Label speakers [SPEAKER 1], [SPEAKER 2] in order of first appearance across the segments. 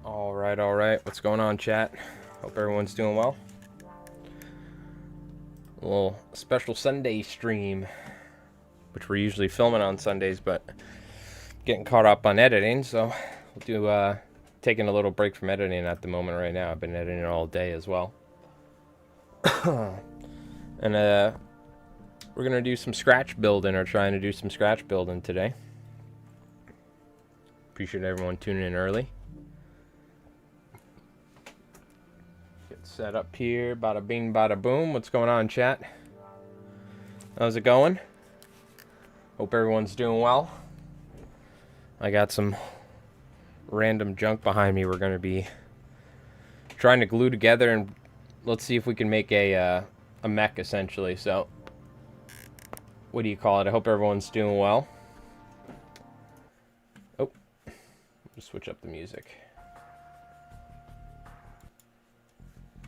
[SPEAKER 1] All right. What's going on, chat? Hope everyone's doing well. A little special Sunday stream, which we're usually filming on Sundays, but getting caught up on editing, so we'll do taking a little break from editing at the moment right now. I've been editing all day as well. And we're gonna do some scratch building, or trying to do some scratch building today. Appreciate everyone tuning in early. Get set up here, bada bing, bada boom. What's going on, chat? How's it going? Hope everyone's doing well. I got some random junk behind me we're gonna be trying to glue together, and let's see if we can make a mech, essentially. So, what do you call it? I hope everyone's doing well. Oh, just switch up the music.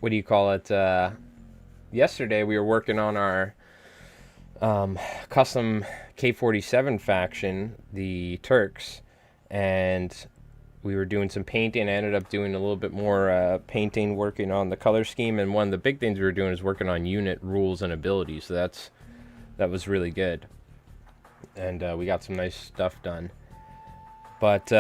[SPEAKER 1] What do you call it? Yesterday we were working on our custom K-47 faction, the Turks, and we were doing some painting. I ended up doing a little bit more painting, working on the color scheme, and one of the big things we were doing is working on unit rules and abilities. So that was really good, and we got some nice stuff done. But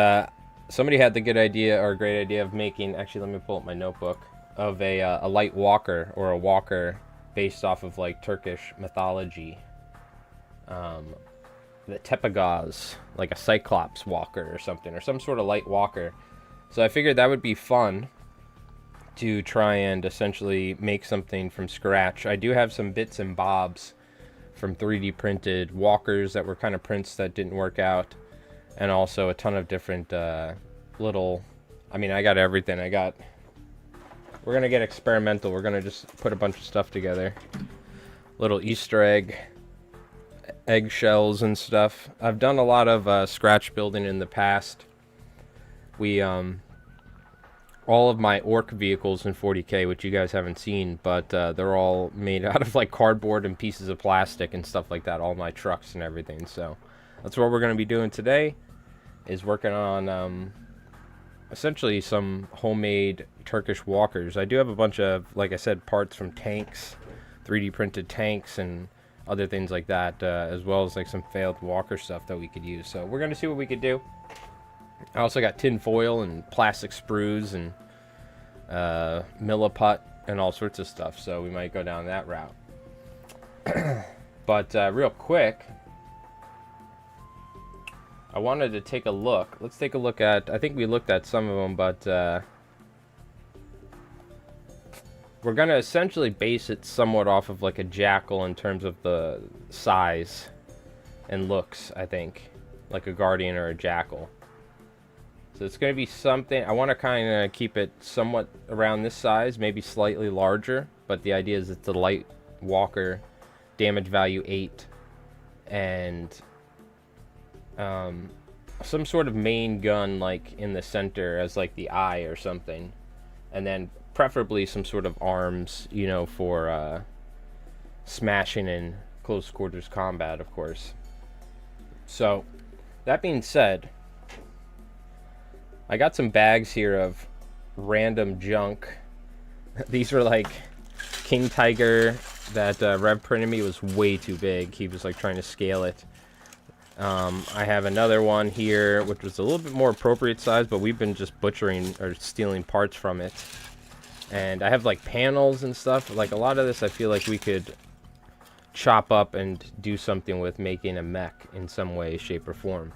[SPEAKER 1] somebody had the good idea, or a great idea, of making, actually let me pull up my notebook, of a light walker, or a walker based off of like Turkish mythology. The Tepegaz, like a Cyclops walker or something, or some sort of light walker. So I figured that would be fun to try and essentially make something from scratch. I do have some bits and bobs from 3D printed walkers that were kind of prints that didn't work out, and also a ton of different little, I mean, I got everything. We're gonna get experimental. We're gonna just put a bunch of stuff together, little Easter eggshells and stuff. I've done a lot of scratch building in the past. We all of my orc vehicles in 40K, which you guys haven't seen, but they're all made out of like cardboard and pieces of plastic and stuff like that, all my trucks and everything. So that's what we're going to be doing today, is working on essentially some homemade Turkish walkers. I do have a bunch of, like I said, parts from tanks, 3D printed tanks and other things like that, as well as like some failed walker stuff that we could use. So we're going to see what we could do. I also got tin foil and plastic sprues and milliput and all sorts of stuff, so we might go down that route. But real quick, I wanted to take a look. Let's take a look at, I think we looked at some of them, but we're going to essentially base it somewhat off of like a jackal in terms of the size and looks, I think. Like a guardian or a jackal. So it's going to be something, I want to kind of keep it somewhat around this size, maybe slightly larger. But the idea is it's a light walker, damage value 8, and some sort of main gun like in the center as like the eye or something. And then preferably some sort of arms, you know, for smashing in close quarters combat, of course. So, that being said, I got some bags here of random junk. These are like King Tiger that Rev printed me. Was way too big. He was like trying to scale it. I have another one here, which was a little bit more appropriate size, but we've been just butchering or stealing parts from it. And I have like panels and stuff. Like a lot of this I feel like we could chop up and do something with, making a mech in some way, shape, or form.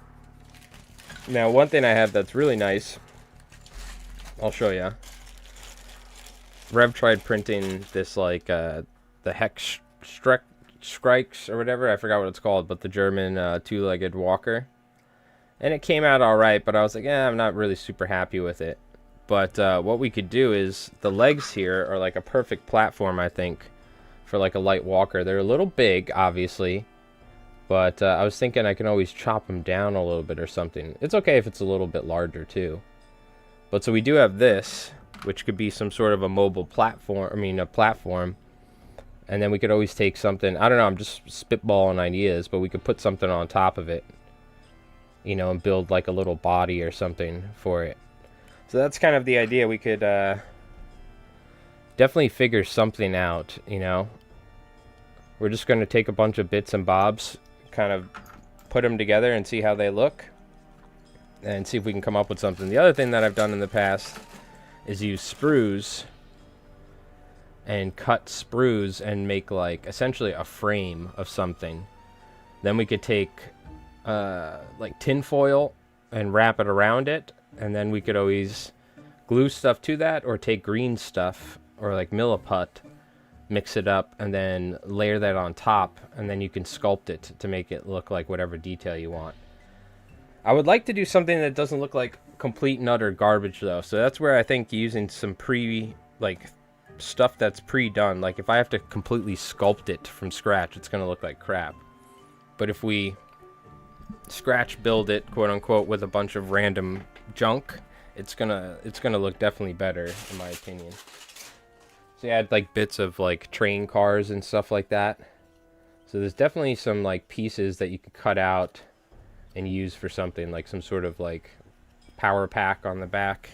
[SPEAKER 1] Now, one thing I have that's really nice, I'll show you. Rev tried printing this like the Hex Strikes or whatever. I forgot what it's called, but the German two-legged walker. And it came out alright, but I was like, I'm not really super happy with it. But what we could do is, the legs here are like a perfect platform, I think, for like a light walker. They're a little big, obviously, but I was thinking I can always chop them down a little bit or something. It's okay if it's a little bit larger too. But so we do have this, which could be some sort of a mobile platform, a platform. And then we could always take something, I don't know, I'm just spitballing ideas, but we could put something on top of it, you know, and build like a little body or something for it. So that's kind of the idea. We could definitely figure something out, you know. We're just going to take a bunch of bits and bobs, kind of put them together and see how they look, and see if we can come up with something. The other thing that I've done in the past is use sprues and cut sprues and make like essentially a frame of something. Then we could take like tin foil and wrap it around it, and then we could always glue stuff to that, or take green stuff or like milliput, mix it up, and then layer that on top, and then you can sculpt it to make it look like whatever detail you want. I would like to do something that doesn't look like complete and utter garbage though, so that's where I think using some stuff that's pre-done, like if I have to completely sculpt it from scratch, it's gonna look like crap. But if we scratch build it, quote unquote, with a bunch of random junk, it's gonna look definitely better, in my opinion. So add like bits of like train cars and stuff like that. So there's definitely some like pieces that you can cut out and use for something, like some sort of like power pack on the back.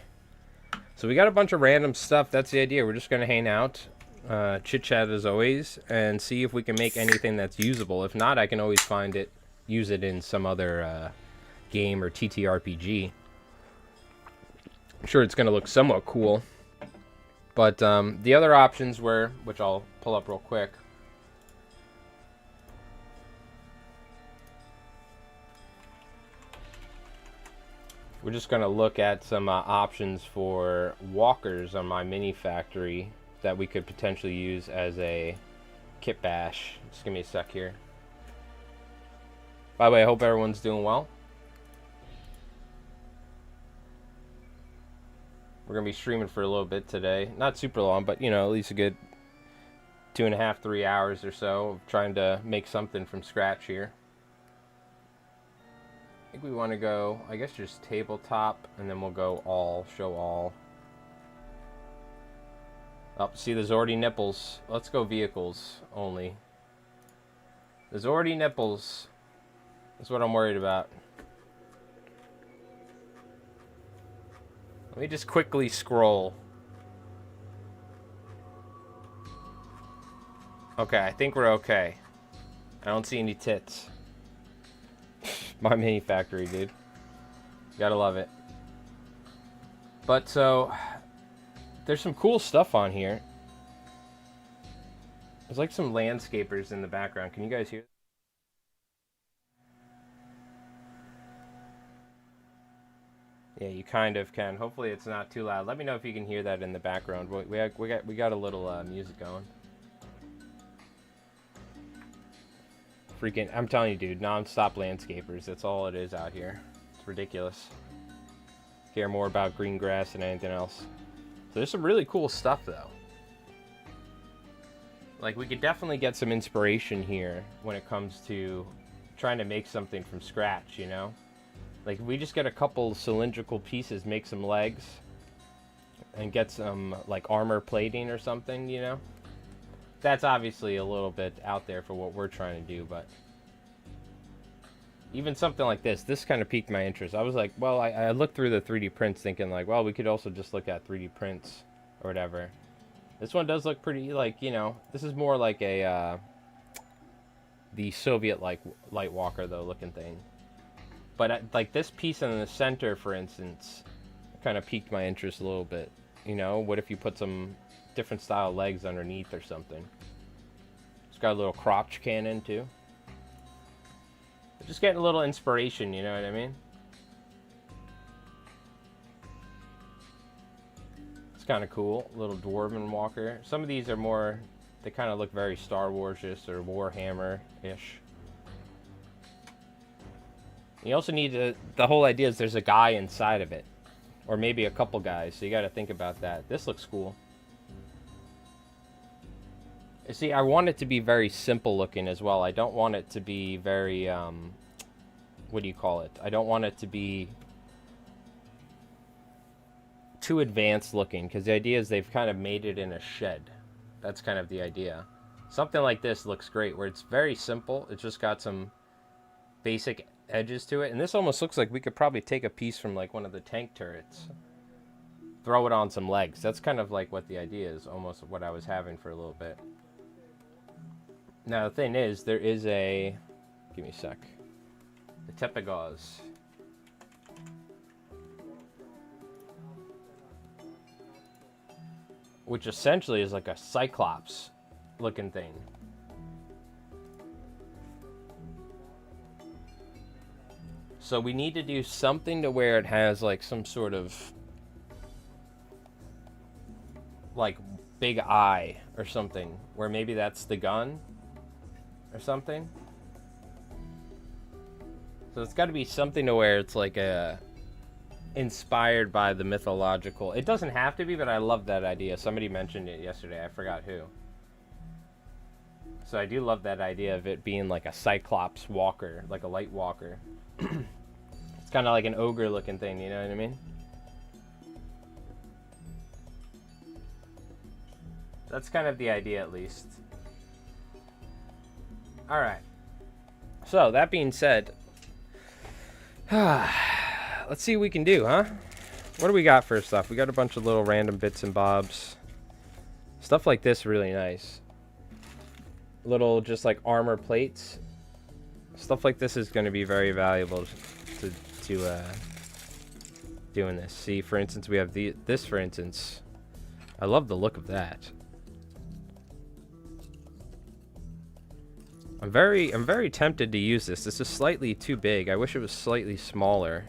[SPEAKER 1] So we got a bunch of random stuff. That's the idea. We're just gonna hang out, chit chat as always, and see if we can make anything that's usable. If not, I can always use it in some other game or TTRPG. I'm sure it's gonna look somewhat cool. But the other options were, which I'll pull up real quick. We're just going to look at some options for walkers on my mini factory that we could potentially use as a kit bash. Just give me a sec here. By the way, I hope everyone's doing well. We're going to be streaming for a little bit today. Not super long, but, you know, at least a good 2.5, 3 hours or so of trying to make something from scratch here. I think we want to go, I guess, just tabletop, and then we'll go all, show all. Oh, see, there's already nipples. Let's go vehicles only. There's already nipples. That's what I'm worried about. Let me just quickly scroll. Okay, I think we're okay. I don't see any tits. My mini factory, dude. Gotta love it. But so, there's some cool stuff on here. There's like some landscapers in the background. Can you guys hear? Yeah, you kind of can. Hopefully it's not too loud. Let me know if you can hear that in the background. We got a little music going. Freaking, I'm telling you, dude, non-stop landscapers. That's all it is out here. It's ridiculous. Care more about green grass than anything else. So there's some really cool stuff, though. Like, we could definitely get some inspiration here when it comes to trying to make something from scratch, you know? Like, if we just get a couple cylindrical pieces, make some legs, and get some, like, armor plating or something, you know? That's obviously a little bit out there for what we're trying to do, but even something like this kind of piqued my interest. I was like, well, I looked through the 3D prints thinking like, well, we could also just look at 3D prints or whatever. This one does look pretty, like, you know, this is more like a, the Soviet, like, light walker, though, looking thing. But, like, this piece in the center, for instance, kind of piqued my interest a little bit. You know, what if you put some different style legs underneath or something? It's got a little crotch cannon too. Just getting a little inspiration, you know what I mean? It's kind of cool. Little dwarven walker. Some of these are more, they kind of look very Star Wars-ish or Warhammer-ish. You also need to, the whole idea is there's a guy inside of it, or maybe a couple guys, so you got to think about that. This looks cool. See, I want it to be very simple looking as well. I don't want it to be very, what do you call it? I don't want it to be too advanced looking, because the idea is they've kind of made it in a shed. That's kind of the idea. Something like this looks great, where it's very simple. It's just got some basic edges to it. And this almost looks like we could probably take a piece from like one of the tank turrets, throw it on some legs. That's kind of like what the idea is, almost what I was having for a little bit. Now the thing is, there is a, give me a sec, the Tepegauze. Which essentially is like a Cyclops looking thing. So we need to do something to where it has like some sort of like big eye or something, where maybe that's the gun or something. So it's got to be something to where it's like a inspired by the mythological. It doesn't have to be, but I love that idea. Somebody mentioned it yesterday. I forgot who. So I do love that idea of it being like a Cyclops walker, like a light walker. It's kind of like an ogre looking thing, you know what I mean? That's kind of the idea, at least. Alright. So, that being said, let's see what we can do, huh? What do we got first off? We got a bunch of little random bits and bobs. Stuff like this really nice. Little just like armor plates. Stuff like this is going to be very valuable to doing this. See, for instance, we have this, for instance. I love the look of that. I'm very tempted to use this. This is slightly too big. I wish it was slightly smaller.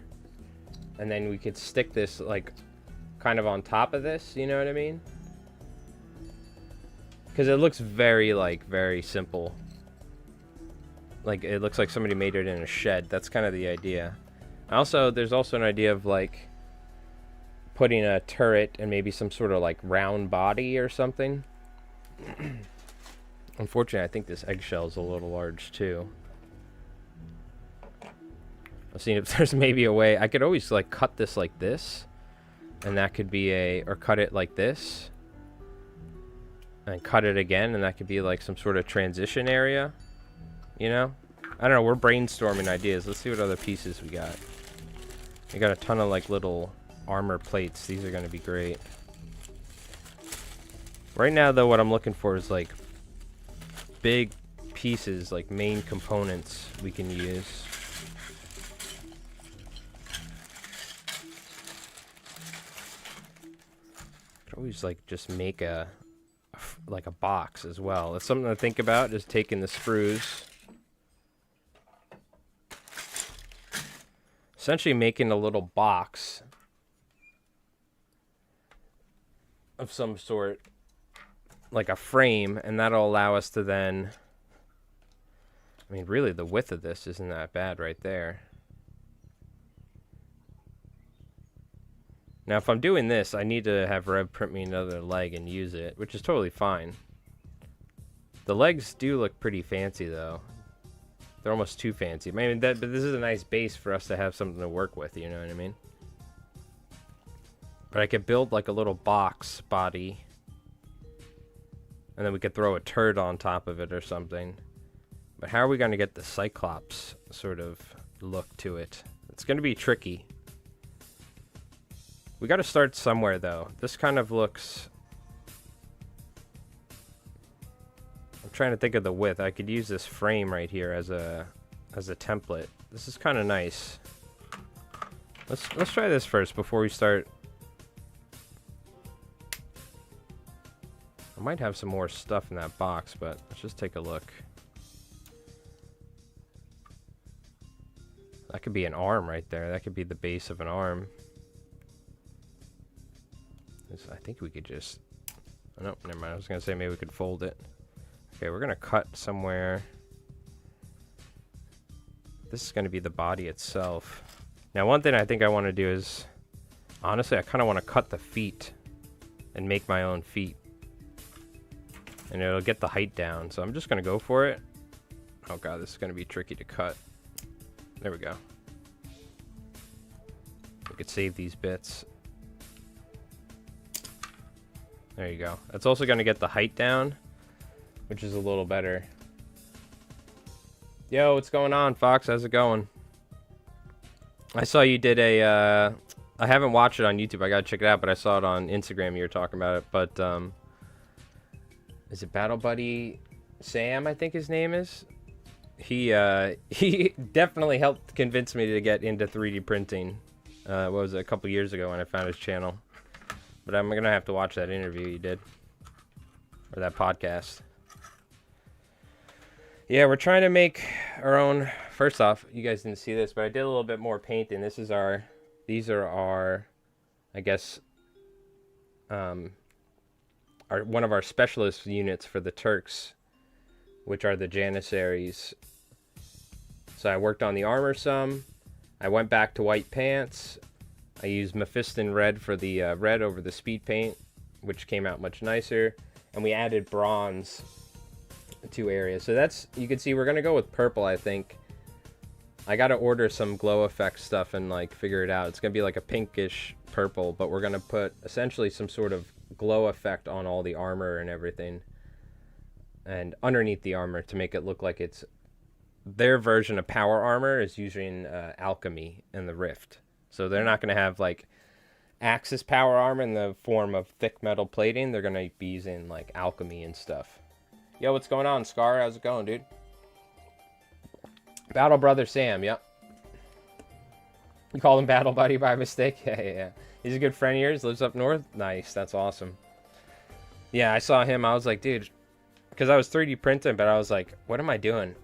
[SPEAKER 1] And then we could stick this like kind of on top of this, you know what I mean? Because it looks very simple. Like it looks like somebody made it in a shed. That's kind of the idea. Also, there's also an idea of like putting a turret and maybe some sort of like round body or something. Unfortunately, I think this eggshell is a little large too. I'm seeing if there's maybe a way. I could always like cut this like this, and that could be or cut it like this, and cut it again, and that could be like some sort of transition area, you know? I don't know, we're brainstorming ideas. Let's see what other pieces we got. We got a ton of like little armor plates. These are going to be great. Right now though, what I'm looking for is like big pieces, like main components we can use. Could always like just make a box as well. It's something to think about, is taking the sprues, essentially making a little box of some sort, like a frame, and that'll allow us to then, I mean, really the width of this isn't that bad right there. Now if I'm doing this, I need to have Rev print me another leg and use it, which is totally fine. The legs do look pretty fancy though. They're almost too fancy. I mean, but this is a nice base for us to have something to work with, you know what I mean? But I could build like a little box body, and then we could throw a turd on top of it or something. But how are we going to get the Cyclops sort of look to it? It's going to be tricky. We got to start somewhere though. This kind of looks... I'm trying to think of the width. I could use this frame right here as a template. This is kind of nice. Let's try this first before we start. I might have some more stuff in that box, but let's just take a look. That could be an arm right there. That could be the base of an arm. I think we could just... Oh, no, never mind. I was going to say maybe we could fold it. Okay, we're going to cut somewhere. This is going to be the body itself. Now, one thing I think I want to do is... Honestly, I kind of want to cut the feet and make my own feet. And it'll get the height down. So I'm just going to go for it. Oh god, this is going to be tricky to cut. There we go. We could save these bits. There you go. That's also going to get the height down. which is a little better. Yo, what's going on, Fox? How's it going? I saw you did a, I haven't watched it on YouTube. I gotta check it out, but I saw it on Instagram. You were talking about it, but, is it Battle Buddy Sam, I think his name is? He definitely helped convince me to get into 3D printing. What was it, a couple years ago when I found his channel. But I'm gonna have to watch that interview you did. Or that podcast. Yeah, we're trying to make our own. First off, you guys didn't see this, but I did a little bit more painting. These are our, I guess, one of our specialist units for the Turks, which are the Janissaries. So I worked on the armor some. I went back to white pants. I used Mephiston red for the red over the speed paint, which came out much nicer. And we added bronze to areas. So that's, you can see we're going to go with purple, I think. I got to order some glow effect stuff and like figure it out. It's going to be like a pinkish purple, but we're going to put essentially some sort of glow effect on all the armor and everything. And underneath the armor to make it look like it's their version of power armor is using alchemy in the Rift. So they're not going to have like Axis power armor in the form of thick metal plating. They're going to be using like alchemy and stuff. Yo, what's going on, Scar? How's it going, dude? Battle Brother Sam, yep. You called him Battle Buddy by mistake? Yeah. He's a good friend of yours, lives up north? Nice, that's awesome. Yeah, I saw him, I was like, dude, because I was 3D printing, but I was like, what am I doing?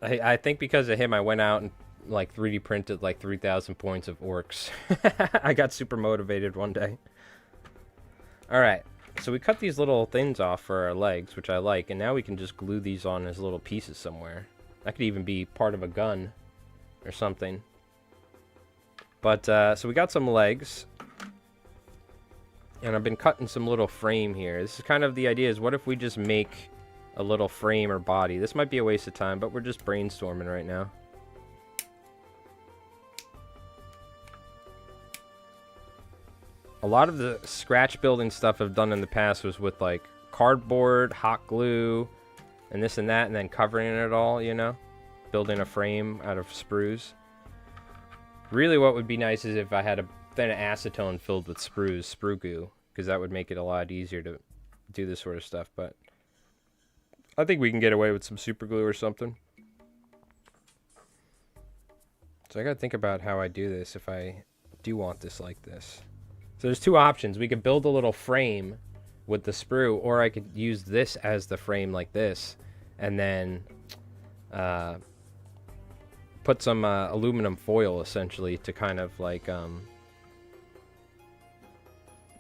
[SPEAKER 1] I think because of him, I went out and like 3D printed like 3,000 points of orcs. I got super motivated one day. Alright, so we cut these little things off for our legs, which I like, and now we can just glue these on as little pieces somewhere. That could even be part of a gun or something. But, so we got some legs. And I've been cutting some little frame here. This is kind of the idea is, what if we just make a little frame or body? This might be a waste of time, but we're just brainstorming right now. A lot of the scratch building stuff I've done in the past was with like cardboard, hot glue, and this and that, and then covering it all, you know? Building a frame out of sprues. Really what would be nice is if I had a thin acetone filled with sprue goo, because that would make it a lot easier to do this sort of stuff, but I think we can get away with some super glue or something. So I gotta think about how I do this if I do want this like this. So there's two options. We could build a little frame with the sprue, or I could use this as the frame like this, and then put some aluminum foil essentially to kind of like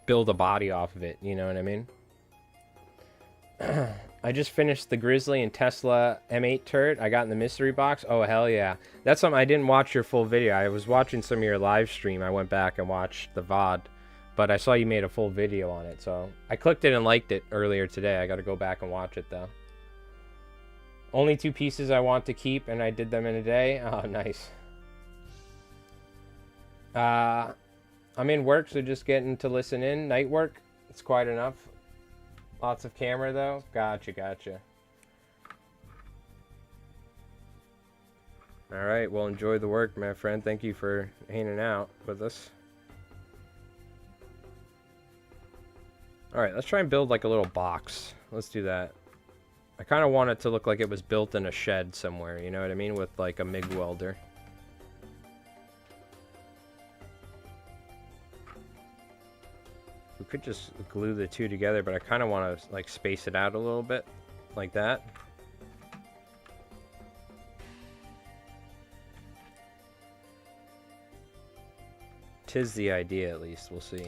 [SPEAKER 1] build a body off of it, you know what I mean? I just finished the Grizzly and Tesla M8 turret I got in the mystery box. Oh, hell yeah. That's something I didn't watch your full video. I was watching some of your live stream. I went back and watched the VOD, but I saw you made a full video on it, so I clicked it and liked it earlier today. I got to go back and watch it, though. Only 2 pieces I want to keep, and I did them in a day. Oh, nice. I'm in work, so just getting to listen in. Night work, it's quite enough. Lots of camera, though. Gotcha. Alright, well, enjoy the work, my friend. Thank you for hanging out with us. Alright, let's try and build like a little box. Let's do that. I kind of want it to look like it was built in a shed somewhere, you know what I mean? With like a MIG welder. We could just glue the two together, but I kind of want to like space it out a little bit. Like that. Tis the idea, at least. We'll see.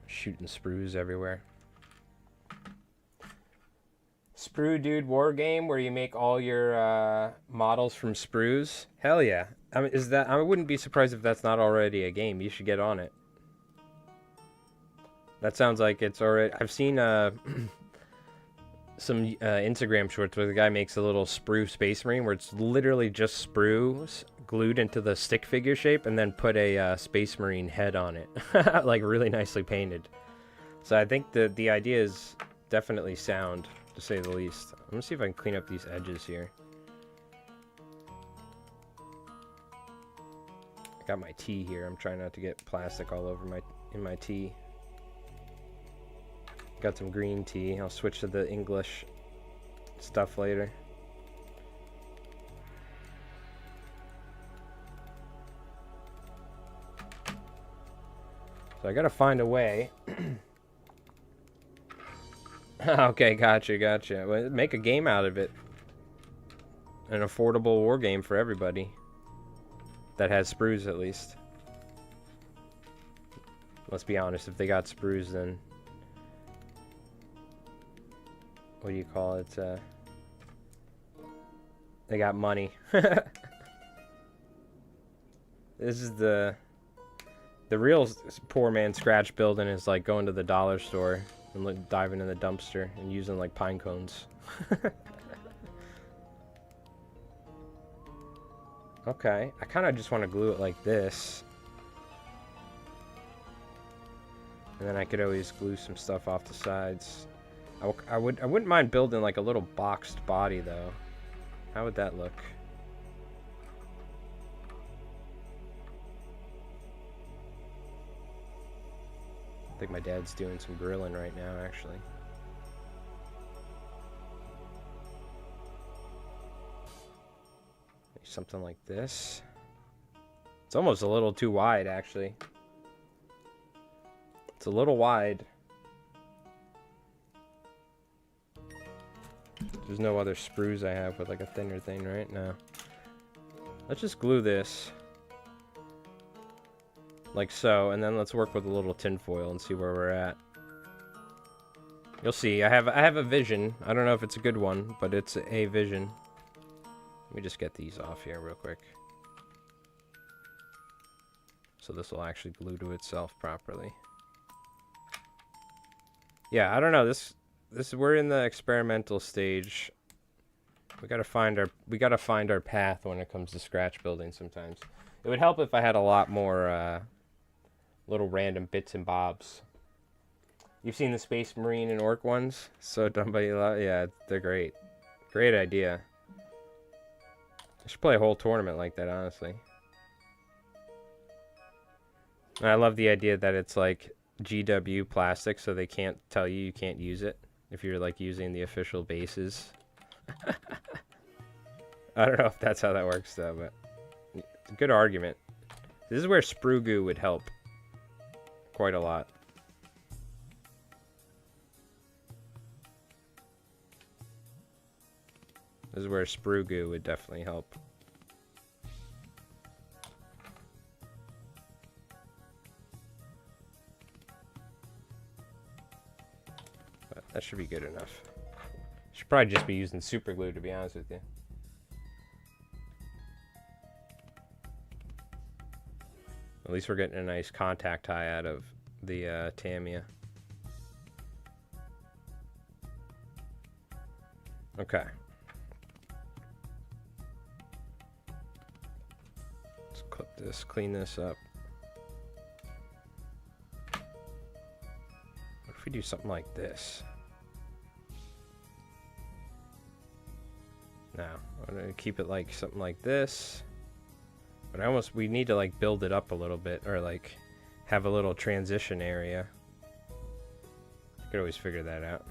[SPEAKER 1] Shooting sprues everywhere. Sprue Dude war game where you make all your models from sprues. Hell yeah. I mean, I wouldn't be surprised if that's not already a game. You should get on it. That sounds like it's already... I've seen some Instagram shorts where the guy makes a little sprue Space Marine where it's literally just sprues glued into the stick figure shape and then put a Space Marine head on it. Like really nicely painted. So I think the idea is definitely sound, to say the least. I'm gonna see if I can clean up these edges here. I got my tea here. I'm trying not to get plastic all over my tea. Got some green tea. I'll switch to the English stuff later. So I gotta find a way. Okay, gotcha. Well, make a game out of it. An affordable war game for everybody. That has sprues, at least. Let's be honest, if they got sprues, then... What do you call it? They got money. This is the real poor man scratch building is like going to the dollar store and like diving in the dumpster and using like pine cones. Okay, I kind of just want to glue it like this. And then I could always glue some stuff off the sides. I wouldn't mind building like a little boxed body though. How would that look? I think my dad's doing some grilling right now, actually. Something like this. It's almost a little too wide, actually. It's a little wide. There's no other sprues I have with like a thinner thing, right? No. Let's just glue this. Like so, and then let's work with a little tin foil and see where we're at. You'll see, I have a vision. I don't know if it's a good one, but it's a vision. Let me just get these off here real quick. So this will actually glue to itself properly. Yeah, I don't know. This we're in the experimental stage. We gotta find our path when it comes to scratch building sometimes. It would help if I had a lot more little random bits and bobs. You've seen the Space Marine and Orc ones? So done by you. Yeah, they're great. Great idea. I should play a whole tournament like that, honestly. And I love the idea that it's like GW plastic, so they can't tell you can't use it if you're like using the official bases. I don't know if that's how that works though, but it's a good argument. This is where sprue goo would help quite a lot. This is where sprue goo would definitely help. But that should be good enough. Should probably just be using super glue, to be honest with you. At least we're getting a nice contact tie out of the Tamiya. Okay. Let's clip this, clean this up. What if we do something like this? No, I'm gonna keep it like something like this. But we need to like build it up a little bit, or like have a little transition area. I could always figure that out.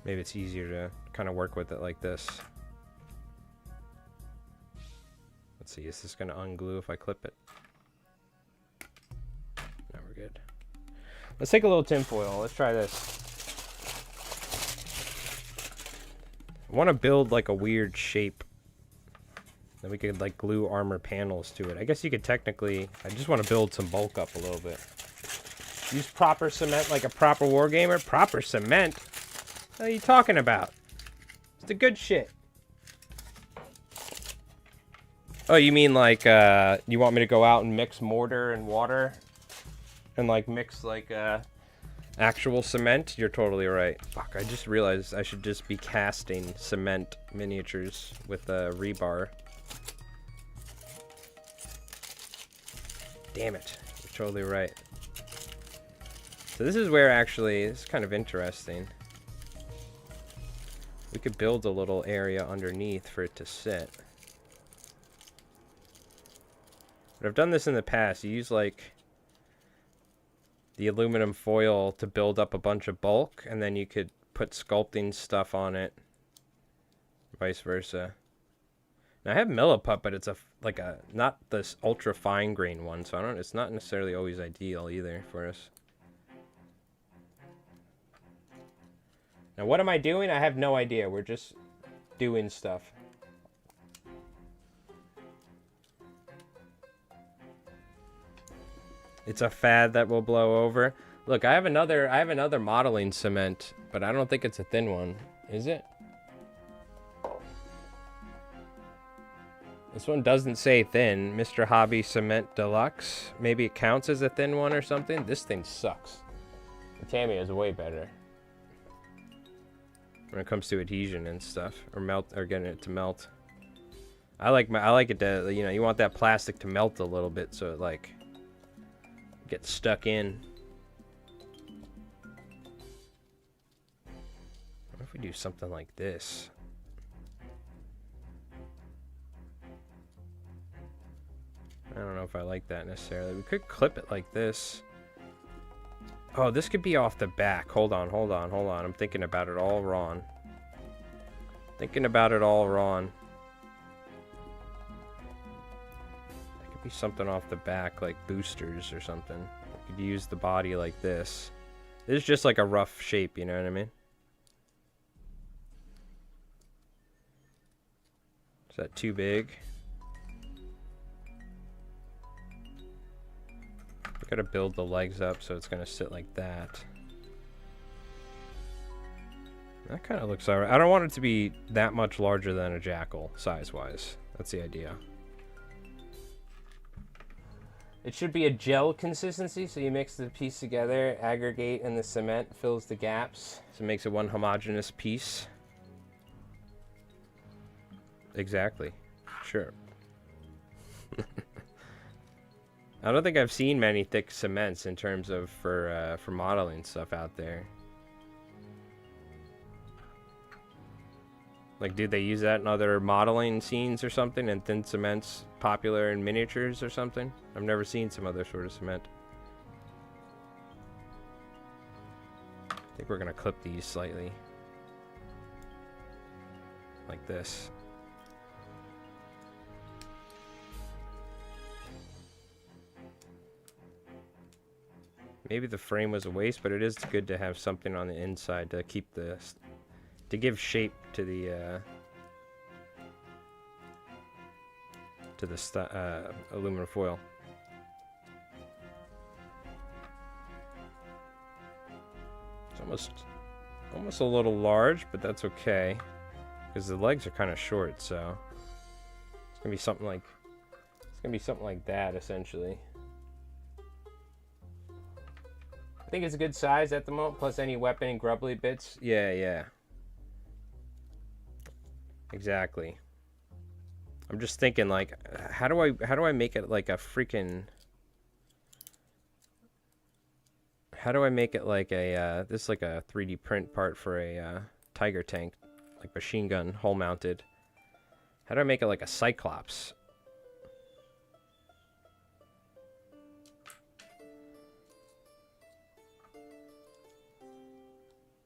[SPEAKER 1] Maybe it's easier to kind of work with it like this. Let's see, is this gonna unglue if I clip it? No, we're good. Let's take a little tin foil. Let's try this. I want to build like a weird shape. Then we could like glue armor panels to it. I guess you could technically, I just want to build some bulk up a little bit. Use proper cement like a proper wargamer? Proper cement? What are you talking about? It's the good shit. Oh, you mean like, you want me to go out and mix mortar and water? And like mix like, actual cement? You're totally right. Fuck, I just realized I should just be casting cement miniatures with rebar. Damn it. You're totally right. So this is where actually, it's kind of interesting. We could build a little area underneath for it to sit. But I've done this in the past. You use like the aluminum foil to build up a bunch of bulk, and then you could put sculpting stuff on it. Vice versa. Now I have milliput, but it's not this ultra fine grain one, so it's not necessarily always ideal either for us. Now what am I doing? I have no idea. We're just doing stuff. It's a fad that will blow over. Look, I have another modeling cement, but I don't think it's a thin one. Is it? This one doesn't say thin. Mr. Hobby Cement Deluxe. Maybe it counts as a thin one or something. This thing sucks. The Tamiya is way better when it comes to adhesion and stuff, or getting it to melt. I like it to, you know, you want that plastic to melt a little bit so it like gets stuck in. What if we do something like this? I don't know if I like that necessarily. We could clip it like this. Oh, this could be off the back. Hold on. I'm thinking about it all wrong. There could be something off the back, like boosters or something. We could use the body like this. This is just like a rough shape, you know what I mean? Is that too big? Gotta build the legs up so it's gonna sit like that. That kind of looks alright. I don't want it to be that much larger than a jackal, size-wise. That's the idea. It should be a gel consistency, so you mix the piece together, aggregate, and the cement fills the gaps. So it makes it one homogeneous piece. Exactly. Sure. I don't think I've seen many thick cements in terms of for modeling stuff out there. Like, do they use that in other modeling scenes or something? And thin cement's popular in miniatures or something? I've never seen some other sort of cement. I think we're gonna clip these slightly. Like this. Maybe the frame was a waste, but it is good to have something on the inside to keep to give shape to the aluminum foil. It's almost a little large, but that's okay because the legs are kind of short, so it's gonna be something like that essentially. I think it's a good size at the moment, plus any weapon and grubbly bits. Yeah. Exactly. I'm just thinking, like, how do I make it like a freaking... How do I make it like a, this is like a 3D print part for a Tiger tank, like machine gun, hull mounted. How do I make it like a Cyclops?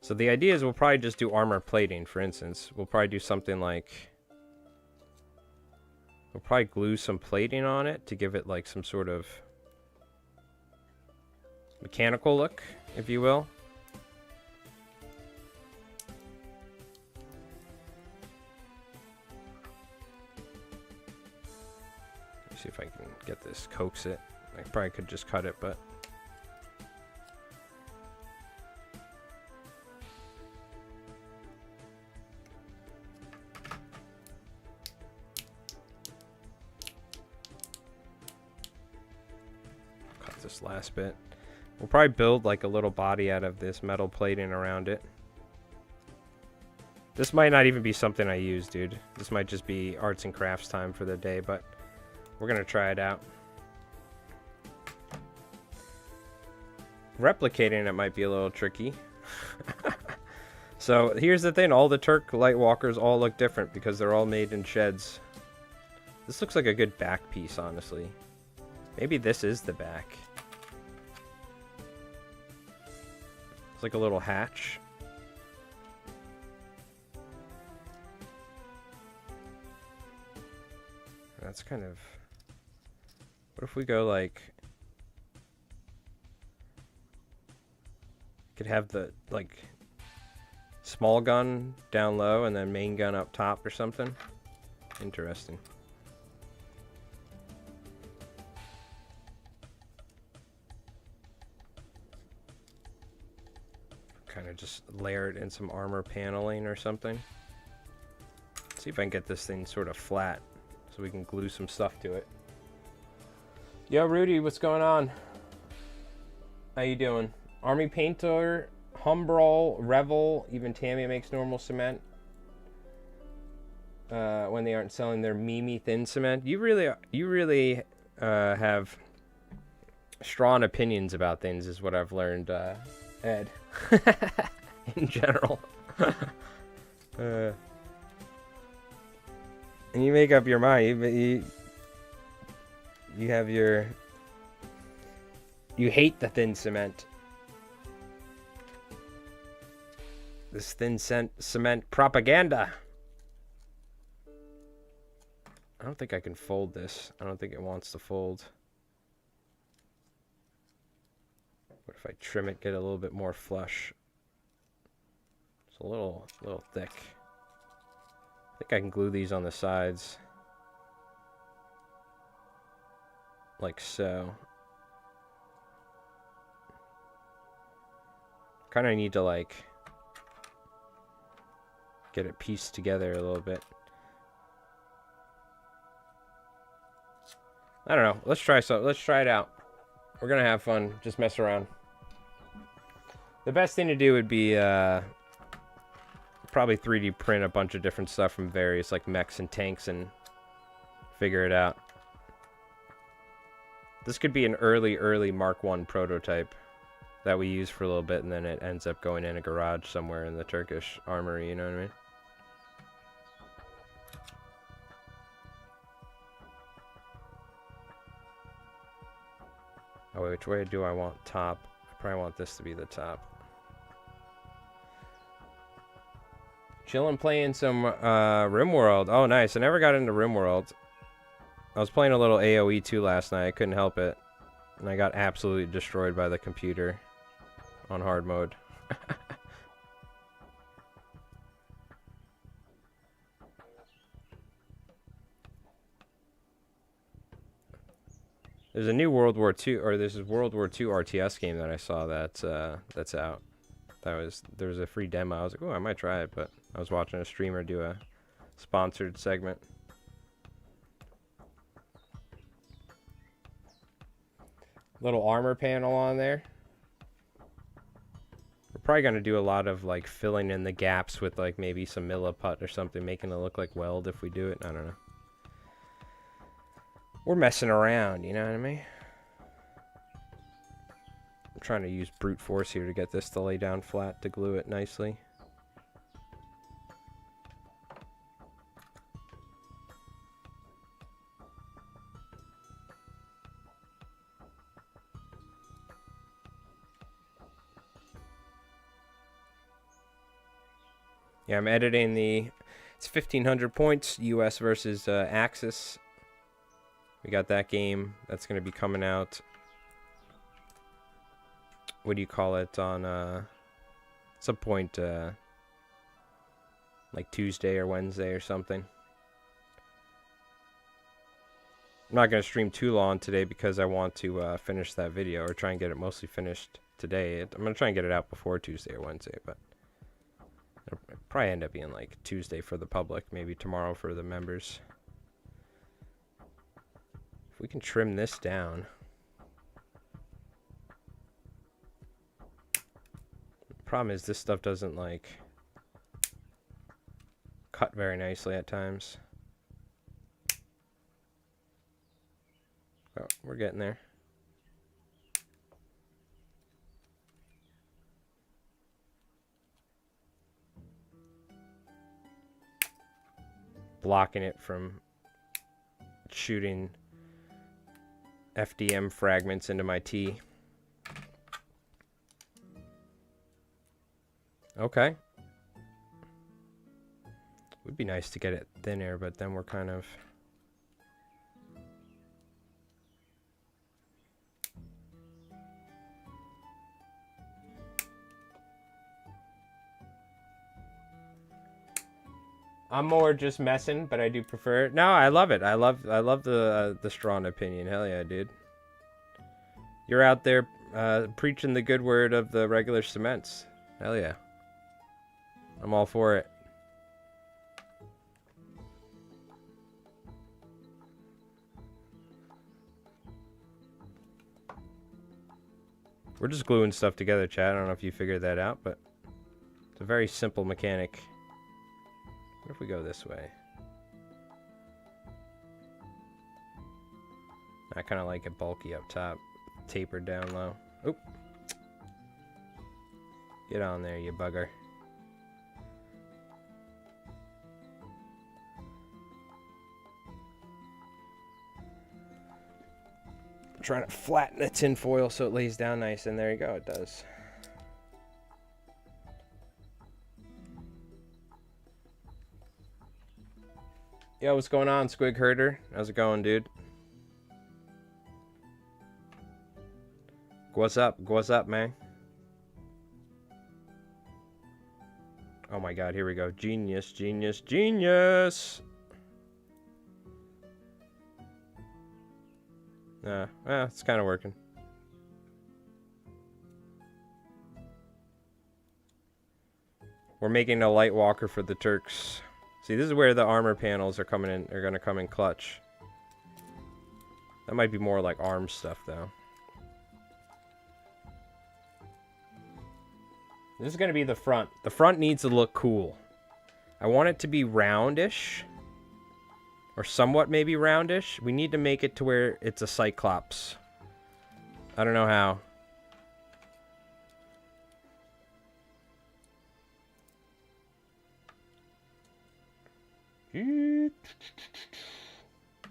[SPEAKER 1] So the idea is we'll probably just do armor plating, for instance. We'll probably do something like... We'll probably glue some plating on it to give it like some sort of mechanical look, if you will. Let me see if I can get this, coax it. I probably could just cut it, but... this last bit. We'll probably build like a little body out of this metal plating around it. This might not even be something I use, dude. This might just be arts and crafts time for the day, but we're gonna try it out. Replicating it might be a little tricky. So here's the thing, all the Turk Lightwalkers all look different because they're all made in sheds. This looks like a good back piece, honestly. Maybe this is the back. It's like a little hatch. That's kind of... What if we go like... Could have the, like, small gun down low and then main gun up top or something. Interesting. Kind of just layer it in some armor paneling or something. See if I can get this thing sort of flat so we can glue some stuff to it. Yo, Rudy, what's going on? How you doing? Army Painter, Humbrol, Revel, even Tammy makes normal cement. When they aren't selling their Mimi thin cement. You really have strong opinions about things, is what I've learned, Ed. In general. And you make up your mind. You have your... You hate the thin cement. This thin cement propaganda. I don't think I can fold this. I don't think it wants to fold. What if I trim it, get a little bit more flush? It's a little thick. I think I can glue these on the sides. Like so. Kind of need to like get it pieced together a little bit. I don't know. Let's try something. Let's try it out. We're gonna have fun. Just mess around. The best thing to do would be probably 3D print a bunch of different stuff from various like mechs and tanks and figure it out. This could be an early Mark 1 prototype that we use for a little bit, and then it ends up going in a garage somewhere in the Turkish armory, you know what I mean? Oh, wait, which way do I want top? I probably want this to be the top. Chillin' playing some RimWorld. Oh, nice. I never got into RimWorld. I was playing a little AoE 2 last night. I couldn't help it. And I got absolutely destroyed by the computer on hard mode. There's a new World War II, or this is World War II RTS game that I saw that's out. There was a free demo. I was like, oh, I might try it, but I was watching a streamer do a sponsored segment. Little armor panel on there. We're probably gonna do a lot of like filling in the gaps with like maybe some milliput or something, making it look like weld if we do it. I don't know. We're messing around, you know what I mean? I'm trying to use brute force here to get this to lay down flat to glue it nicely. Yeah, I'm editing it's 1,500 points, US versus Axis. We got that game. That's going to be coming out. What do you call it? On some point, like Tuesday or Wednesday or something. I'm not going to stream too long today because I want to finish that video, or try and get it mostly finished today. I'm going to try and get it out before Tuesday or Wednesday, but it'll probably end up being like Tuesday for the public, maybe tomorrow for the members. If we can trim this down. The problem is this stuff doesn't like cut very nicely at times. Oh, we're getting there. blocking it from shooting FDM fragments into my tea. Okay. Would be nice to get it thinner, but then we're kind of... I'm more just messing, but I do prefer it. No, I love it. I love the Strawn opinion. Hell yeah, dude. You're out there preaching the good word of the regular cements. Hell yeah. I'm all for it. We're just gluing stuff together, Chad. I don't know if you figured that out, but it's a very simple mechanic. What if we go this way? I kind of like it bulky up top, tapered down low. Oop. Get on there, you bugger. I'm trying to flatten the tin foil so it lays down nice, and there you go, it does. Yo, what's going on, Squig Herder? How's it going, dude? What's up? What's up, man? Oh my god, here we go. Genius, genius, genius! It's kind of working. We're making a light walker for the Turks. See, this is where the armor panels are coming in. Are gonna come in clutch. That might be more like arm stuff, though. This is gonna be the front. The front needs to look cool. I want it to be roundish, or somewhat maybe roundish. We need to make it to where it's a Cyclops. I don't know how.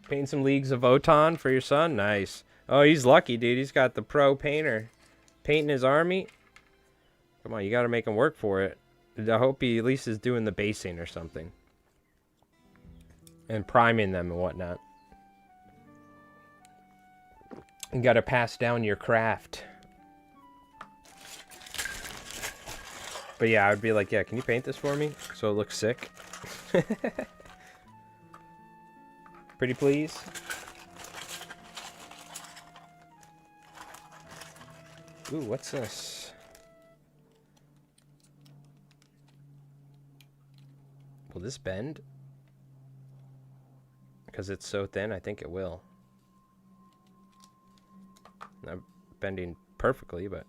[SPEAKER 1] Paint some Leagues of Votan for your son. Nice. Oh, he's lucky, dude. He's got the pro painter painting his army. Come on, you gotta make him work for it. I hope he at least is doing the basing or something. And priming them and whatnot. You gotta pass down your craft. But yeah, I would be like, yeah, can you paint this for me? So it looks sick. Pretty please. Ooh, what's this? Will this bend? Because it's so thin, I think it will. Not bending perfectly, but...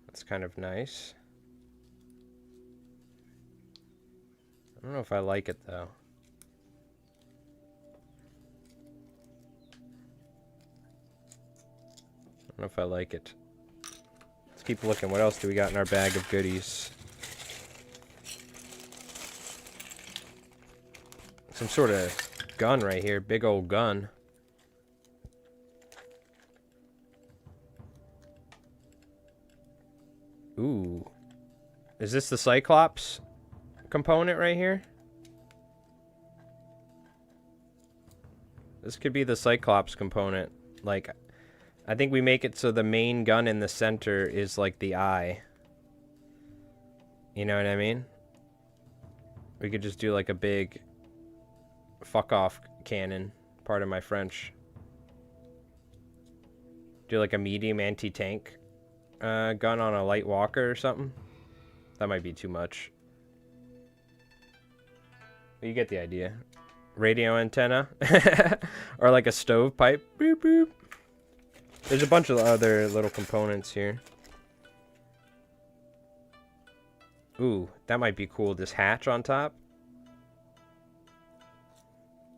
[SPEAKER 1] That's kind of nice. I don't know if I like it, though. I don't know if I like it. Let's keep looking. What else do we got in our bag of goodies? Some sort of gun right here. Big old gun. Ooh. Is this the Cyclops component right here? This could be the Cyclops component. Like, I think we make it so the main gun in the center is like the eye. You know what I mean? We could just do like a big fuck off cannon. Pardon my French. Do like a medium anti-tank gun on a light walker or something. That might be too much. But you get the idea. Radio antenna. Or like a stovepipe. Boop boop. There's a bunch of other little components here. Ooh, that might be cool. This hatch on top.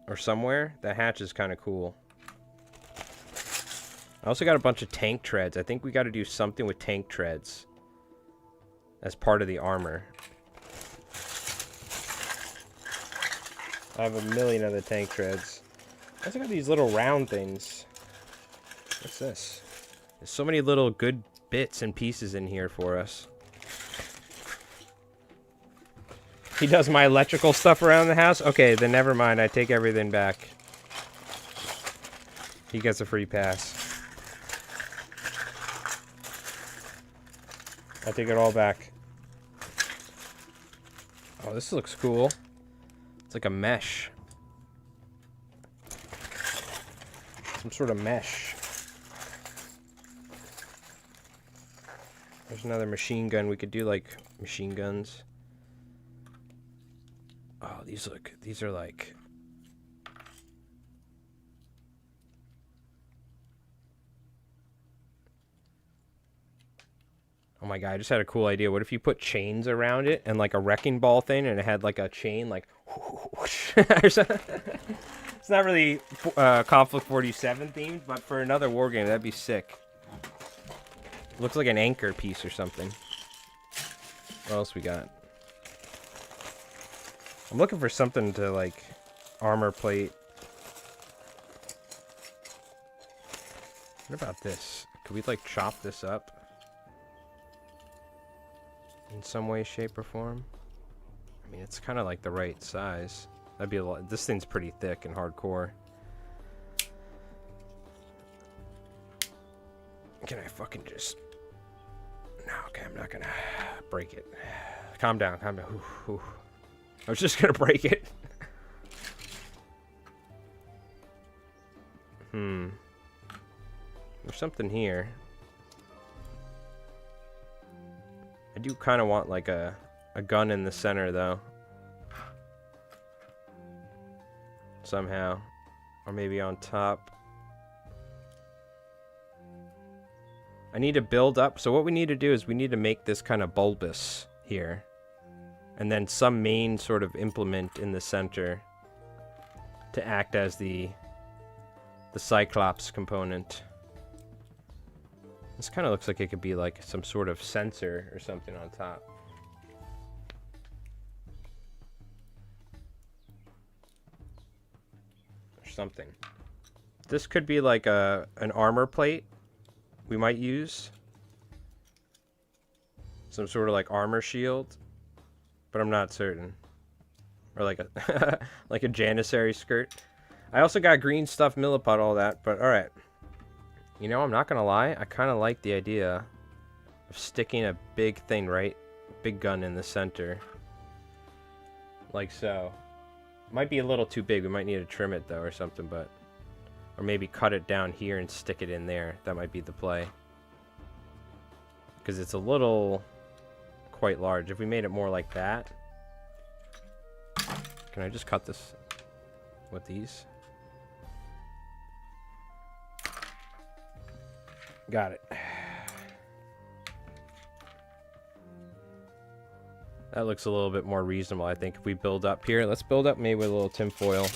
[SPEAKER 1] Or somewhere. That hatch is kind of cool. I also got a bunch of tank treads. I think we got to do something with tank treads as part of the armor. I have a million other tank treads. I also got these little round things. What's this? There's so many little good bits and pieces in here for us. He does my electrical stuff around the house? Okay, then never mind. I take everything back. He gets a free pass. I take it all back. Oh, this looks cool. It's like a mesh. Some sort of mesh. There's another machine gun. We could do like machine guns. Oh, these are like... Oh my god, I just had a cool idea. What if you put chains around it and like a wrecking ball thing and it had like a chain like... It's not really Conflict 47 themed, but for another war game, that'd be sick. Looks like an anchor piece or something. What else we got? I'm looking for something to like armor plate. What about this? Could we like chop this up in some way, shape, or form? I mean, it's kind of like the right size. That'd be a lot. This thing's pretty thick and hardcore. Can I fucking just... No, okay, I'm not gonna break it. Calm down, calm down. Ooh, ooh. I was just gonna break it. There's something here. I do kind of want like a gun in the center though. Somehow. Or maybe on top. I need to build up. So what we need to do is we need to make this kind of bulbous here. And then some main sort of implement in the center to act as the Cyclops component. This kind of looks like it could be like some sort of sensor or something on top. Or something. This could be like an armor plate we might use. Some sort of like armor shield. But I'm not certain. Or like a like a janissary skirt. I also got green stuff, milliput, all that, but alright. You know, I'm not gonna lie, I kinda like the idea of sticking a big thing big gun in the center. Like so. Might be a little too big, we might need to trim it though or something, but... Or maybe cut it down here and stick it in there. That might be the play. Because it's a little... quite large. If we made it more like that... Can I just cut this with these? Got it. That looks a little bit more reasonable, I think, if we build up here. Let's build up maybe with a little tinfoil.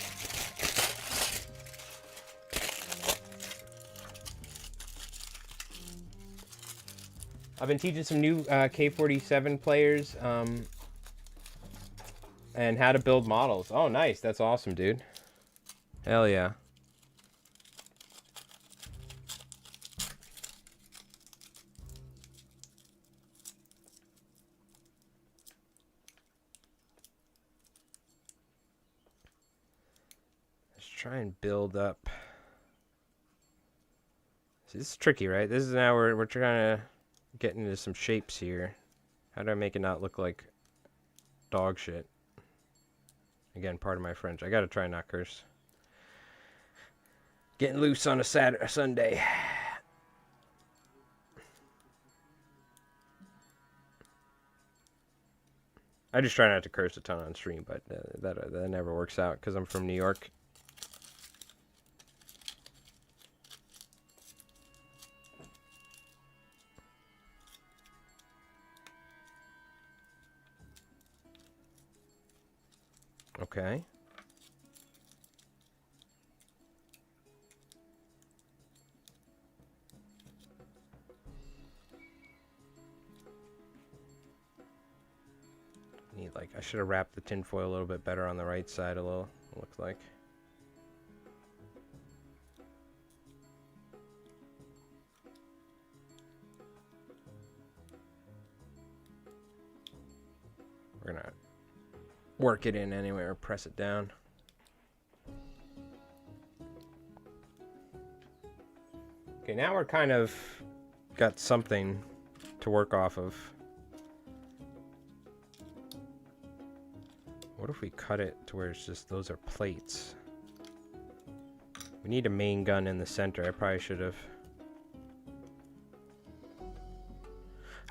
[SPEAKER 1] I've been teaching some new K-47 players and how to build models. Oh, nice. That's awesome, dude. Hell yeah. Let's try and build up. See, this is tricky, right? This is now we're trying to get into some shapes here. How do I make it not look like dog shit? Again, part of my French. I gotta try not curse. Getting loose on a Sunday. I just try not to curse a ton on stream, but that never works out because I'm from New York. Okay. like, I should have wrapped the tinfoil a little bit better on the right side a little, it looks like. We're gonna work it in anyway or press it down. Okay, now we're kind of got something to work off of. What if we cut it to where it's just those are plates? We need a main gun in the center. I probably should have.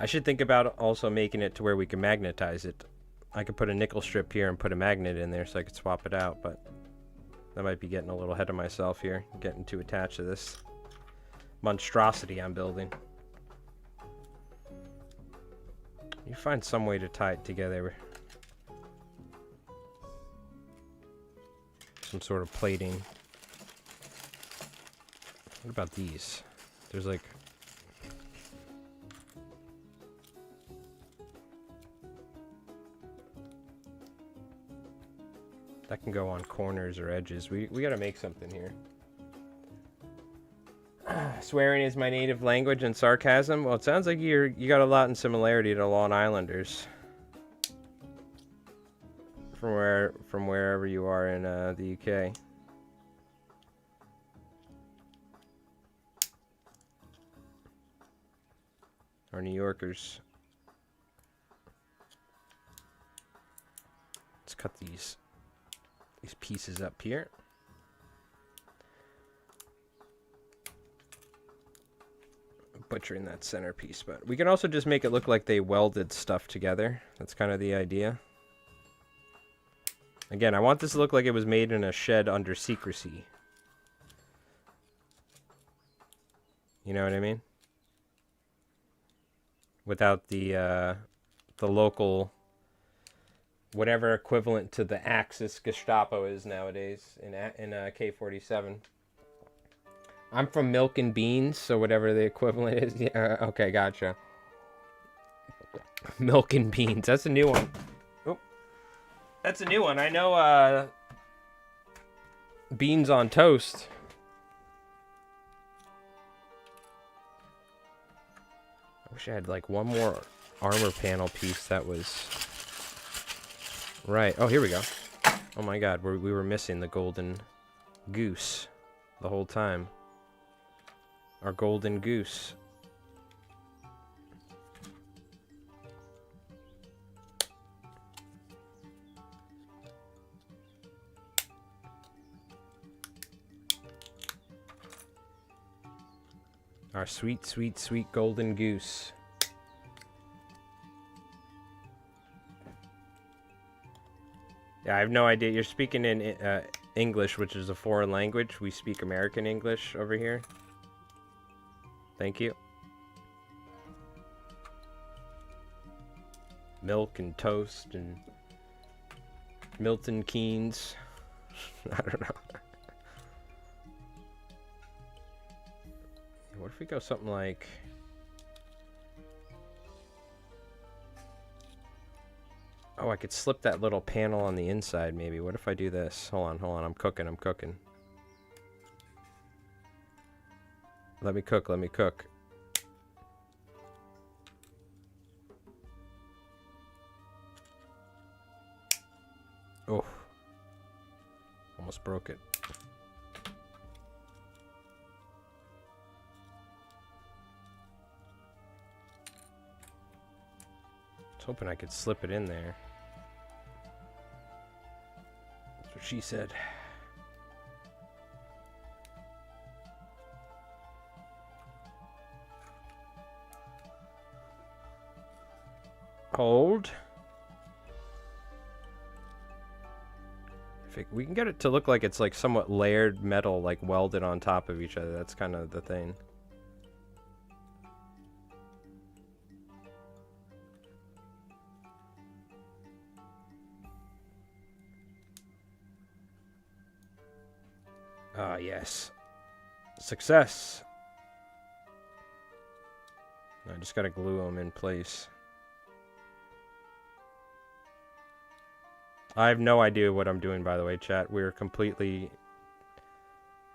[SPEAKER 1] I should think about also making it to where we can magnetize it. I could put a nickel strip here and put a magnet in there so I could swap it out, but that might be getting a little ahead of myself here, getting too attached to this monstrosity I'm building. You find some way to tie it together. Some sort of plating. What about these? There's like... that can go on corners or edges. We gotta make something here. Swearing is my native language and sarcasm. Well, it sounds like you got a lot in similarity to Long Islanders. From wherever you are in the UK. Or New Yorkers. Let's cut these pieces up here. Butchering that centerpiece, but we can also just make it look like they welded stuff together. That's kind of the idea. Again, I want this to look like it was made in a shed under secrecy. You know what I mean? Without the local, whatever equivalent to the Axis Gestapo is nowadays in K-47. I'm from Milk and Beans, so whatever the equivalent is. Yeah, okay, gotcha. Milk and Beans. That's a new one. Oh, that's a new one. I know beans on toast. I wish I had like one more armor panel piece that was... right. Oh, here we go. Oh my god, we were missing the golden goose the whole time. Our golden goose. Our sweet, sweet, sweet golden goose. Yeah, I have no idea. You're speaking in English, which is a foreign language. We speak American English over here. Thank you. Milk and toast and Milton Keynes. I don't know. What if we go something like... oh, I could slip that little panel on the inside maybe. What if I do this? Hold on. I'm cooking. Let me cook. Oh. Almost broke it. I was hoping I could slip it in there. That's what she said. Hold. If we can get it to look like it's like somewhat layered metal, like welded on top of each other. That's kind of the thing. Ah, yes. Success. I just gotta glue them in place. I have no idea what I'm doing, by the way, chat. We're completely...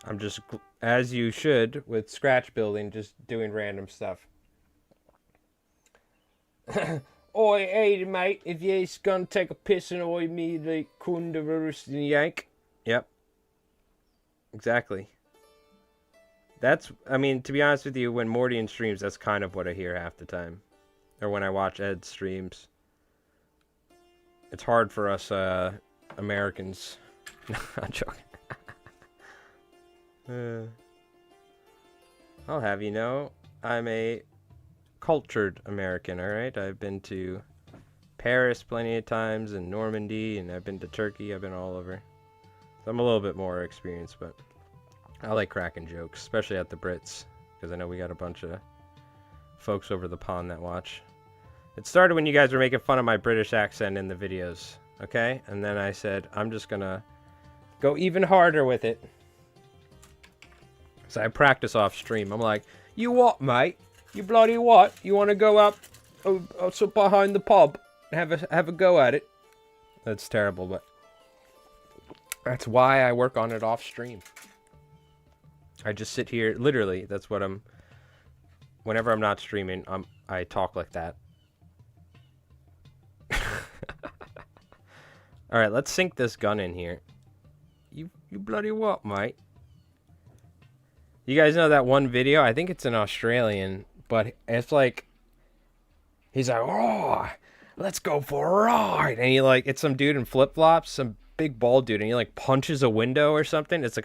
[SPEAKER 1] I'm just, as you should, with scratch building, just doing random stuff. Oi, hey, mate, if you's gonna take a piss and oi me the kundarus yank. Yep. Exactly. That's, I mean, to be honest with you, when Morty streams, that's kind of what I hear half the time. Or when I watch Ed's streams. It's hard for us, Americans. No, I'm joking. I'll have you know, I'm a cultured American, alright? I've been to Paris plenty of times, and Normandy, and I've been to Turkey, I've been all over. So I'm a little bit more experienced, but I like cracking jokes, especially at the Brits, because I know we got a bunch of folks over the pond that watch. It started when you guys were making fun of my British accent in the videos, okay? And then I said, I'm just gonna go even harder with it. So I practice off stream. I'm like, you what, mate? You bloody what? You want to go up so behind the pub and have a go at it? That's terrible, but that's why I work on it off stream. I just sit here, literally, that's what I'm, whenever I'm not streaming, I talk like that. Alright, let's sink this gun in here. You bloody what, mate? You guys know that one video? I think it's an Australian, but it's like, he's like, oh, let's go for a ride. And he like, it's some dude in flip-flops, some big bald dude, and he like punches a window or something. It's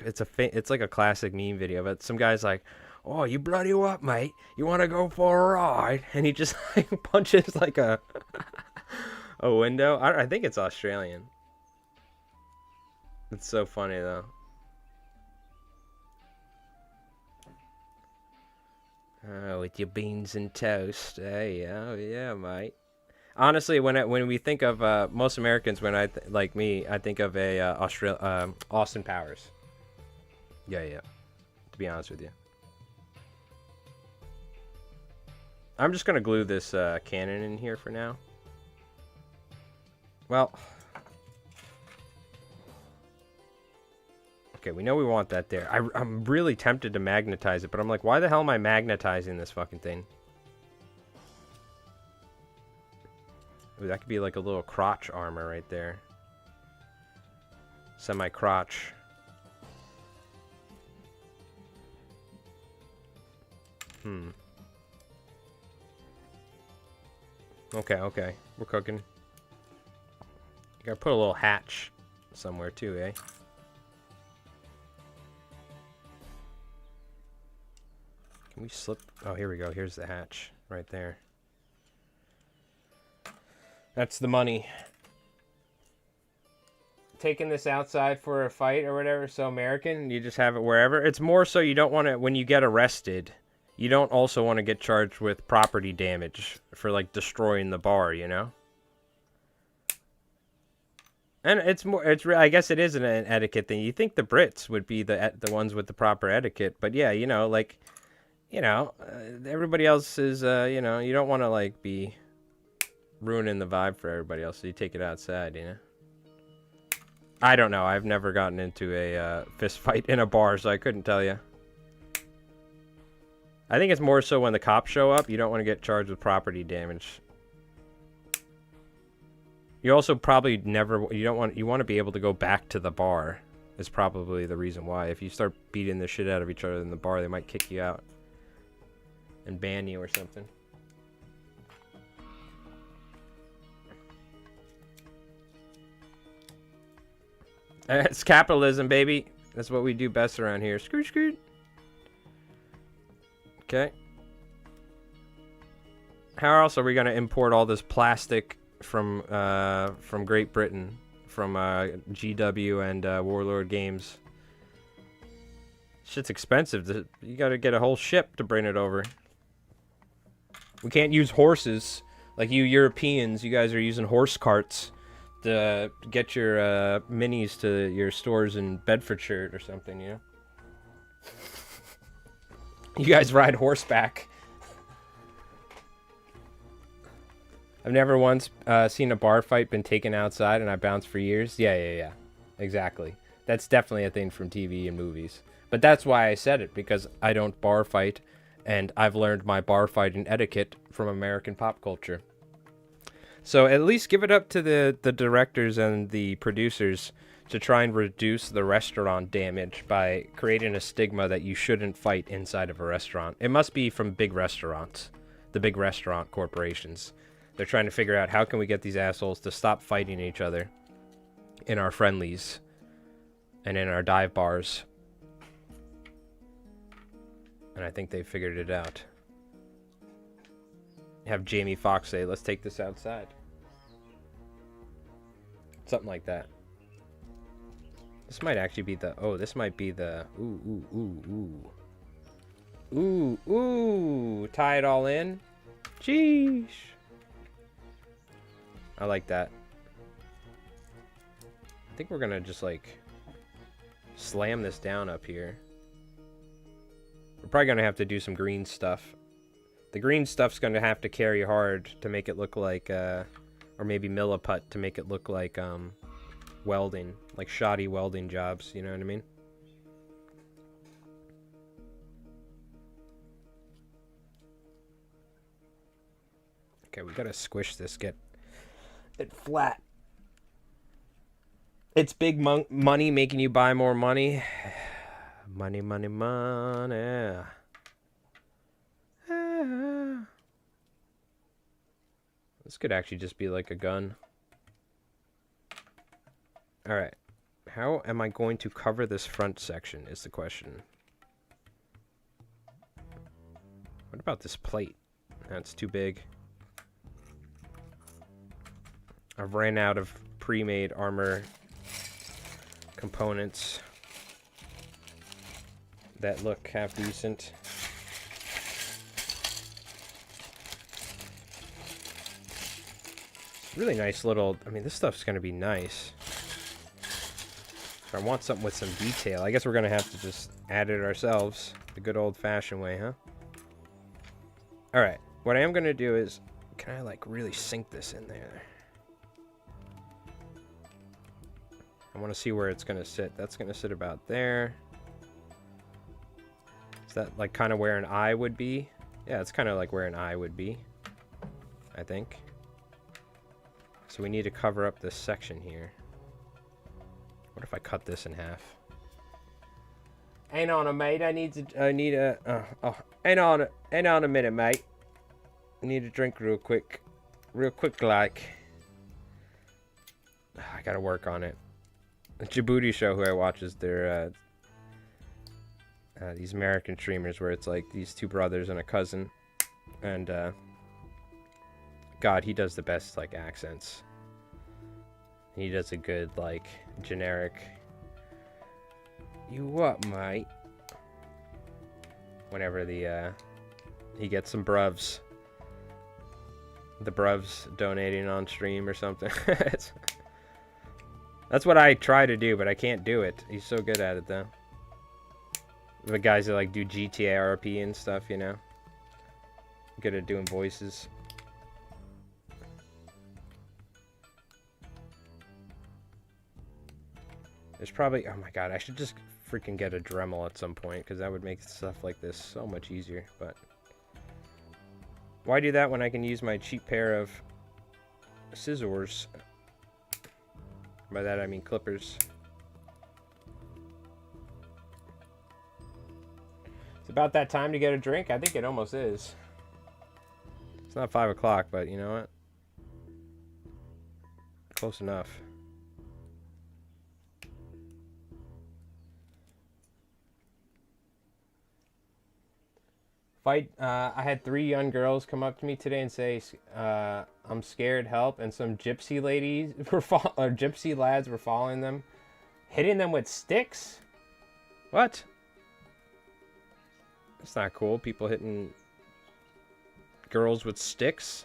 [SPEAKER 1] like a classic meme video, but some guy's like, oh, you bloody what, mate? You want to go for a ride? And he just like punches like a window. I think it's Australian. It's so funny though. Oh, with your beans and toast. Hey, oh yeah, mate. Honestly, when we think of most Americans, like me, I think of a Austin Powers. Yeah. To be honest with you, I'm just gonna glue this cannon in here for now. Well, okay, we know we want that there. I'm really tempted to magnetize it, but I'm like, why the hell am I magnetizing this fucking thing? Ooh, that could be like a little crotch armor right there. Semi-crotch. Okay. We're cooking. You gotta put a little hatch somewhere too, eh? Can we slip? Oh, here we go. Here's the hatch right there. That's the money. Taking this outside for a fight or whatever, so American, you just have it wherever. It's more so you don't want to, when you get arrested, you don't also want to get charged with property damage for like destroying the bar, you know? And I guess it is an etiquette thing. You think the Brits would be the ones with the proper etiquette, but yeah, you know, like, you know, everybody else is, you know, you don't want to like be ruining the vibe for everybody else, so you take it outside, you know? I don't know. I've never gotten into a fist fight in a bar, so I couldn't tell you. I think it's more so when the cops show up, you don't want to get charged with property damage. You also probably you want to be able to go back to the bar. Is probably the reason why. If you start beating the shit out of each other in the bar, they might kick you out and ban you or something. It's capitalism, baby. That's what we do best around here. Screw, screw. Okay. How else are we gonna import all this plastic from Great Britain, from GW and Warlord Games? Shit's expensive. You gotta get a whole ship to bring it over. We can't use horses like you Europeans. You guys are using horse carts to get your minis to your stores in Bedfordshire or something, you know? You guys ride horseback. I've never once seen a bar fight been taken outside and I bounced for years. Yeah. Exactly. That's definitely a thing from TV and movies. But that's why I said it, because I don't bar fight, and I've learned my bar fighting etiquette from American pop culture. So at least give it up to the directors and the producers to try and reduce the restaurant damage by creating a stigma that you shouldn't fight inside of a restaurant. It must be from big restaurants, the big restaurant corporations. They're trying to figure out how can we get these assholes to stop fighting each other in our friendlies and in our dive bars. And I think they figured it out. Have Jamie Foxx say, let's take this outside. Something like that. This might actually be the... Oh, this might be the... Ooh. Tie it all in. Jeez. I like that. I think we're gonna just, like, slam this down up here. We're probably gonna have to do some green stuff. The green stuff's gonna have to carry hard to make it look like, or maybe milliput to make it look like, welding. Like shoddy welding jobs, you know what I mean? Okay, we gotta squish this, get it flat. It's big money making you buy more money. Money. This could actually just be like a gun. Alright. How am I going to cover this front section is the question. What about this plate? That's too big. I've ran out of pre-made armor components that look half decent. Really nice little... I mean, this stuff's going to be nice. If I want something with some detail, I guess we're going to have to just add it ourselves. The good old-fashioned way, huh? Alright. What I am going to do is... Can I, like, really sink this in there? I want to see where it's going to sit. That's going to sit about there. Is that, like, kind of where an eye would be? Yeah, it's kind of like where an eye would be. I think. So we need to cover up this section here. What if I cut this in half? Hang on a mate, hang on a minute, mate. I need a drink real quick like. I gotta work on it. The Djibouti show who I watch is their these American streamers where it's like these two brothers and a cousin, and God, he does the best, like, accents. He does a good, like, generic... You what, mate? Whenever the, he gets some bruvs. The bruvs donating on stream or something. That's what I try to do, but I can't do it. He's so good at it, though. The guys that, like, do GTA RP and stuff, you know? Good at doing voices. There's probably... Oh my god, I should just freaking get a Dremel at some point, because that would make stuff like this so much easier, but... Why do that when I can use my cheap pair of scissors? By that I mean clippers. It's about that time to get a drink? I think it almost is. It's not 5 o'clock, but you know what? Close enough. I had 3 young girls come up to me today and say, I'm scared, help, and some gypsy ladies or gypsy lads were following them, hitting them with sticks? What? That's not cool. People hitting girls with sticks.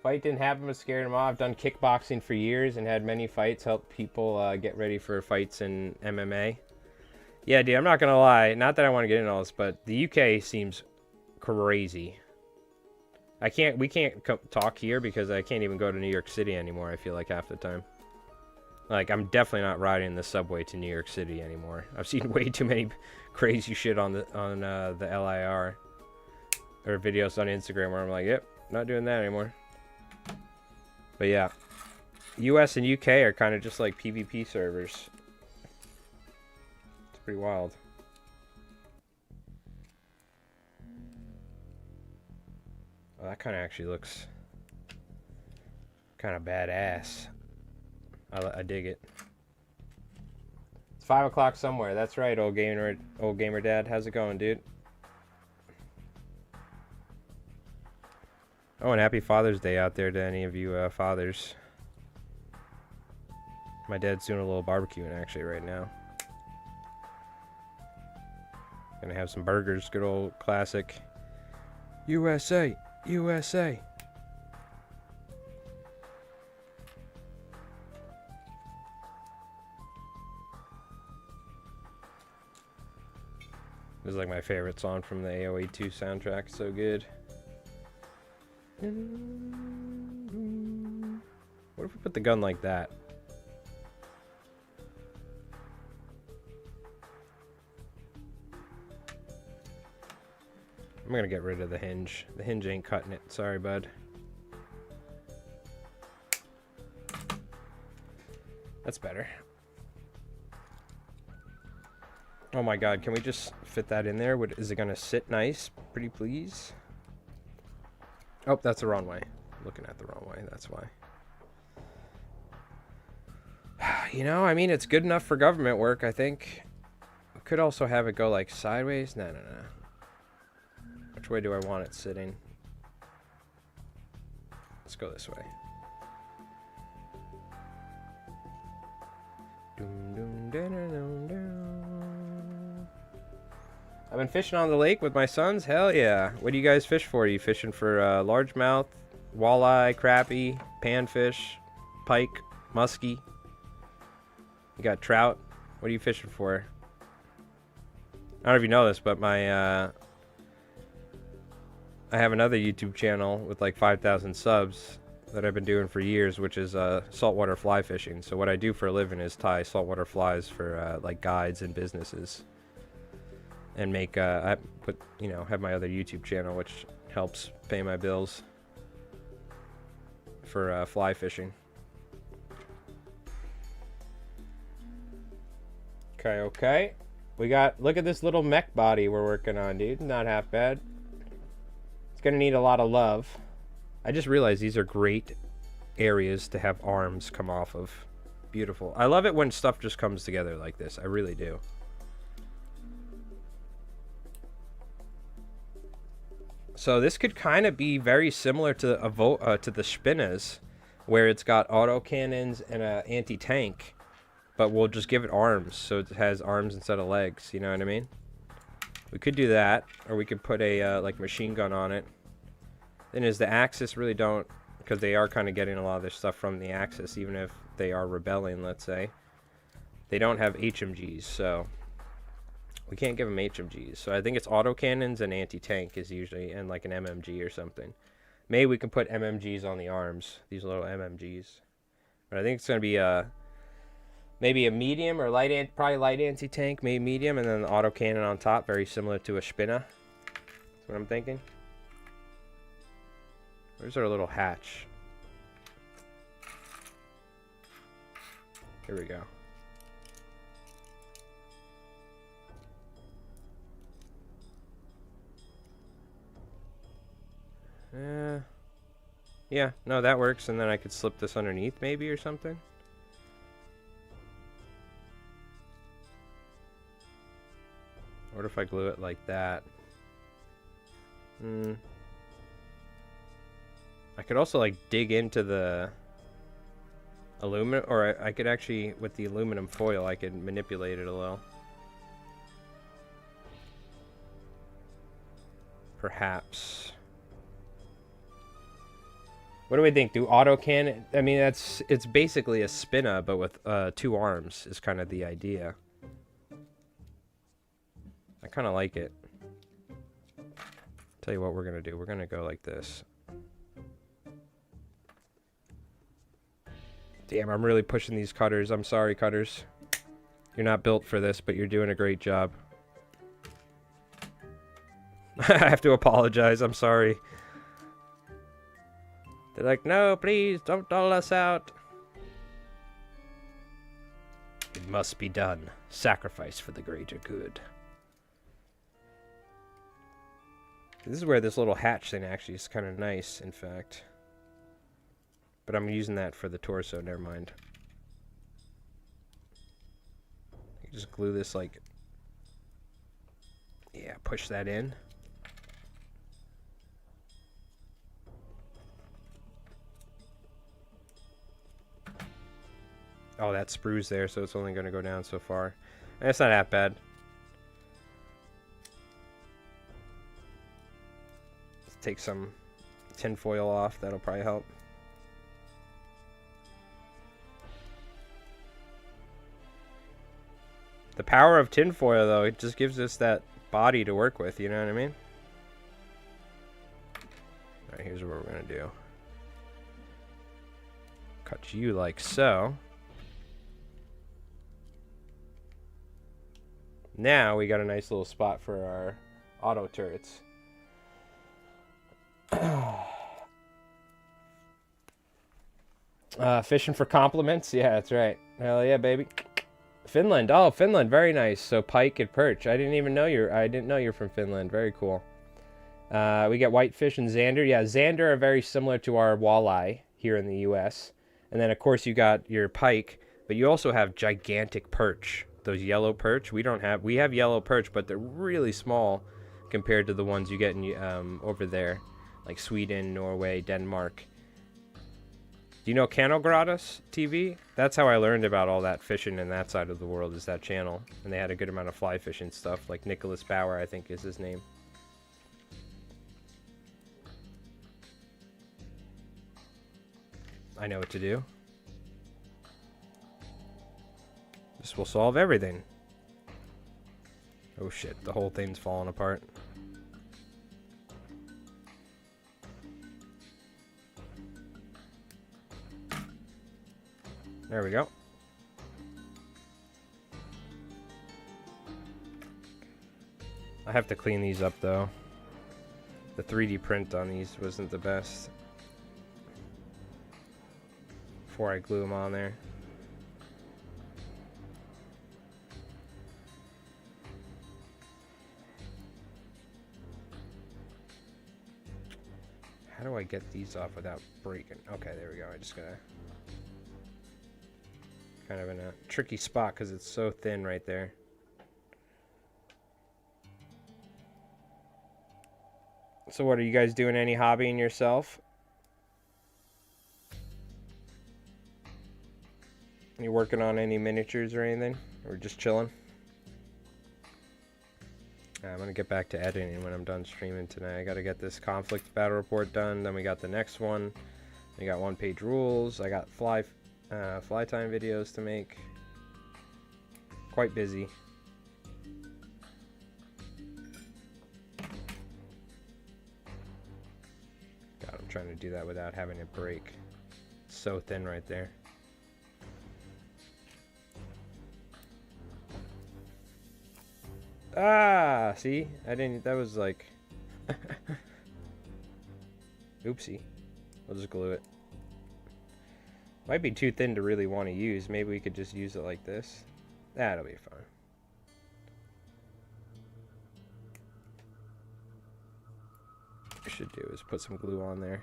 [SPEAKER 1] Fight didn't happen, but scared them off. I've done kickboxing for years and had many fights, helped people get ready for fights in MMA. Yeah, dude, I'm not gonna lie. Not that I want to get into all this, but the UK seems crazy. We can't talk here because I can't even go to New York City anymore, I feel like, half the time. Like, I'm definitely not riding the subway to New York City anymore. I've seen way too many crazy shit on the LIR. Or videos on Instagram where I'm like, yep, not doing that anymore. But yeah. US and UK are kind of just like PvP servers. It's pretty wild. Oh, that kind of actually looks kind of badass. I dig it. It's 5 o'clock somewhere. That's right, old gamer dad. How's it going, dude? Oh, and happy Father's Day out there to any of you fathers. My dad's doing a little barbecuing actually right now. Gonna have some burgers, good old classic. USA, USA. This is like my favorite song from the AOA 2 soundtrack. So good. What if we put the gun like that? I'm gonna get rid of the hinge. The hinge ain't cutting it. Sorry, bud. That's better. Oh my god, can we just fit that in there? Is it gonna sit nice? Pretty please? Oh, that's the wrong way. Looking at the wrong way, that's why. You know, I mean, it's good enough for government work, I think. We could also have it go like sideways. No. Which way do I want it sitting? Let's go this way. I've been fishing on the lake with my sons. Hell yeah. What do you guys fish for? Are you fishing for largemouth, walleye, crappie, panfish, pike, muskie? You got trout? What are you fishing for? I don't know if you know this, but my I have another YouTube channel with like 5,000 subs that I've been doing for years, which is saltwater fly fishing. So what I do for a living is tie saltwater flies for like guides and businesses, and make I put, you know, have my other YouTube channel which helps pay my bills for fly fishing. Okay. We got, look at this little mech body we're working on, dude. Not half bad. It's gonna need a lot of love. I just realized these are great areas to have arms come off of. Beautiful. I love it when stuff just comes together like this. I really do. So this could kind of be very similar to the Spinas, where it's got autocannons and an anti-tank, but we'll just give it arms, so it has arms instead of legs. You know what I mean? We could do that, or we could put a like machine gun on it. Then is the Axis really don't, because they are kind of getting a lot of their stuff from the Axis, even if they are rebelling, let's say. They don't have HMGs, so we can't give them HMGs. So I think it's autocannons and anti-tank is usually, and like an MMG or something. Maybe we can put MMGs on the arms, these little MMGs. But I think it's going to be maybe a medium or probably light anti-tank, maybe medium, and then the autocannon on top, very similar to a Spina. That's what I'm thinking. Where's our little hatch? Here we go. Yeah, no, that works, and then I could slip this underneath maybe or something. What if I glue it like that? I could also like dig into the aluminum, or I could actually, with the aluminum foil, I could manipulate it a little. Perhaps. What do we think? Do autocannon? I mean, it's basically a Spina, but with 2 arms is kind of the idea. I kind of like it. Tell you what we're gonna do. We're gonna go like this. Damn, I'm really pushing these cutters. I'm sorry, cutters. You're not built for this, but you're doing a great job. I have to apologize. I'm sorry. They're like, no, please, don't doll us out. It must be done. Sacrifice for the greater good. This is where this little hatch thing actually is kind of nice, in fact. But I'm using that for the torso, never mind. You just glue this like... Yeah, push that in. Oh, that sprue's there, so it's only going to go down so far. And it's not that bad. Let's take some tin foil off. That'll probably help. The power of tin foil, though, it just gives us that body to work with, you know what I mean? Alright, here's what we're going to do. Cut you like so. Now we got a nice little spot for our auto turrets. Fishing for compliments? Yeah, that's right. Hell yeah, baby. Finland. Oh, Finland. Very nice. So pike and perch. I didn't know you're from Finland. Very cool. We got whitefish and zander. Yeah, zander are very similar to our walleye here in the U.S. And then, of course, you got your pike, but you also have gigantic perch. Those yellow perch. We have yellow perch, but they're really small compared to the ones you get in over there, like Sweden, Norway, Denmark. Do you know Canogradas TV? That's how I learned about all that fishing in that side of the world, is that channel. And they had a good amount of fly fishing stuff, like Nicholas Bauer, I think is his name. I know what to do. This will solve everything. Oh shit, the whole thing's falling apart. There we go. I have to clean these up though. The 3D print on these wasn't the best. Before I glue them on there. How do I get these off without breaking? Okay, there we go. I just gotta... Kind of in a tricky spot because it's so thin right there. So what, are you guys doing any hobbying yourself? You working on any miniatures or anything? Or just chilling? I'm going to get back to editing when I'm done streaming tonight. I got to get this Konflikt battle report done. Then we got the next one. We got one-page rules. I got fly time videos to make. Quite busy. God, I'm trying to do that without having it break. It's so thin right there. Ah, see? I didn't, that was like... Oopsie. We'll just glue it. Might be too thin to really want to use. Maybe we could just use it like this. That'll be fine. What we should do is put some glue on there.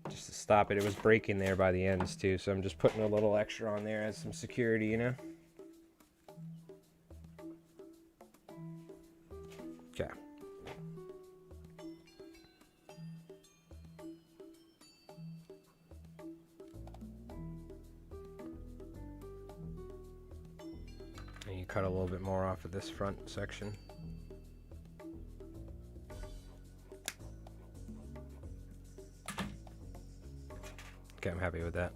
[SPEAKER 1] Just to stop it. It was breaking there by the ends too, so I'm just putting a little extra on there as some security, you know? Okay. And you cut a little bit more off of this front section. Okay, I'm happy with that.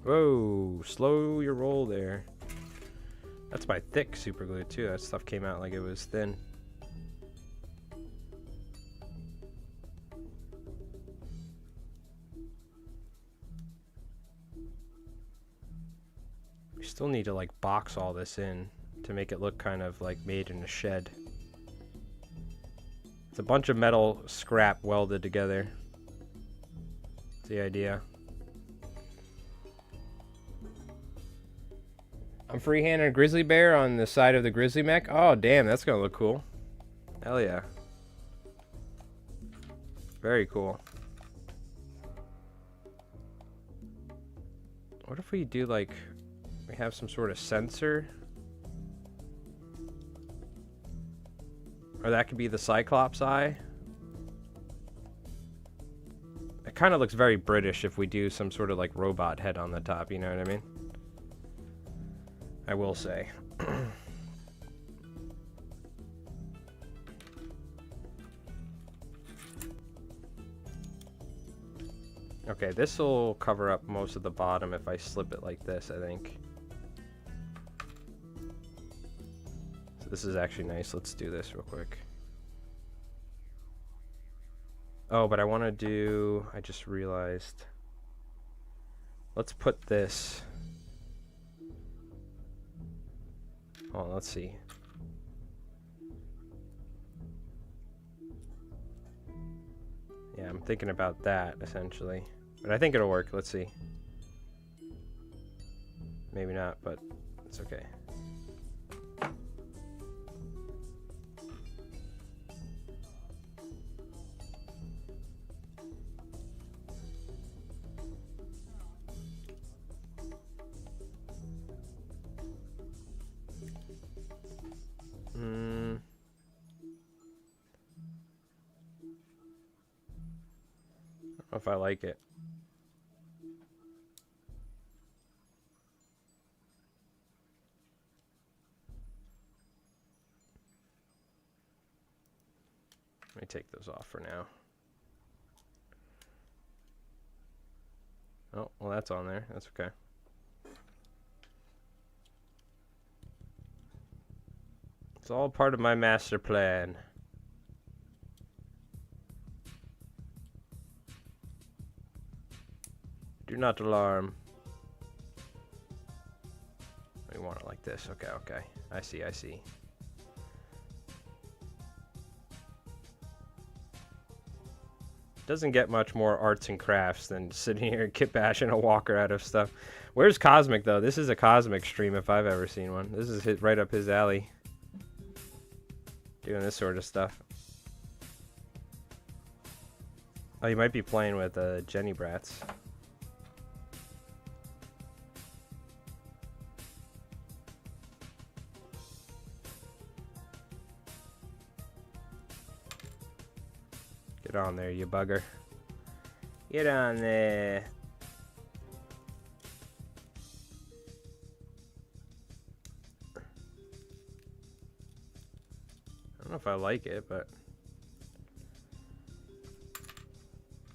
[SPEAKER 1] Whoa, slow your roll there. That's my thick super glue too. That stuff came out like it was thin. We still need to like box all this in to make it look kind of like made in a shed. It's a bunch of metal scrap welded together. That's the idea. I'm freehanding a grizzly bear on the side of the grizzly mech. Oh, damn, that's gonna look cool. Hell yeah. Very cool. What if we do like, we have some sort of sensor? Or that could be the Cyclops eye. It kind of looks very British if we do some sort of like robot head on the top, you know what I mean? I will say. Okay, this will cover up most of the bottom if I slip it like this, I think. So this is actually nice. Let's do this real quick. Oh, but I want to do... I just realized. Let's put this... Oh, let's see. Yeah, I'm thinking about that, essentially. But I think it'll work. Let's see. Maybe not, but it's okay. I don't know if I like it. Let me take those off for now. Oh, well, that's on there. That's okay. It's all part of my master plan. Do not alarm. We want it like this. Okay, okay. I see, I see. Doesn't get much more arts and crafts than sitting here and kit bashing a walker out of stuff. Where's Cosmic, though? This is a Cosmic stream if I've ever seen one. This is right up his alley. Doing this sort of stuff. Oh, you might be playing with Jenny Brats. Get on there, you bugger. Get on there. I don't know if I like it, but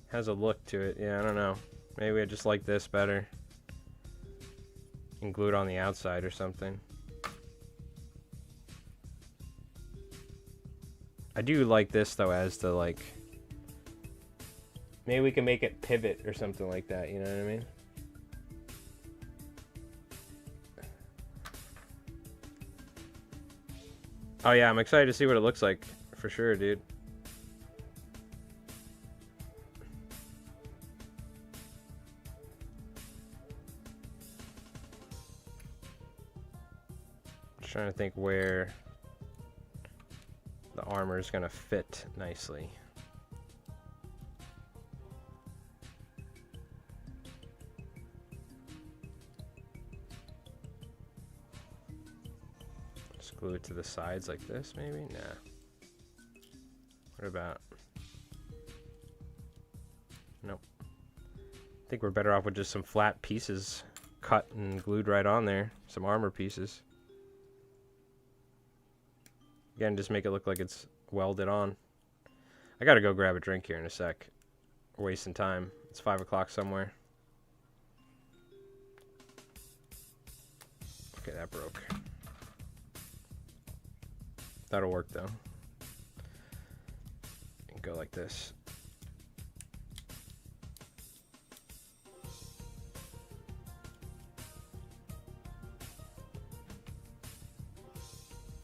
[SPEAKER 1] has a look to it. Yeah, I don't know. Maybe I just like this better. And glue it on the outside or something. I do like this though as the like... Maybe we can make it pivot or something like that, you know what I mean? Oh yeah, I'm excited to see what it looks like, for sure, dude. Just trying to think where the armor is gonna fit nicely. Glue it to the sides like this, maybe? Nah. What about... Nope. I think we're better off with just some flat pieces cut and glued right on there. Some armor pieces. Again, just make it look like it's welded on. I gotta go grab a drink here in a sec. We're wasting time. It's 5 o'clock somewhere. Okay, that broke. That'll work though. And go like this.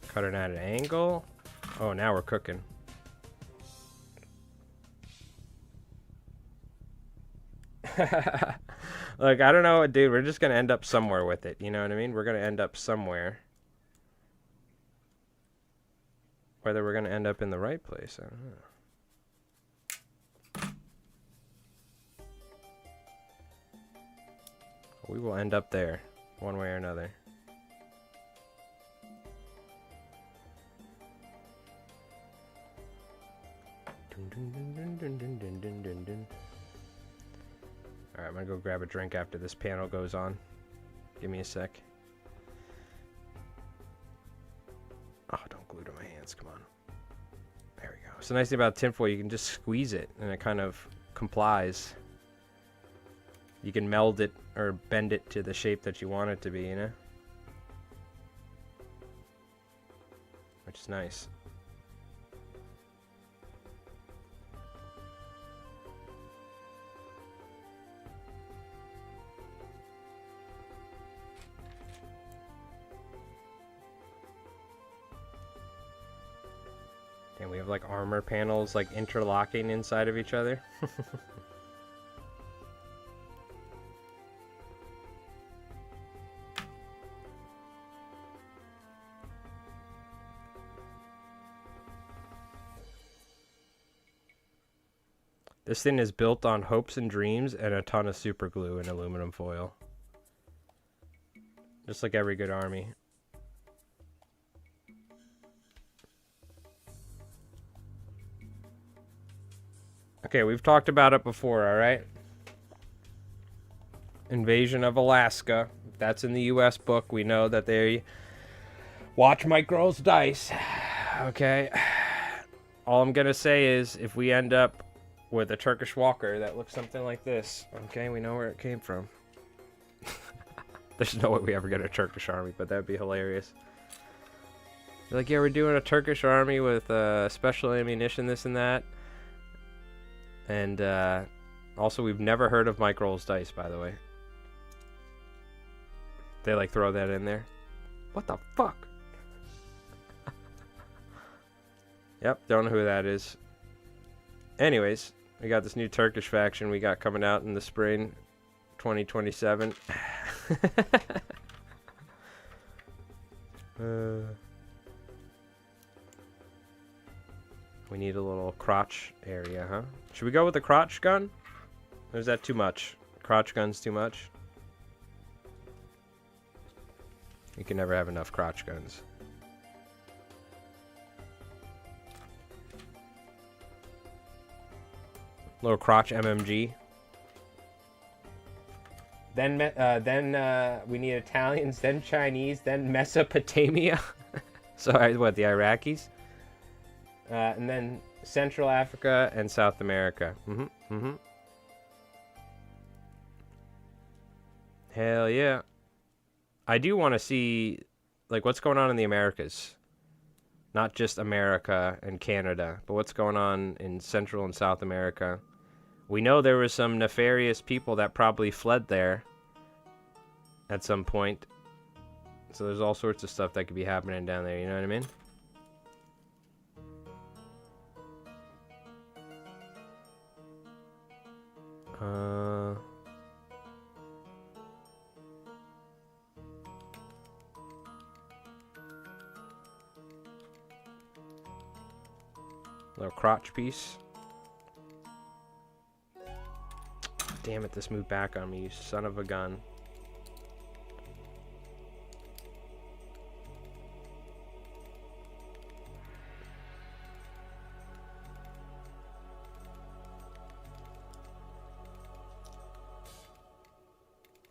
[SPEAKER 1] Cut it at an angle. Oh, now we're cooking. Like, I don't know, dude. We're just gonna end up somewhere with it. You know what I mean? We're gonna end up somewhere. Whether we're gonna end up in the right place, I don't know. We will end up there, one way or another. Alright, I'm gonna go grab a drink after this panel goes on. Give me a sec. Oh, don't glue to my hands, come on. There we go. So the nice thing about tinfoil, you can just squeeze it and it kind of complies. You can meld it or bend it to the shape that you want it to be, you know? Which is nice. And we have like armor panels like interlocking inside of each other. This thing is built on hopes and dreams and a ton of super glue and aluminum foil. Just like every good army. Okay, we've talked about it before, alright? Invasion of Alaska. If that's in the US book, we know that they watch Mike Roll's dice. Okay. All I'm gonna say is, if we end up with a Turkish walker that looks something like this, okay, we know where it came from. There's no way we ever get a Turkish army, but that'd be hilarious. They're like, yeah, we're doing a Turkish army with special ammunition, this and that. And also, we've never heard of Mike Roll's dice, by the way. They like throw that in there. What the fuck? Yep, don't know who that is. Anyways, we got this new Turkish faction we got coming out in the spring 2027. We need a little crotch area, huh? Should we go with the crotch gun? Or is that too much? Crotch gun's too much? You can never have enough crotch guns. Little crotch MMG. Then we need Italians, then Chinese, then Mesopotamia. So what, the Iraqis? And then Central Africa and South America. Hell yeah. I do want to see, like, what's going on in the Americas. Not just America and Canada, but what's going on in Central and South America. We know there were some nefarious people that probably fled there at some point. So there's all sorts of stuff that could be happening down there, you know what I mean? Little crotch piece. Damn it, this moved back on me, you son of a gun.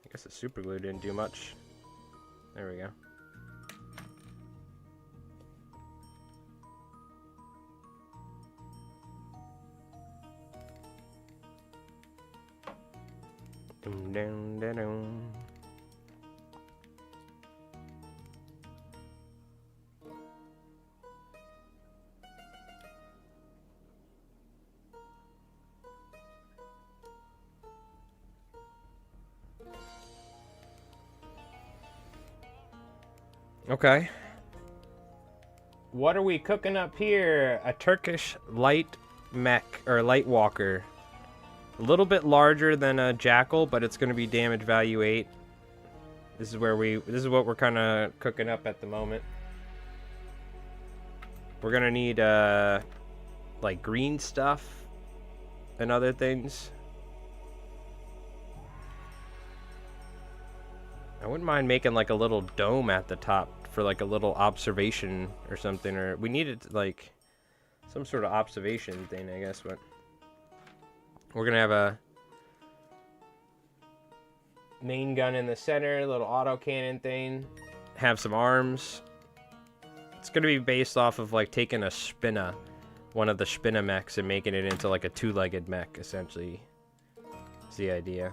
[SPEAKER 1] I guess the super glue didn't do much. There we go. Dun, dun, dun. Okay. What are we cooking up here? A Turkish light mech, or light walker. A little bit larger than a jackal, but it's going to be damage value 8. This is what we're kind of cooking up at the moment. We're going to need, like, green stuff and other things. I wouldn't mind making, like, a little dome at the top for, like, a little observation or something. Or we needed, like, some sort of observation thing, I guess. But we're going to have a main gun in the center, little autocannon thing. Have some arms. It's going to be based off of, like, taking a Spinna, one of the Spinna mechs, and making it into, like, a two-legged mech, essentially. That's the idea.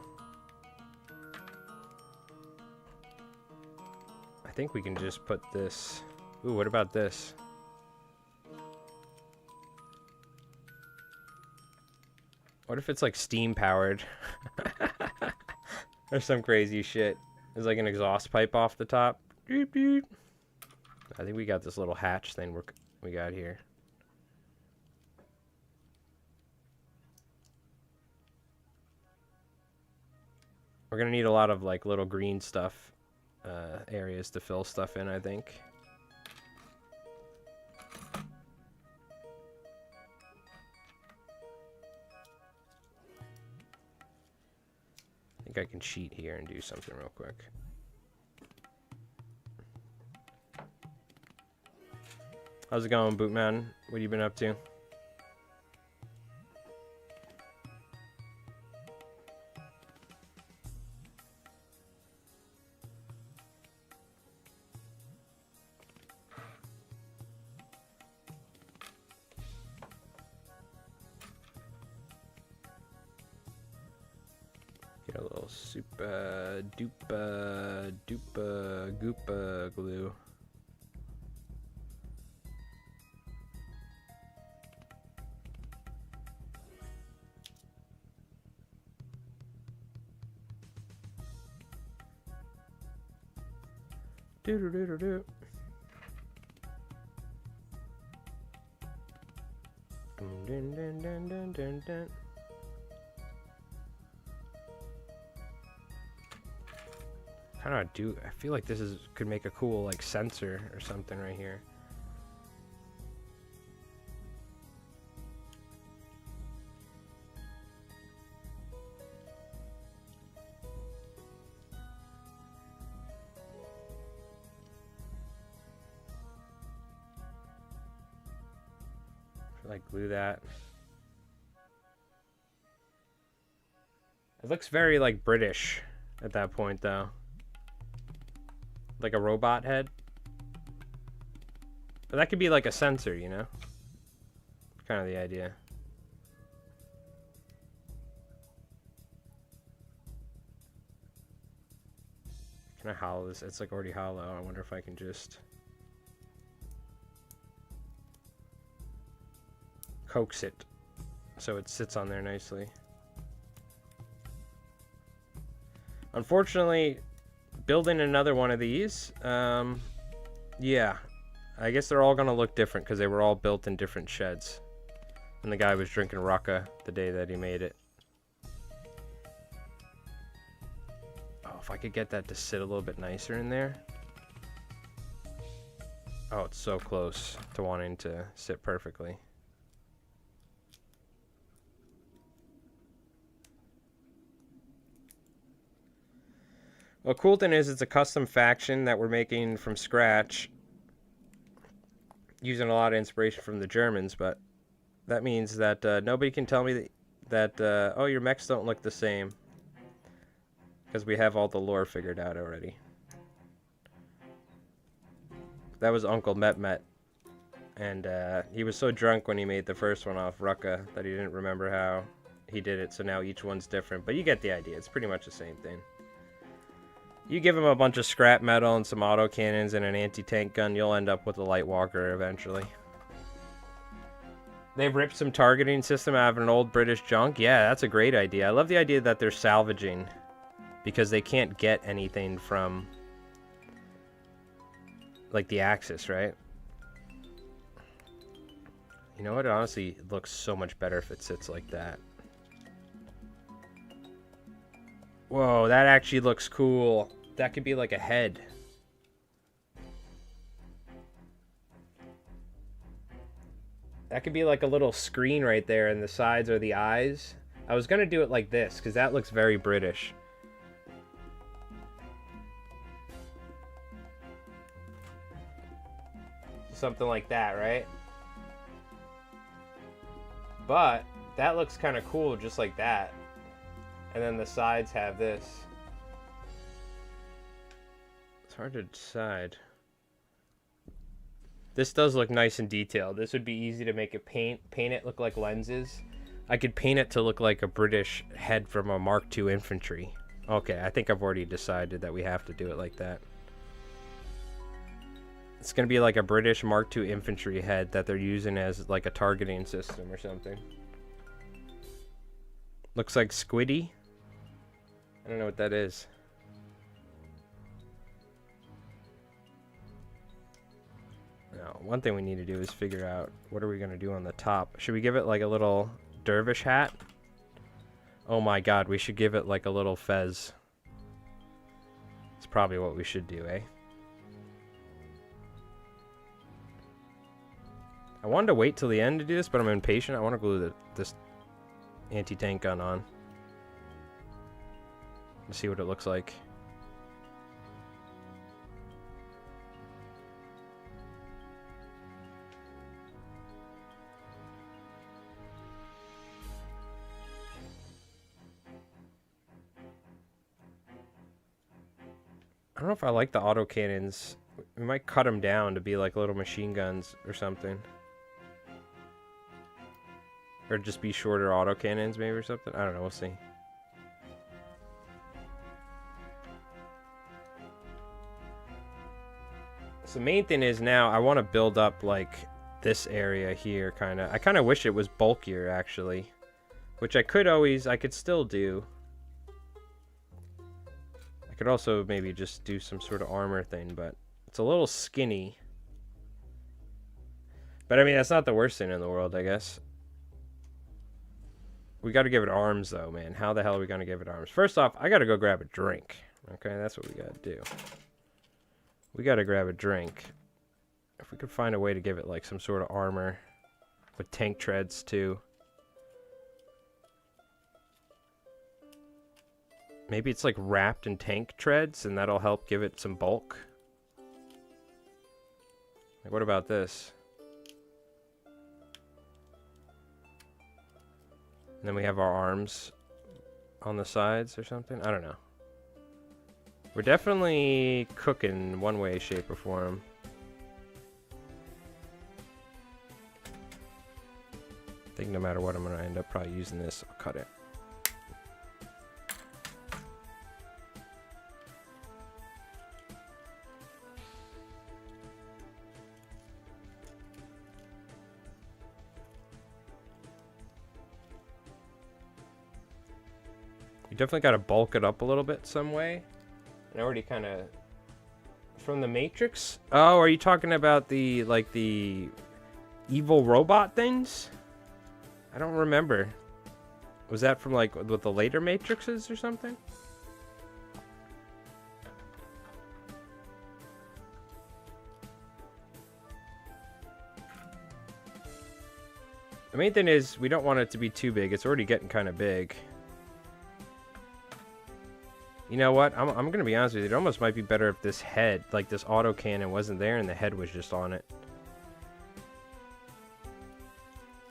[SPEAKER 1] I think we can just put this... Ooh, what about this? What if it's, like, steam-powered? Or some crazy shit. There's, like, an exhaust pipe off the top. Beep, beep. I think we got this little hatch thing we got here. We're gonna need a lot of, like, little green stuff. Areas to fill stuff in, I think. I think I can cheat here and do something real quick. How's it going, Bootman? What have you been up to? Get a little super duper duper goopa glue. Do do do do do. Dun dun dun dun dun dun. I feel like this could make a cool, like, sensor or something right here. Like, glue that. It looks very, like, British at that point, though. Like a robot head. But that could be like a sensor, you know? Kind of the idea. Can I hollow this? It's like already hollow. I wonder if I can just coax it so it sits on there nicely. Unfortunately, building another one of these, yeah, I guess they're all gonna look different because they were all built in different sheds. And the guy was drinking Rucka the day that he made it. Oh, if I could get that to sit a little bit nicer in there. Oh, it's so close to wanting to sit perfectly. Well, cool thing is it's a custom faction that we're making from scratch, using a lot of inspiration from the Germans, but that means that nobody can tell me that oh, your mechs don't look the same, because we have all the lore figured out already. That was Uncle Met, and he was so drunk when he made the first one off Rucka that he didn't remember how he did it, so now each one's different, but you get the idea. It's pretty much the same thing. You give him a bunch of scrap metal and some autocannons and an anti-tank gun, you'll end up with a light walker eventually. They've ripped some targeting system out of an old British junk. Yeah, that's a great idea. I love the idea that they're salvaging because they can't get anything from like the axis, right? You know what? It honestly looks so much better if it sits like that. Whoa, that actually looks cool. That could be like a head. That could be like a little screen right there, and the sides are the eyes. I was gonna do it like this, because that looks very British. Something like that, right? But that looks kind of cool just like that. And then the sides have this. It's hard to decide. This does look nice and detailed. This would be easy to make it paint it look like lenses. I could paint it to look like a British head from a Mark II infantry. Okay, I think I've already decided that we have to do it like that. It's going to be like a British Mark II infantry head that they're using as like a targeting system or something. Looks like Squiddy. I don't know what that is. Now, one thing we need to do is figure out what are we going to do on the top. Should we give it like a little dervish hat? Oh my god, we should give it like a little fez. It's probably what we should do, eh? I wanted to wait till the end to do this, but I'm impatient. I want to glue this anti-tank gun on. Let's see what it looks like. I don't know if I like the autocannons. We might cut them down to be like little machine guns or something. Or just be shorter autocannons maybe or something. I don't know, we'll see. So the main thing is now I want to build up like this area here kind of. I kind of wish it was bulkier actually. Which I could still do. I could also maybe just do some sort of armor thing, but it's a little skinny. But I mean, that's not the worst thing in the world, I guess. We got to give it arms, though, man. How the hell are we going to give it arms? First off, I got to go grab a drink. Okay, that's what we got to do. We got to grab a drink. If we could find a way to give it, like, some sort of armor with tank treads, too. Maybe it's, like, wrapped in tank treads, and that'll help give it some bulk. Like, what about this? And then we have our arms on the sides or something. I don't know. We're definitely cooking one way, shape, or form. I think no matter what, I'm going to end up probably using this. I'll cut it. You definitely got to bulk it up a little bit some way. And already kind of from the Matrix. Oh, are you talking about the like the evil robot things? I don't remember. Was that from like with the later Matrixes or something? The main thing is we don't want it to be too big. It's already getting kind of big. You know what? I'm going to be honest with you. It almost might be better if this head, like this autocannon, wasn't there and the head was just on it.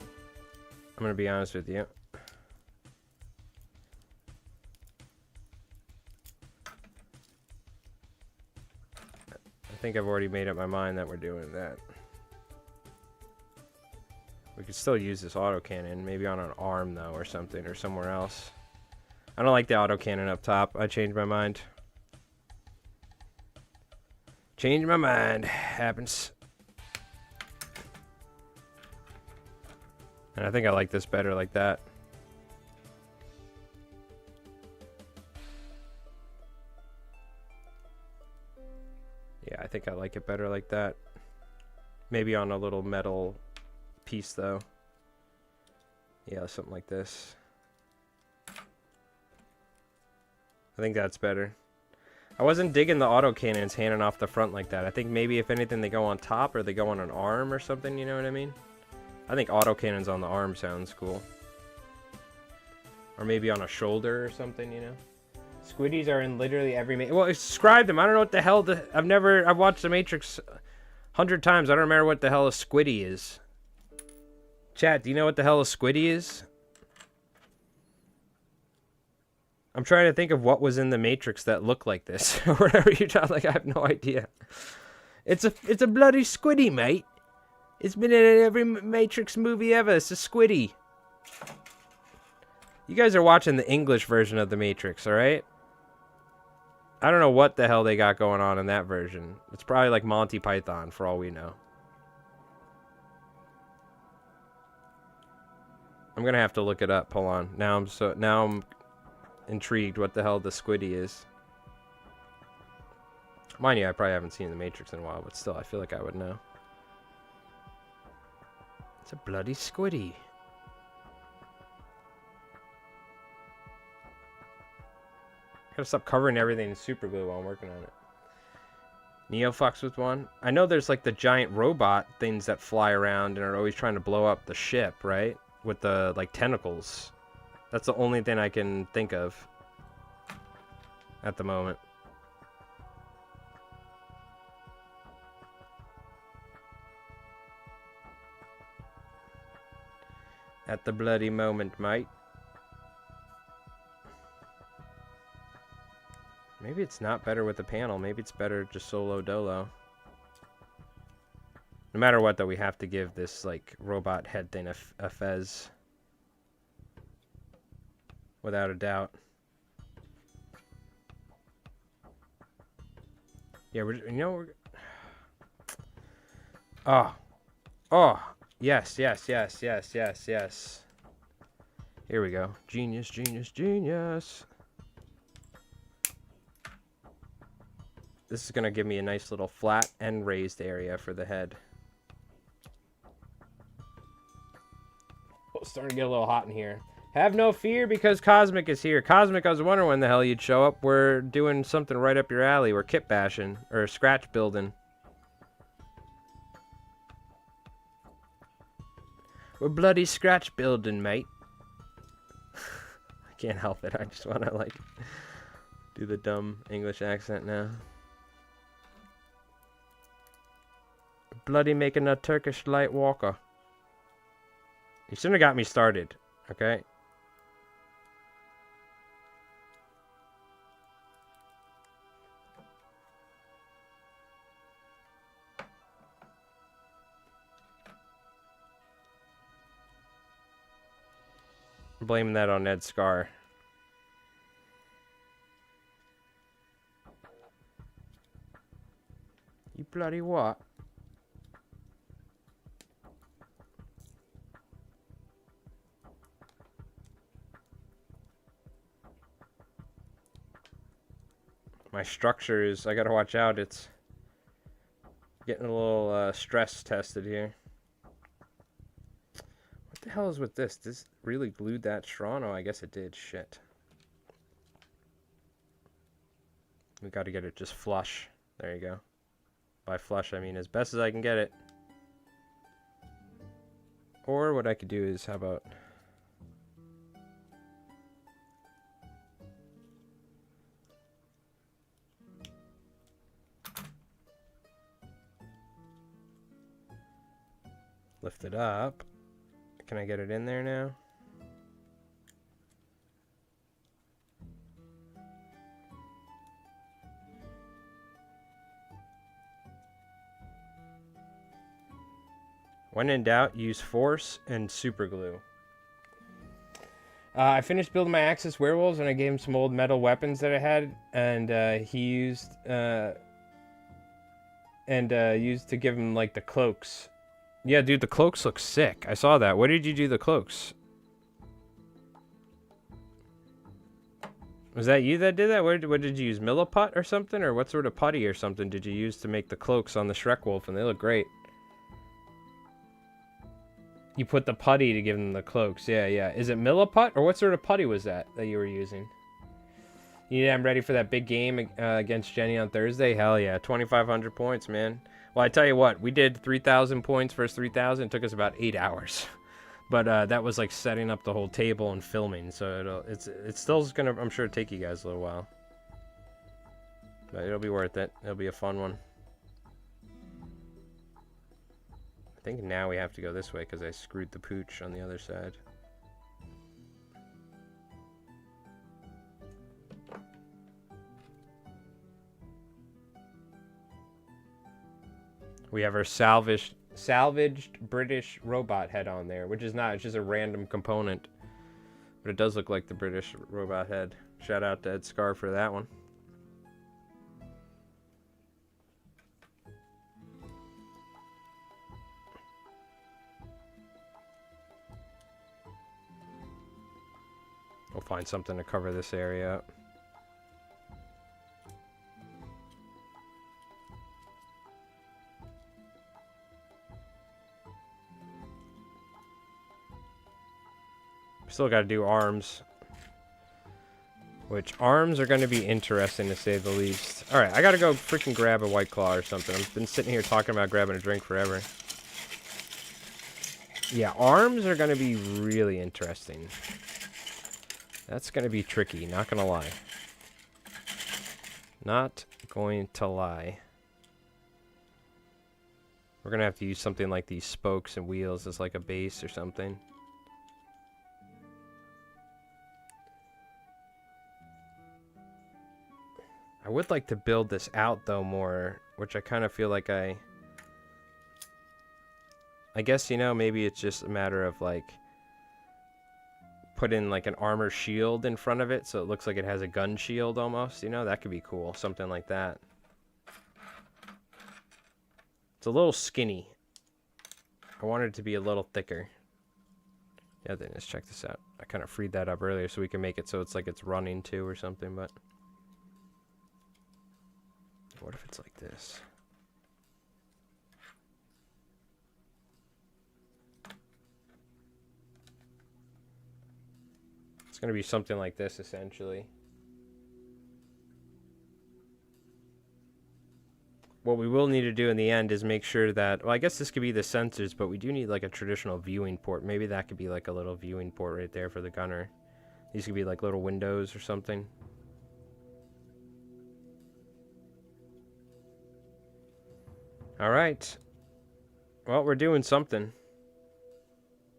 [SPEAKER 1] I'm going to be honest with you. I think I've already made up my mind that we're doing that. We could still use this autocannon, maybe on an arm though or something, or somewhere else. I don't like the autocannon up top. I changed my mind. Changed my mind. Happens. And I think I like this better like that. Yeah, think I like it better like that. Maybe on a little metal piece, though. Yeah, something like this. I think that's better. I wasn't digging the autocannons handing off the front like that. I think maybe if anything they go on top or they go on an arm or something, you know what I mean? I think autocannons on the arm sounds cool. Or maybe on a shoulder or something, you know? Squiddies are in literally every... Well, describe them. I don't know what the hell... I've watched The Matrix 100 times. I don't remember what the hell a squiddy is. Chat, do you know what the hell a squiddy is? I'm trying to think of what was in The Matrix that looked like this. Or whatever you're talking, like, I have no idea. It's a bloody squiddy, mate. It's been in every Matrix movie ever. It's a squiddy. You guys are watching the English version of The Matrix, alright? I don't know what the hell they got going on in that version. It's probably like Monty Python, for all we know. I'm gonna have to look it up. Hold on. Now I'm intrigued what the hell the squiddy is. Mind you, I probably haven't seen The Matrix in a while, but still, I feel like I would know. It's a bloody squiddy. Gotta stop covering everything in super glue while I'm working on it. Neo fucks with one. I know there's like the giant robot things that fly around and are always trying to blow up the ship, right? With the like tentacles. That's the only thing I can think of at the moment. At the bloody moment, mate. Maybe it's not better with the panel. Maybe it's better just solo dolo. No matter what, though, we have to give this, like, robot head thing a fez. Without a doubt. Yeah, we're... Oh. Oh. Yes, yes, yes, yes, yes, yes. Here we go. Genius, genius, genius. This is going to give me a nice little flat and raised area for the head. Oh, it's starting to get a little hot in here. Have no fear because Cosmic is here. Cosmic, I was wondering when the hell you'd show up. We're doing something right up your alley. We're kit bashing. Or scratch building. We're bloody scratch building, mate. I can't help it. I just want to, like, do the dumb English accent now. Bloody making a Turkish light walker. You shouldn't have got me started, okay? I'm blaming that on Ed Scar. You bloody what? My structure is, I gotta watch out, it's getting a little stress tested here. What the hell is with this? This really glued that strong? Oh, I guess it did. Shit. We gotta get it just flush. There you go. By flush, I mean as best as I can get it. Or what I could do is, how about... lift it up. Can I get it in there now? When in doubt, use force and super glue. I finished building my Axis werewolves and I gave him some old metal weapons that I had, and he used to give him like the cloaks. Yeah, dude, the cloaks look sick. I saw that. What did you do the cloaks? Was that you that did that? What did you use? Milliput or something? Or what sort of putty or something did you use to make the cloaks on the Shrek Wolf? And they look great. You put the putty to give them the cloaks. Yeah, yeah. Is it Milliput? Or what sort of putty was that you were using? Yeah, I'm ready for that big game against Jenny on Thursday. Hell yeah. 2,500 points, man. Well, I tell you what. We did 3,000 points versus 3,000. It took us about 8 hours. But that was like setting up the whole table and filming. So it's still going to, I'm sure, take you guys a little while. But it'll be worth it. It'll be a fun one. I think now we have to go this way because I screwed the pooch on the other side. We have our salvaged British robot head on there, which is not, it's just a random component. But it does look like the British robot head. Shout out to Ed Scar for that one. We'll find something to cover this area up. Still got to do arms. Which arms are going to be interesting to say the least. Alright, I got to go freaking grab a White Claw or something. I've been sitting here talking about grabbing a drink forever. Yeah, arms are going to be really interesting. That's going to be tricky, not going to lie. Not going to lie. We're going to have to use something like these spokes and wheels as like a base or something. I would like to build this out though more, which I kind of feel like I guess, you know, maybe it's just a matter of like put in like an armor shield in front of it so it looks like it has a gun shield almost, you know, that could be cool, something like that. It's a little skinny. I wanted it to be a little thicker. Yeah, then let's check this out. I kind of freed that up earlier so we can make it so it's like it's running too or something, but what if it's like this? It's going to be something like this, essentially. What we will need to do in the end is make sure that, well, I guess this could be the sensors, but we do need like a traditional viewing port. Maybe that could be like a little viewing port right there for the gunner. These could be like little windows or something. Alright. Well, we're doing something.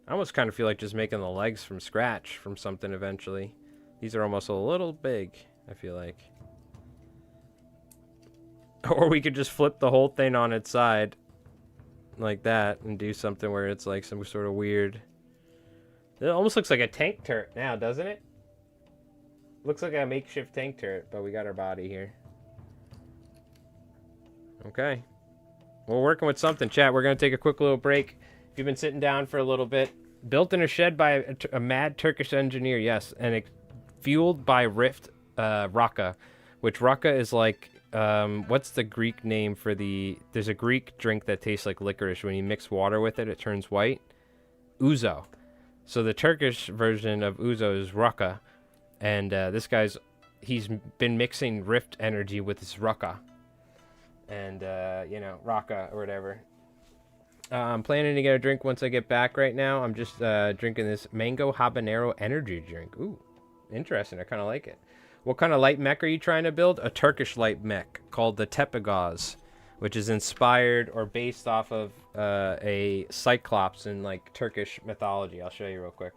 [SPEAKER 1] I almost kind of feel like just making the legs from scratch from something eventually. These are almost a little big, I feel like. Or we could just flip the whole thing on its side. Like that. And do something where it's like some sort of weird... It almost looks like a tank turret now, doesn't it? Looks like a makeshift tank turret, but we got our body here. Okay. We're working with something, chat. We're going to take a quick little break. If you've been sitting down for a little bit. Built in a shed by a mad Turkish engineer, yes. And fueled by Rift Raka. Which Raka is like, what's the Greek name for the... There's a Greek drink that tastes like licorice. When you mix water with it, it turns white. Ouzo. So the Turkish version of Ouzo is Raka. And this guy's... He's been mixing Rift energy with his Raka. And, you know, Raka or whatever. I'm planning to get a drink once I get back right now. I'm just drinking this Mango Habanero energy drink. Ooh, interesting. I kind of like it. What kind of light mech are you trying to build? A Turkish light mech called the Tepegöz, which is inspired or based off of a Cyclops in, like, Turkish mythology. I'll show you real quick.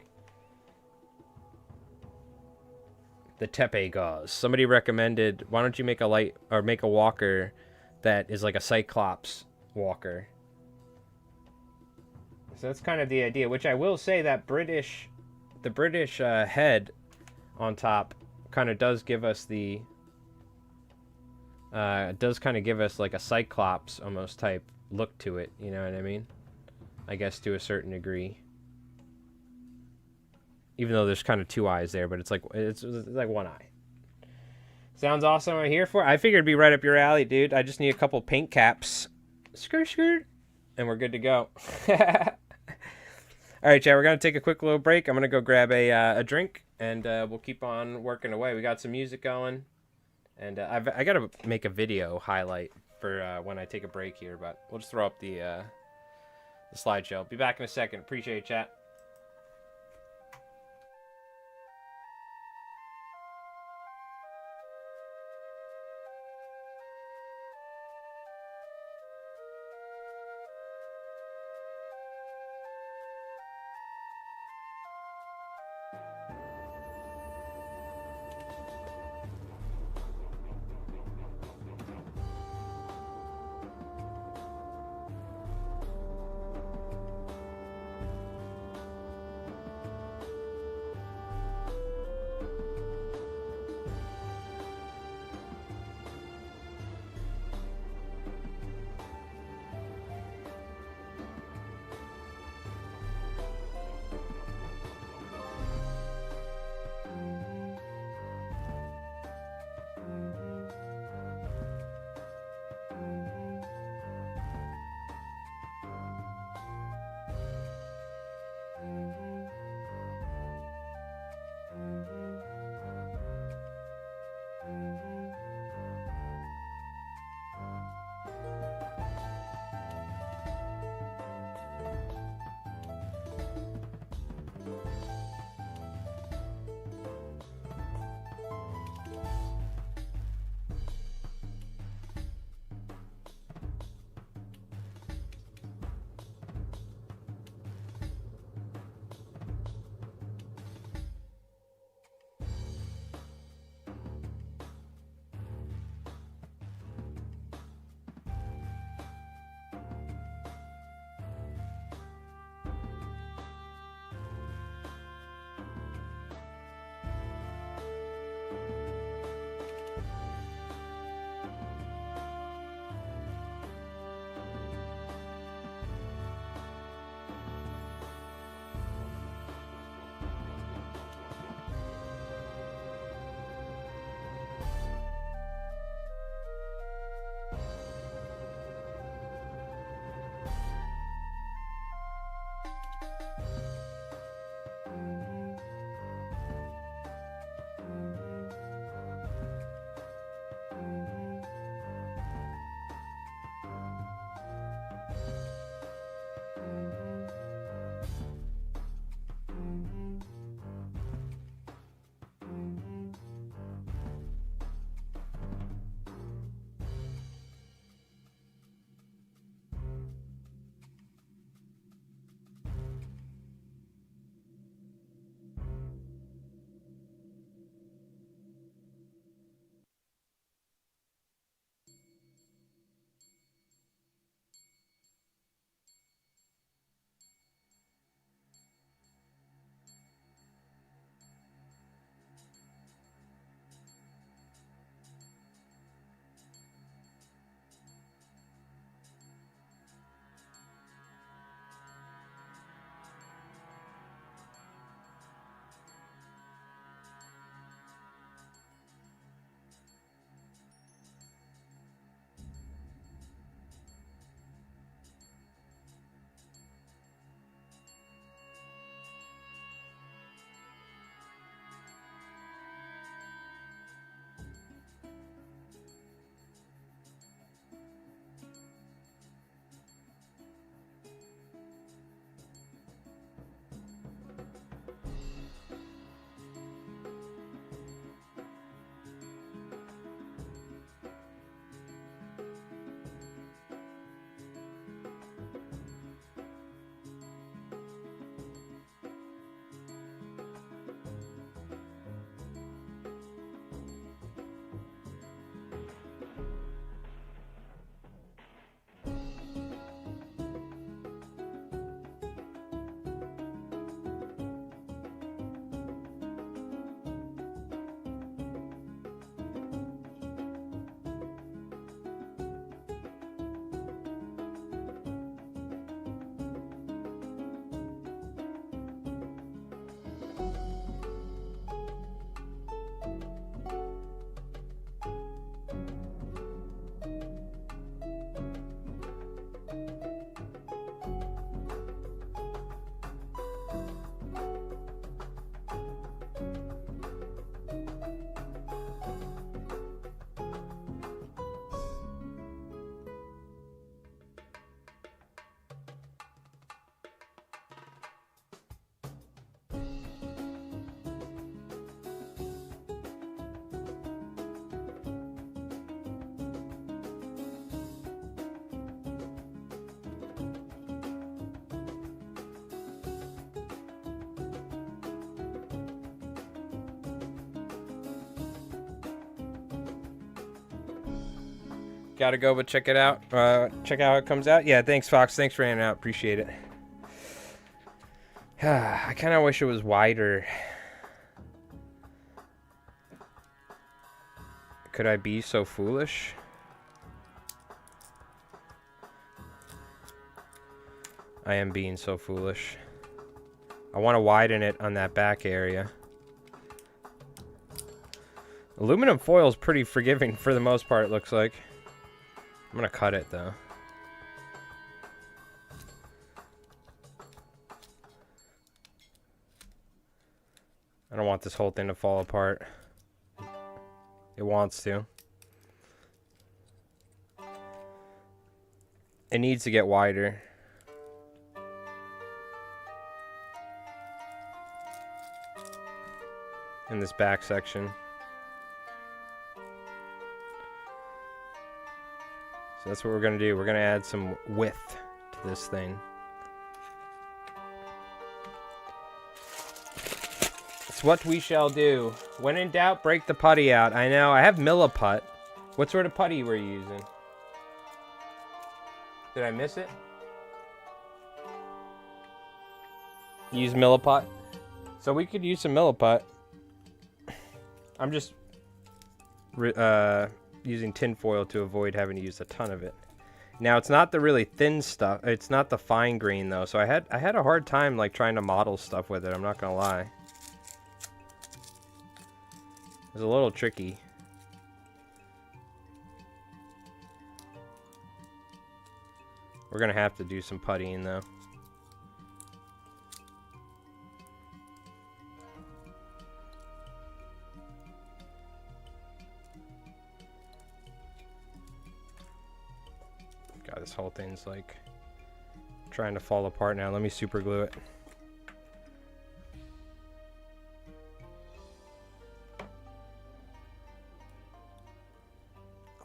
[SPEAKER 1] The Tepegöz. Somebody recommended, why don't you make a light, or make a walker that is like a Cyclops walker. So that's kind of the idea, which I will say that the British head on top kind of does give us the, does kind of give us like a Cyclops almost type look to it, you know what I mean? I guess to a certain degree. Even though there's kind of two eyes there, but it's like one eye. Sounds awesome. I'm here for it. I figured it'd be right up your alley, dude. I just need a couple paint caps. Skirt, skirt. And we're good to go. All right, Chad, we're going to take a quick little break. I'm going to go grab a drink, and we'll keep on working away. We got some music going, and I got to make a video highlight for when I take a break here, but we'll just throw up the slideshow. Be back in a second. Appreciate it, chat. Gotta go, but check it out. Check out how it comes out. Yeah, thanks, Fox. Thanks for handing out. Appreciate it. I kind of wish it was wider. Could I be so foolish? I am being so foolish. I want to widen it on that back area. Aluminum foil is pretty forgiving for the most part, it looks like. I'm going to cut it, though. I don't want this whole thing to fall apart. It wants to. It needs to get wider. In this back section. So that's what we're going to do. We're going to add some width to this thing. It's what we shall do. When in doubt, break the putty out. I know. I have milliput. What sort of putty were you using? Did I miss it? Use milliput. So we could use some milliput. I'm just using tin foil to avoid having to use a ton of it. Now it's not the really thin stuff. It's not the fine grain though. So I had a hard time like trying to model stuff with it. I'm not gonna lie. It was a little tricky. We're gonna have to do some puttying though. God, this whole thing's like trying to fall apart now. Let me super glue it.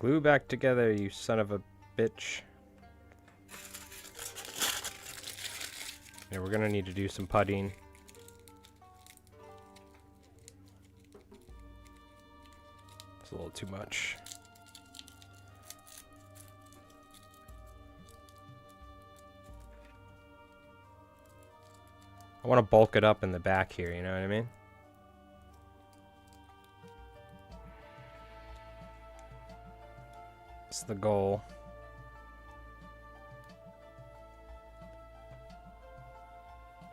[SPEAKER 1] Glue back together, you son of a bitch. Yeah, we're gonna need to do some puttying. It's a little too much. I want to bulk it up in the back here, you know what I mean? That's the goal.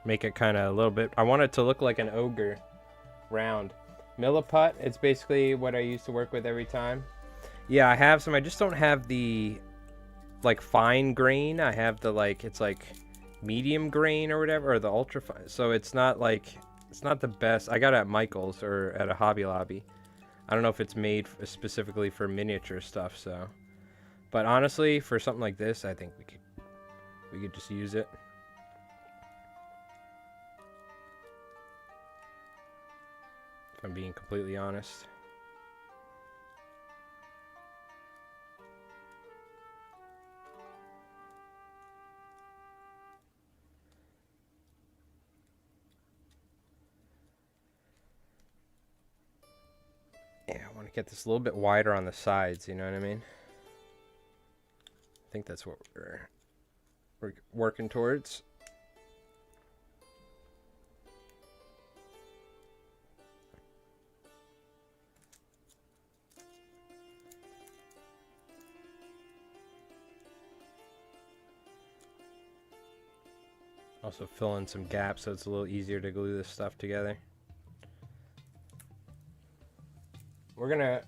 [SPEAKER 1] Make it kind of a little bit... I want it to look like an ogre. Round. Milliput, it's basically what I used to work with every time. Yeah, I have some. I just don't have the, like, fine grain. I have the, like, it's like... medium grain or whatever, or the ultra fine. So it's not like, it's not the best. I got it at Michael's or at a Hobby Lobby. I don't know if it's made specifically for miniature stuff, so. But honestly, for something like this, I think we could just use it. If I'm being completely honest. Yeah, I want to get this a little bit wider on the sides, you know what I mean? I think that's what we're working towards. Also fill in some gaps so it's a little easier to glue this stuff together. We're gonna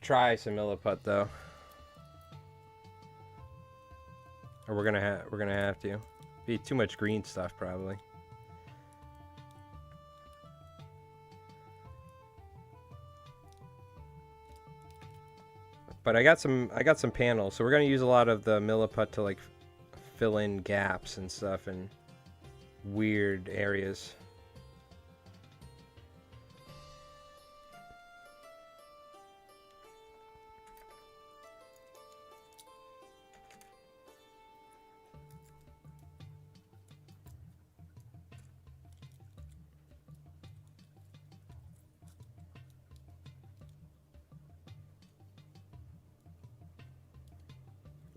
[SPEAKER 1] try some milliput though, or we're gonna have to. Be too much green stuff probably. But I got some panels, so we're gonna use a lot of the milliput to like fill in gaps and stuff in weird areas.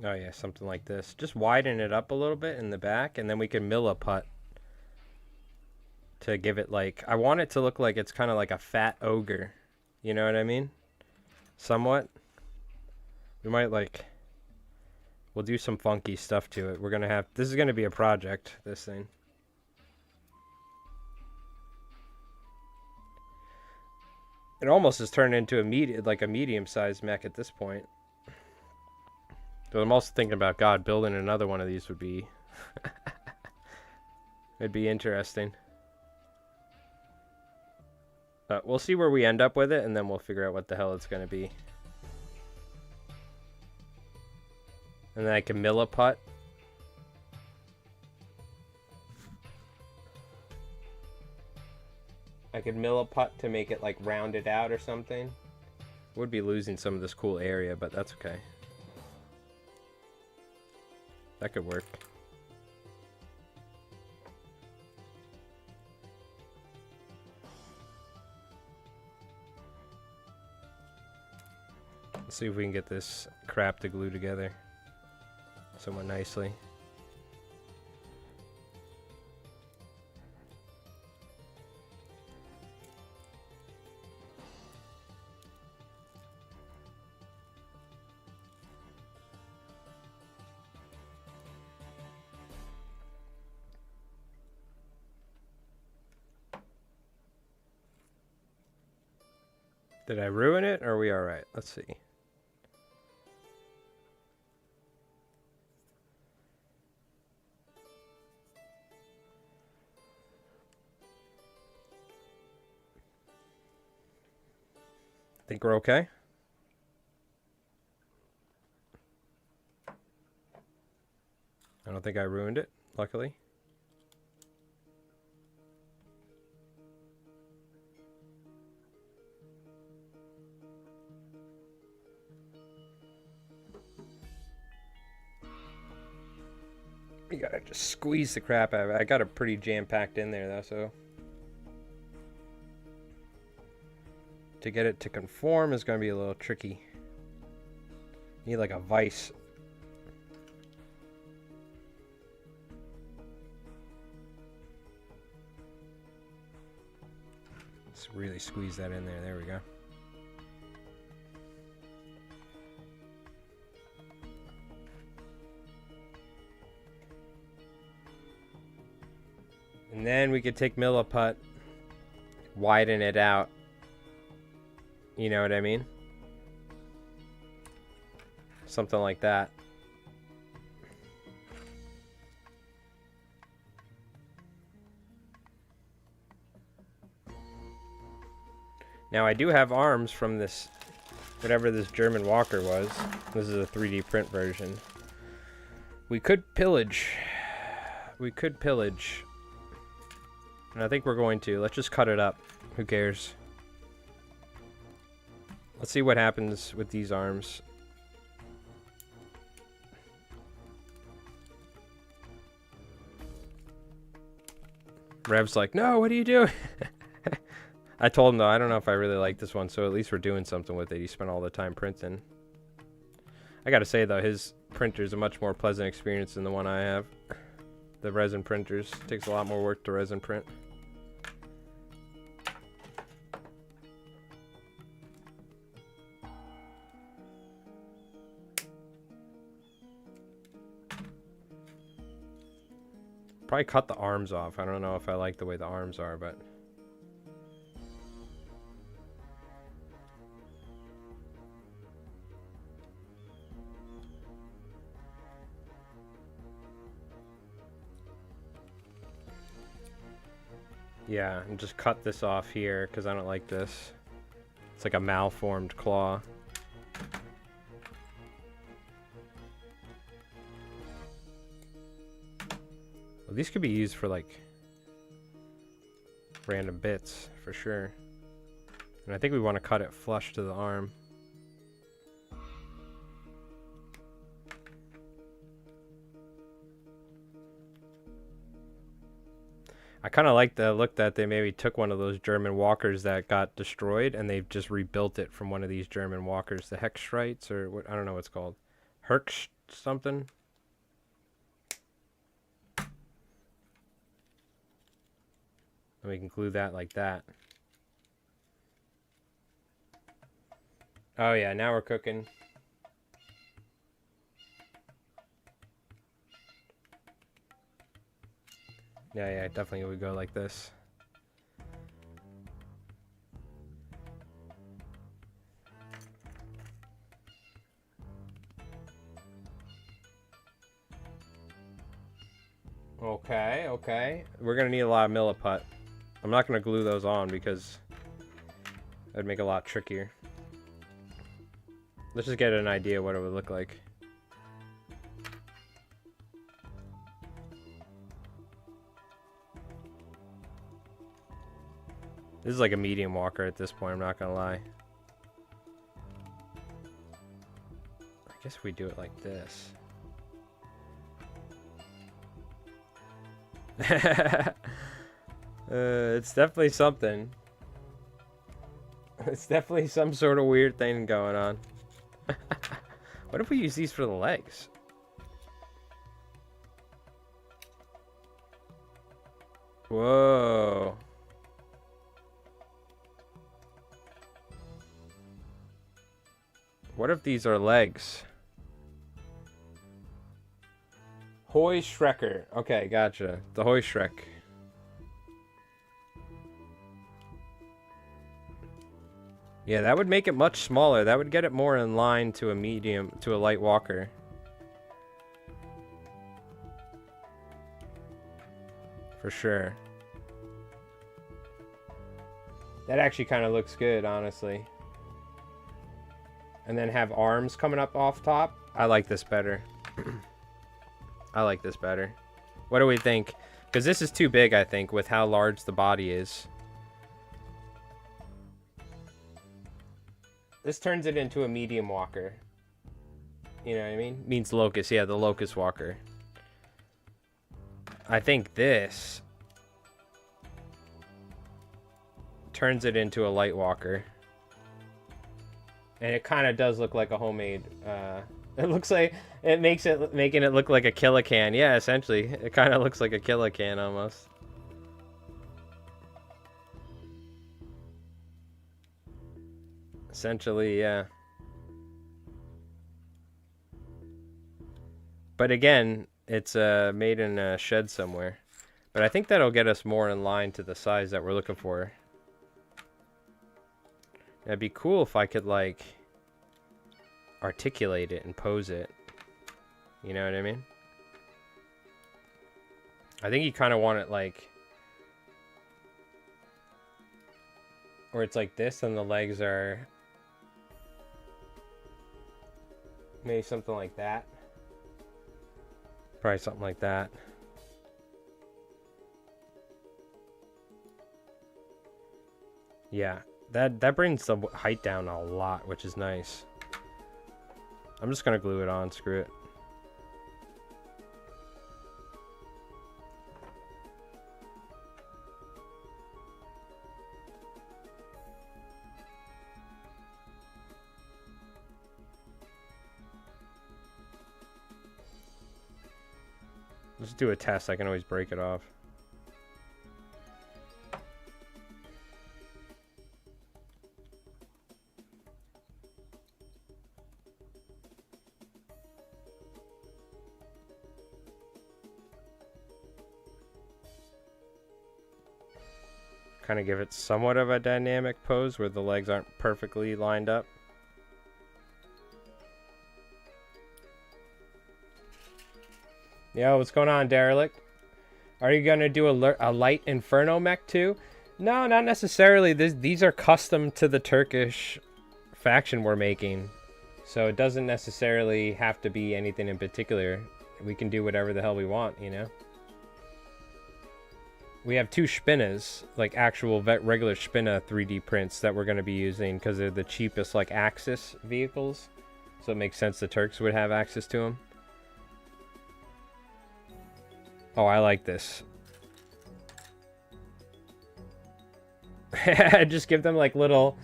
[SPEAKER 1] Oh yeah, something like this. Just widen it up a little bit in the back, and then we can mill a putt to give it like, I want it to look like it's kind of like a fat ogre. You know what I mean? Somewhat. We might like, we'll do some funky stuff to it. We're gonna have, this is gonna be a project, this thing. It almost has turned into a medium-sized mech at this point. So I'm also thinking about, God, building another one of these would be it'd be interesting. But we'll see where we end up with it, and then we'll figure out what the hell it's going to be. And then I can mill a putt. I could mill a putt to make it like rounded out or something. Would be losing some of this cool area, but that's okay. That could work. Let's see if we can get this crap to glue together somewhat nicely. Did I ruin it, or are we alright? Let's see. Think we're okay? I don't think I ruined it, luckily. You gotta just squeeze the crap out of it. I got it pretty jam-packed in there, though, so... to get it to conform is gonna be a little tricky. Need like a vise. Let's really squeeze that in there. There we go. And then we could take milliput, widen it out. You know what I mean? Something like that. Now I do have arms from this, whatever this German walker was. This is a 3D print version. We could pillage. We could pillage. And I think we're going to. Let's just cut it up. Who cares? Let's see what happens with these arms. Rev's like, no, what are you doing? I told him, though, I don't know if I really like this one, so at least we're doing something with it. He spent all the time printing. I gotta say, though, his printer's a much more pleasant experience than the one I have. The resin printers. Takes a lot more work to resin print. Probably cut the arms off. I don't know if I like the way the arms are, but... yeah, and just cut this off here, because I don't like this. It's like a malformed claw. Well, these could be used for, like, random bits, for sure. And I think we want to cut it flush to the arm. I kind of like the look that they maybe took one of those German walkers that got destroyed and they've just rebuilt it from one of these German walkers, the Heckstrites, or what, I don't know what it's called. something. And we can glue that like that. Oh yeah, now we're cooking. Yeah, definitely would go like this. Okay. We're gonna need a lot of milliput. I'm not gonna glue those on because that'd make it a lot trickier. Let's just get an idea what it would look like. This is like a medium walker at this point, I'm not gonna lie. I guess we do it like this. It's definitely something. It's definitely some sort of weird thing going on. What if we use these for the legs? Whoa. What if these are legs? Hoy Shrekker. Okay, gotcha. The Hoy Shrek. Yeah, that would make it much smaller. That would get it more in line to a medium, to a light walker. For sure. That actually kind of looks good, honestly. And then have arms coming up off top. I like this better. I like this better. What do we think? Because this is too big, I think, with how large the body is. This turns it into a medium walker. You know what I mean? Means locust. Yeah, the locust walker. I think this turns it into a light walker. And it kind of does look like a homemade... it looks like... It makes it... Making it look like a Killacan. Yeah, essentially. It kind of looks like a Killacan almost. Essentially, yeah. But again, it's made in a shed somewhere. But I think that'll get us more in line to the size that we're looking for. It'd be cool if I could, like, articulate it and pose it. You know what I mean? I think you kind of want it, like... Where it's like this and the legs are... Maybe something like that. Probably something like that. Yeah, that brings the height down a lot, which is nice. I'm just gonna glue it on, screw it. Let's do a test, I can always break it off. Kind of give it somewhat of a dynamic pose where the legs aren't perfectly lined up. Yo, what's going on, Derelict? Are you going to do a light Inferno mech too? No, not necessarily. These are custom to the Turkish faction we're making. So it doesn't necessarily have to be anything in particular. We can do whatever the hell we want, you know? We have two Spinnas, like actual regular Spinna 3D prints that we're going to be using because they're the cheapest, like, Axis vehicles. So it makes sense the Turks would have access to them. Oh, I like this. Just give them like little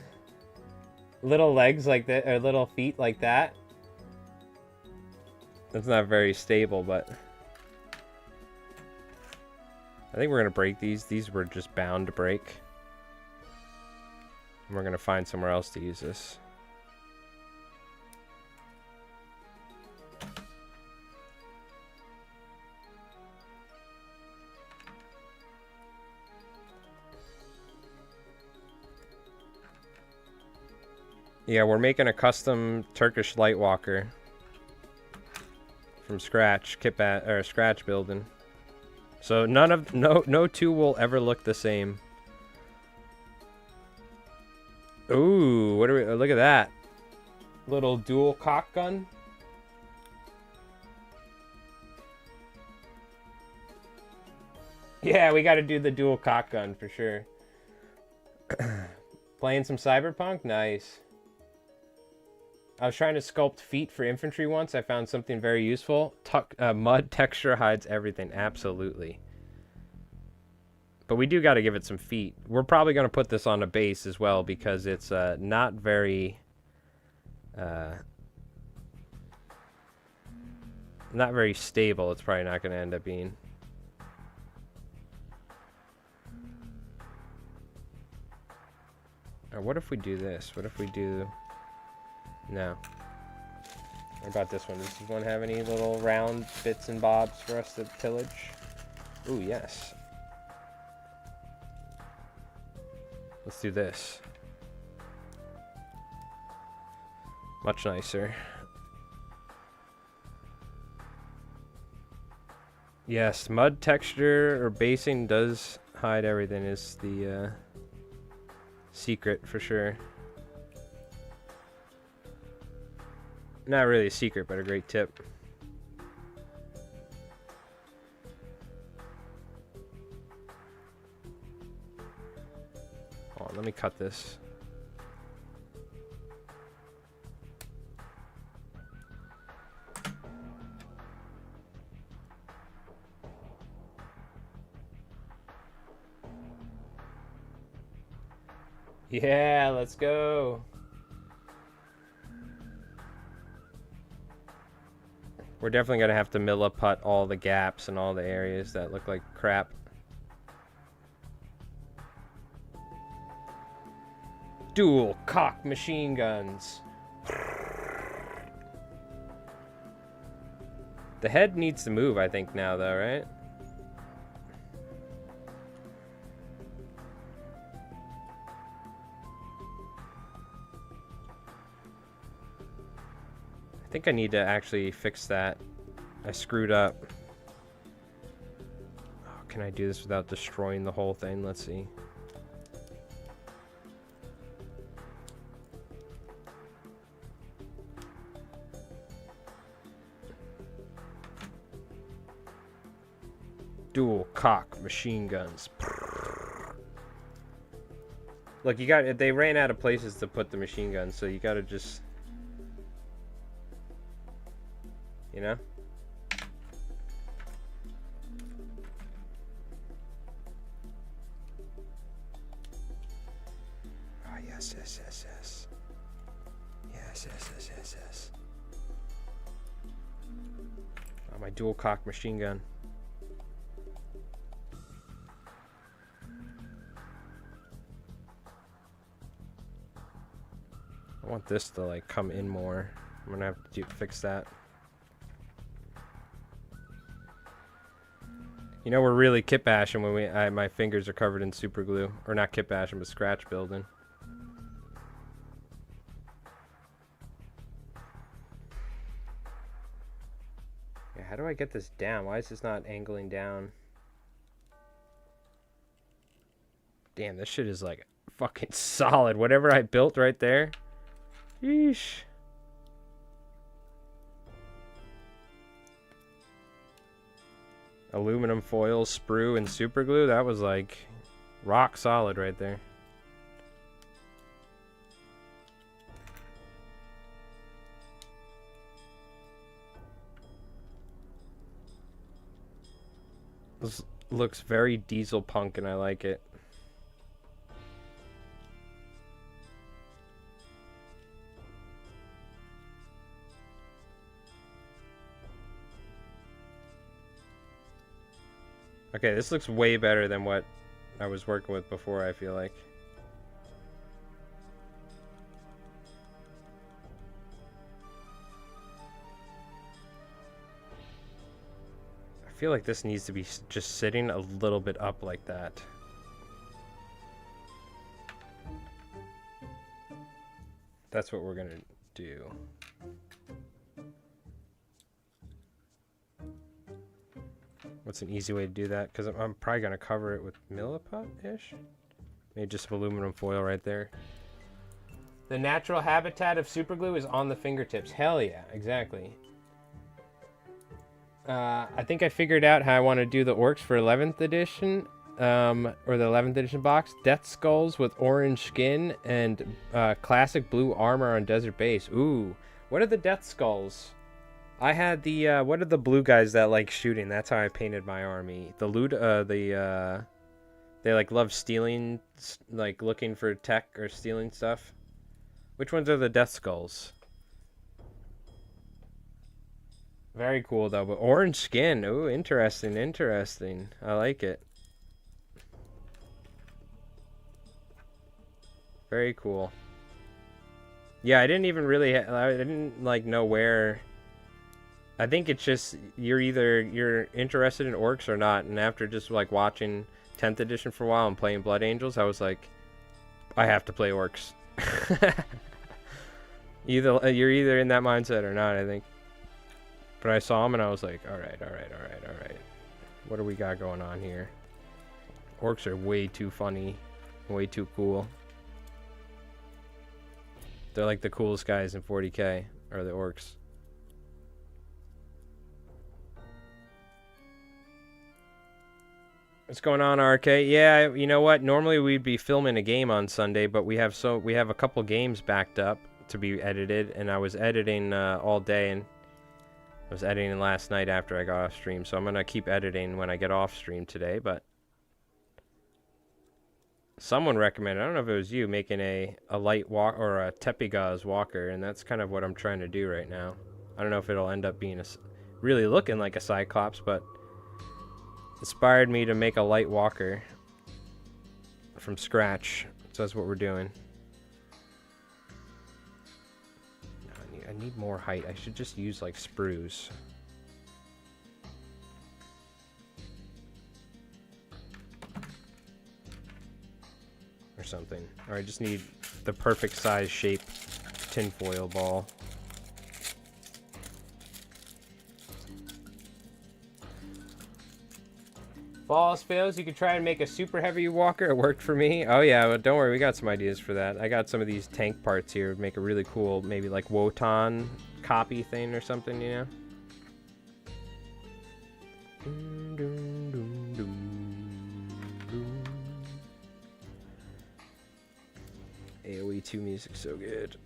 [SPEAKER 1] legs like that, or little feet like that. That's not very stable, but I think we're gonna break these. These were just bound to break. And we're gonna find somewhere else to use this. Yeah, we're making a custom Turkish Lightwalker from scratch, scratch building. So no two will ever look the same. Ooh, what are we? Look at that little dual cock gun. Yeah, we got to do the dual cock gun for sure. Playing some Cyberpunk, nice. I was trying to sculpt feet for infantry once. I found something very useful. Mud texture hides everything. Absolutely. But we do got to give it some feet. We're probably going to put this on a base as well because it's not very... not very stable. It's probably not going to end up being. Or what if we do this? What if we do... No. What about this one? Does this one have any little round bits and bobs for us to pillage? Ooh, yes. Let's do this. Much nicer. Yes, mud texture or basing does hide everything is the secret for sure. Not really a secret, but a great tip. Hold on, let me cut this. Yeah, let's go. We're definitely going to have to milliput all the gaps and all the areas that look like crap. Dual cock machine guns. The head needs to move, I think, now, though, right? I think I need to actually fix that. I screwed up. Oh, can I do this without destroying the whole thing? Let's see. Dual cock machine guns. Look, they ran out of places to put the machine guns, so you gotta just... You know? Oh, yes, yes, yes, yes. Yes, yes, yes, yes, yes. Oh, my dual cock machine gun. I want this to, like, come in more. I'm gonna have to fix that. You know, we're really kit bashing when my fingers are covered in super glue. Or not kit bashing, but scratch building. Yeah, how do I get this down? Why is this not angling down? Damn, this shit is like fucking solid. Whatever I built right there. Yeesh. Aluminum foil, sprue, and super glue. That was like rock solid right there. This looks very diesel punk and I like it. Okay, this looks way better than what I was working with before, I feel like. I feel like this needs to be just sitting a little bit up like that. That's what we're gonna do. What's an easy way to do that? Because I'm probably gonna cover it with milliput-ish. Maybe just some aluminum foil right there. The natural habitat of superglue is on the fingertips. Hell yeah, exactly. I think I figured out how I want to do the orcs for 11th edition, or the 11th edition box. Death skulls with orange skin and classic blue armor on desert base. Ooh, what are the death skulls? I had the what are the blue guys that like shooting? That's how I painted my army. The loot, they like love stealing, like looking for tech or stealing stuff. Which ones are the death skulls? Very cool though, but orange skin. Ooh, interesting, interesting. I like it. Very cool. Yeah, I didn't even really, I didn't like know where. I think it's just you're interested in orcs or not, and after just like watching 10th edition for a while and playing Blood Angels, I was like, I have to play orcs. You're either in that mindset or not, I think. But I saw him and I was like, all right. What do we got going on here? Orcs are way too funny, way too cool. They're like the coolest guys in 40k, are the orcs. What's going on, RK? Yeah, you know what? Normally we'd be filming a game on Sunday, but we have a couple games backed up to be edited, and I was editing all day, and I was editing last night after I got off stream, so I'm gonna keep editing when I get off stream today. But someone recommended, I don't know if it was you, making a light walk or a Tepigaz walker, and that's kind of what I'm trying to do right now. I don't know if it'll end up being really looking like a Cyclops, but inspired me to make a light walker from scratch. So that's what we're doing. I need more height. I should just use like sprues. Or something. Or I just need the perfect size shape tinfoil ball. Balls fails, you could try and make a super heavy walker. It worked for me. Oh yeah, but don't worry, we got some ideas for that. I got some of these tank parts here. Make a really cool, maybe like Wotan copy thing or something, you know? AoE 2 music so good.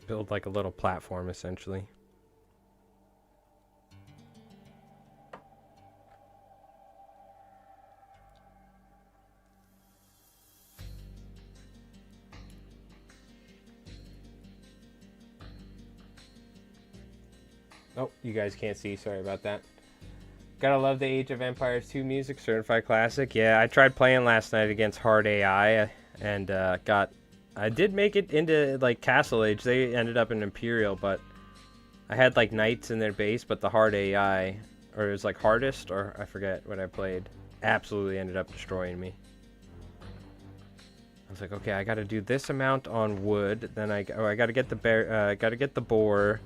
[SPEAKER 1] Build like a little platform essentially. Oh, you guys can't see, sorry about that. Gotta love the Age of Empires 2 music, certified classic. Yeah, I tried playing last night against hard AI and I did make it into like Castle Age. They ended up in Imperial, but I had like knights in their base, but the hard AI, or it was like hardest, or I forget what I played, absolutely ended up destroying me. I was like, okay, I got to do this amount on wood. Then I got to get the boar,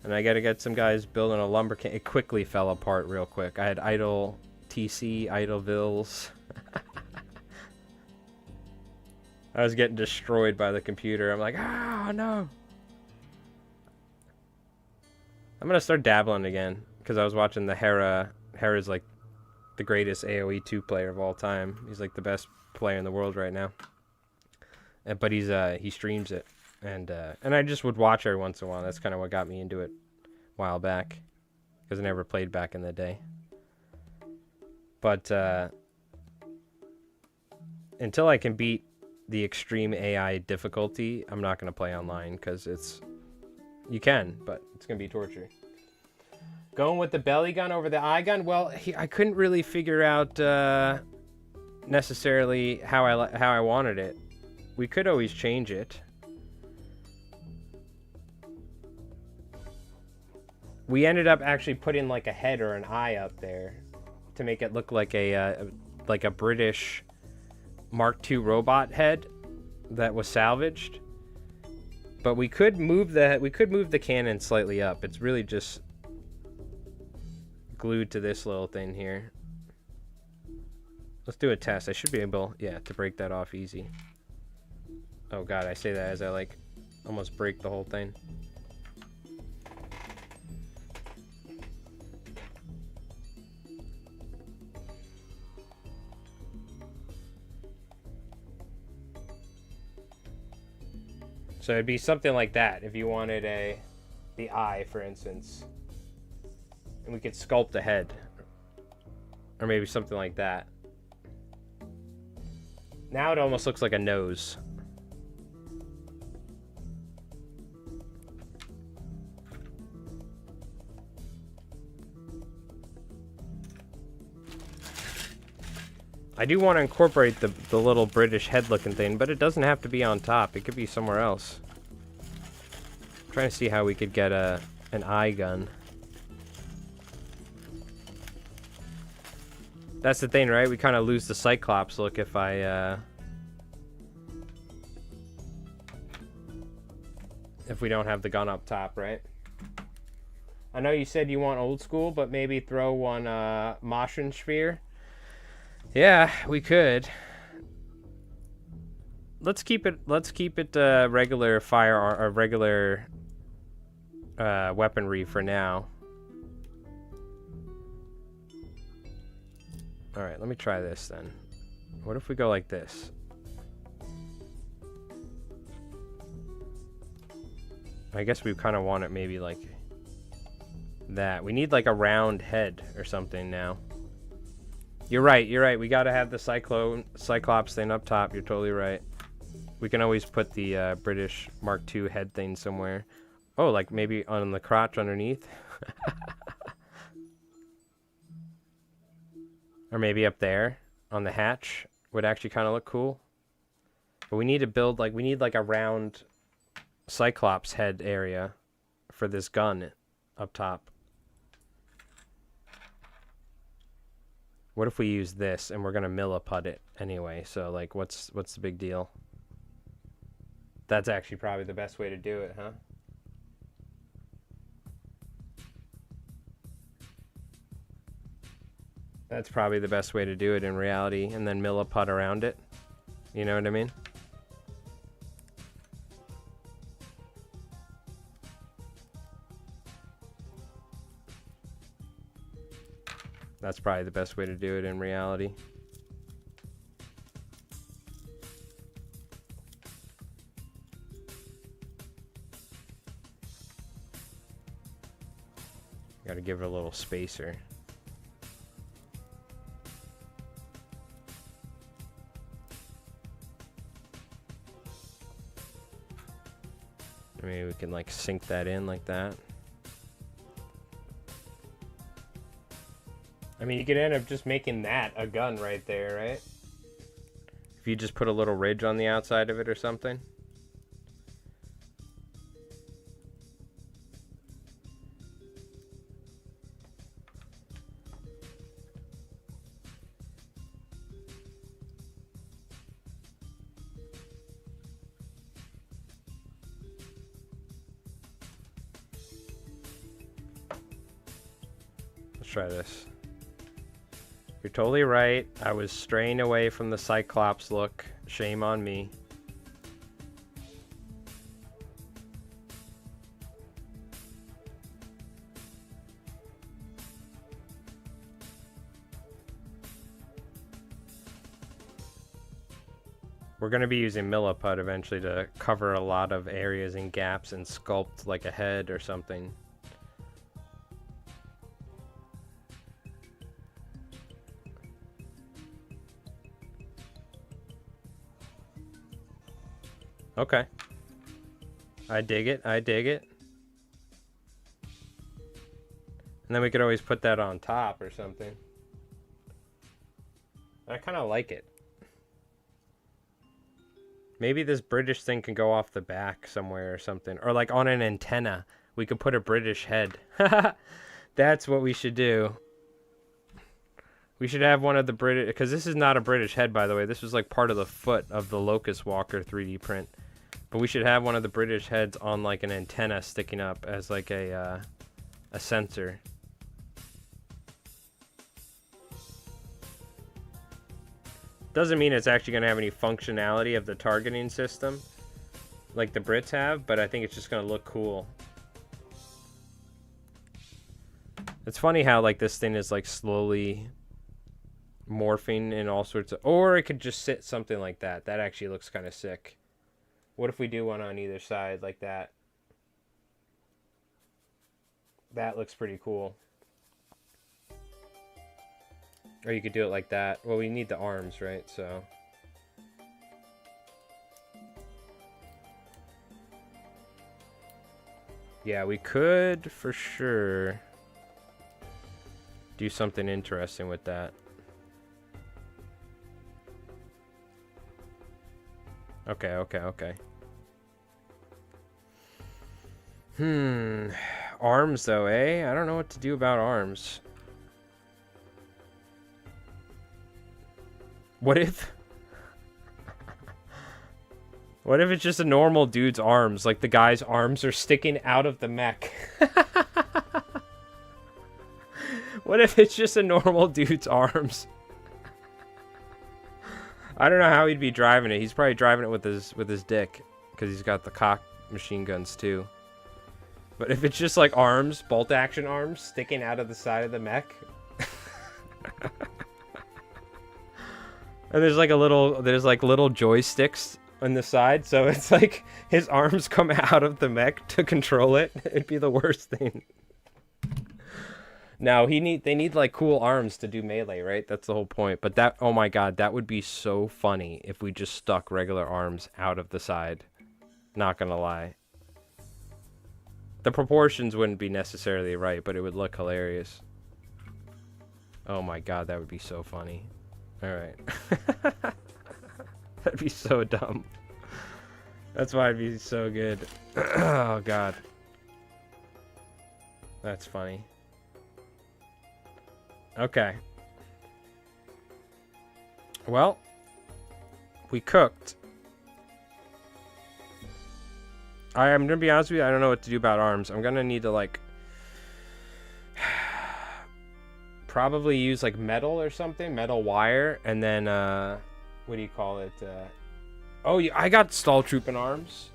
[SPEAKER 1] and I got to get some guys building a lumber camp. It quickly fell apart real quick. I had idle TC, idle vills. I was getting destroyed by the computer. I'm like, ah, no. I'm going to start dabbling again because I was watching the Hera. Hera's like the greatest AoE 2 player of all time. He's like the best player in the world right now. But he streams it. And I just would watch every once in a while. That's kind of what got me into it a while back because I never played back in the day. But until I can beat the extreme AI difficulty, I'm not going to play online because you can, but it's going to be torture. Going with the belly gun over the eye gun? Well, I couldn't really figure out necessarily how I wanted it. We could always change it. We ended up actually putting like a head or an eye up there to make it look like a British Mark II robot head that was salvaged. But we could move the cannon slightly up. It's really just glued to this little thing here. Let's do a test. I should be able, yeah, to break that off easy. Oh god, I say that as I like almost break the whole thing. So it'd be something like that if you wanted the eye, for instance. And we could sculpt the head. Or maybe something like that. Now it almost looks like a nose. I do want to incorporate the little British head looking thing, but it doesn't have to be on top. It could be somewhere else. I'm trying to see how we could get an eye gun. That's the thing, right? We kind of lose the Cyclops look if we don't have the gun up top, right? I know you said you want old school, but maybe throw one Martian sphere. Yeah, we could. Let's keep it regular fire or regular weaponry for now. All right, let me try this then. What if we go like this? I guess we kind of want it maybe like that. We need like a round head or something now. You're right. We got to have the Cyclops thing up top. You're totally right. We can always put the British Mark II head thing somewhere. Oh, like maybe on the crotch underneath. Or maybe up there on the hatch would actually kind of look cool. But we need to build we need like a round Cyclops head area for this gun up top. What if we use this and we're gonna milliput it anyway? So like, what's the big deal? That's actually probably the best way to do it, huh? That's probably the best way to do it in reality, and then milliput around it. You know what I mean? That's probably the best way to do it in reality. Gotta give it a little spacer. Maybe we can like sink that in like that. I mean, you could end up just making that a gun right there, right? If you just put a little ridge on the outside of it or something. Let's try this. You're totally right. I was straying away from the Cyclops look. Shame on me. We're going to be using milliput eventually to cover a lot of areas and gaps and sculpt like a head or something. Okay. I dig it. I dig it. And then we could always put that on top or something. I kind of like it. Maybe this British thing can go off the back somewhere or something. Or like on an antenna. We could put a British head. That's what we should do. We should have one of the British... Because this is not a British head, by the way. This was like part of the foot of the Locust Walker 3D print. But we should have one of the British heads on like an antenna sticking up as like a sensor. Doesn't mean it's actually going to have any functionality of the targeting system like the Brits have, but I think it's just going to look cool. It's funny how like this thing is like slowly morphing in all sorts of... Or it could just sit something like that. That actually looks kind of sick. What if we do one on either side like that? That looks pretty cool. Or you could do it like that. Well, we need the arms, right? So... Yeah, we could, for sure, do something interesting with that. Okay, okay, okay. Arms, though, eh? I don't know what to do about arms. What if... What if it's just a normal dude's arms? Like the guy's arms are sticking out of the mech. What if it's just a normal dude's arms? I don't know how he'd be driving it. He's probably driving it with his dick, because he's got the cock machine guns too. But if it's just like arms, bolt action arms sticking out of the side of the mech. And there's like little joysticks on the side, so it's like his arms come out of the mech to control it. It'd be the worst thing. No, they need like cool arms to do melee, right? That's the whole point. But that, oh my god, that would be so funny if we just stuck regular arms out of the side. Not gonna lie. The proportions wouldn't be necessarily right, but it would look hilarious. Oh my god, that would be so funny. Alright. That'd be so dumb. That's why it'd be so good. Oh god. That's funny. Okay. Well, we cooked. I'm gonna be honest with you, I don't know what to do about arms. I'm gonna need to like probably use like metal or something, metal wire, and then what do you call it? Oh, yeah, I got stall trooping arms.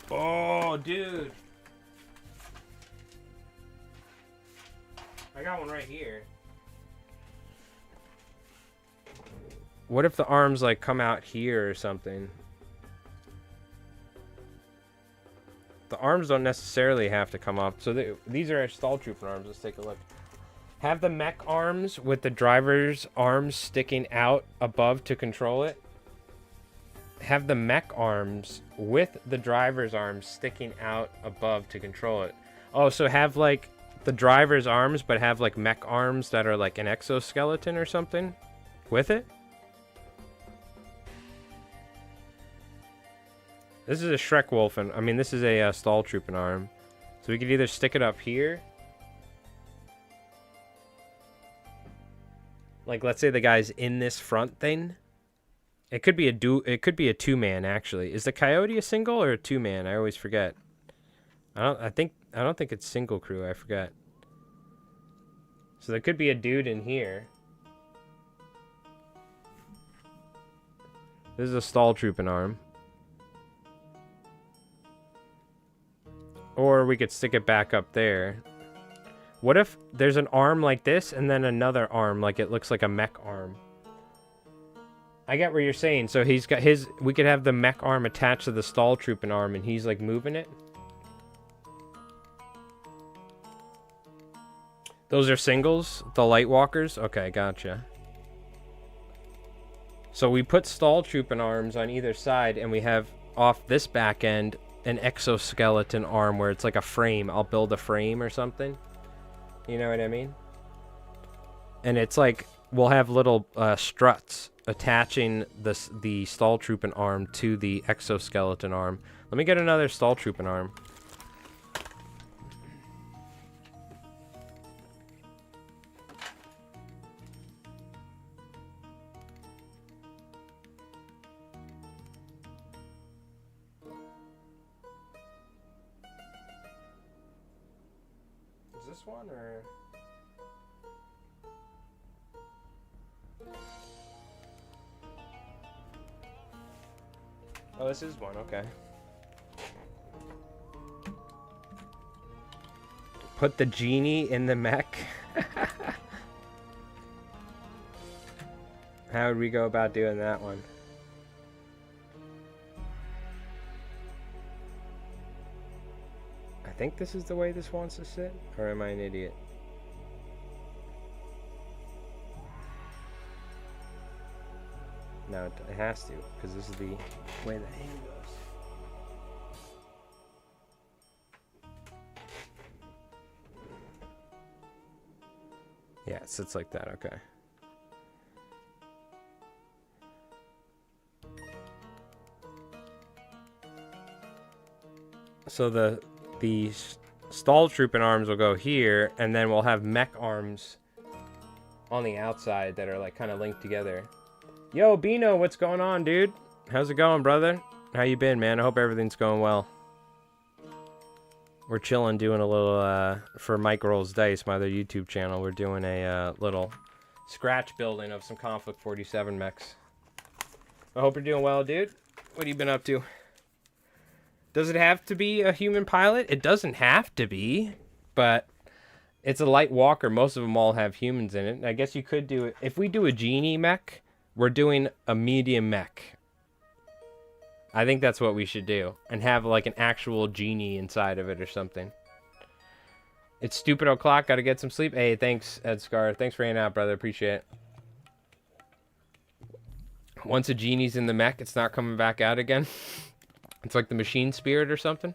[SPEAKER 1] Oh, dude. I got one right here. What if the arms like come out here or something? The arms don't necessarily have to come off. So these are stall trooper arms. Let's take a look. Have the mech arms with the driver's arms sticking out above to control it. Have the mech arms with the driver's arms sticking out above to control it. Oh, so have like the driver's arms, but have like mech arms that are like an exoskeleton or something with it. This is a Shrek Wolfen. I mean, this is a stall trooping arm. So we could either stick it up here. Like, let's say the guy's in this front thing. It could be a two-man, actually. Is the Coyote a single or a two-man? I always forget. I don't think it's single crew. I forget. So there could be a dude in here. This is a stall trooping arm. Or we could stick it back up there. What if there's an arm like this and then another arm like it looks like a mech arm? I get what you're saying. So he's got his... We could have the mech arm attached to the stall trooping arm and he's like moving it. Those are singles? The light walkers? Okay, gotcha. So we put stall trooping arms on either side and we have off this back end an exoskeleton arm where it's like a frame. I'll build a frame or something. You know what I mean? And it's like we'll have little struts attaching the Stalltroopen arm to the exoskeleton arm. Let me get another Stalltroopen arm. Is this one or... Oh, this is one, okay. Put the genie in the mech. How would we go about doing that one? I think this is the way this wants to sit, or am I an idiot? No, it has to, because this is the way the hand goes. Yeah, it sits like that, okay. So the Stalltroopen arms will go here, and then we'll have mech arms on the outside that are like kind of linked together. Yo, Bino, what's going on, dude? How's it going, brother? How you been, man? I hope everything's going well. We're chilling, doing a little, for Mike Rolls Dice, my other YouTube channel, we're doing a little scratch building of some Konflikt 47 mechs. I hope you're doing well, dude. What have you been up to? Does it have to be a human pilot? It doesn't have to be, but it's a light walker. Most of them all have humans in it. And I guess you could do it. If we do a genie mech, we're doing a medium mech. I think that's what we should do. And have like an actual genie inside of it or something. It's stupid o'clock. Gotta get some sleep. Hey, thanks, Edscar. Thanks for hanging out, brother. Appreciate it. Once a genie's in the mech, it's not coming back out again. It's like the machine spirit or something.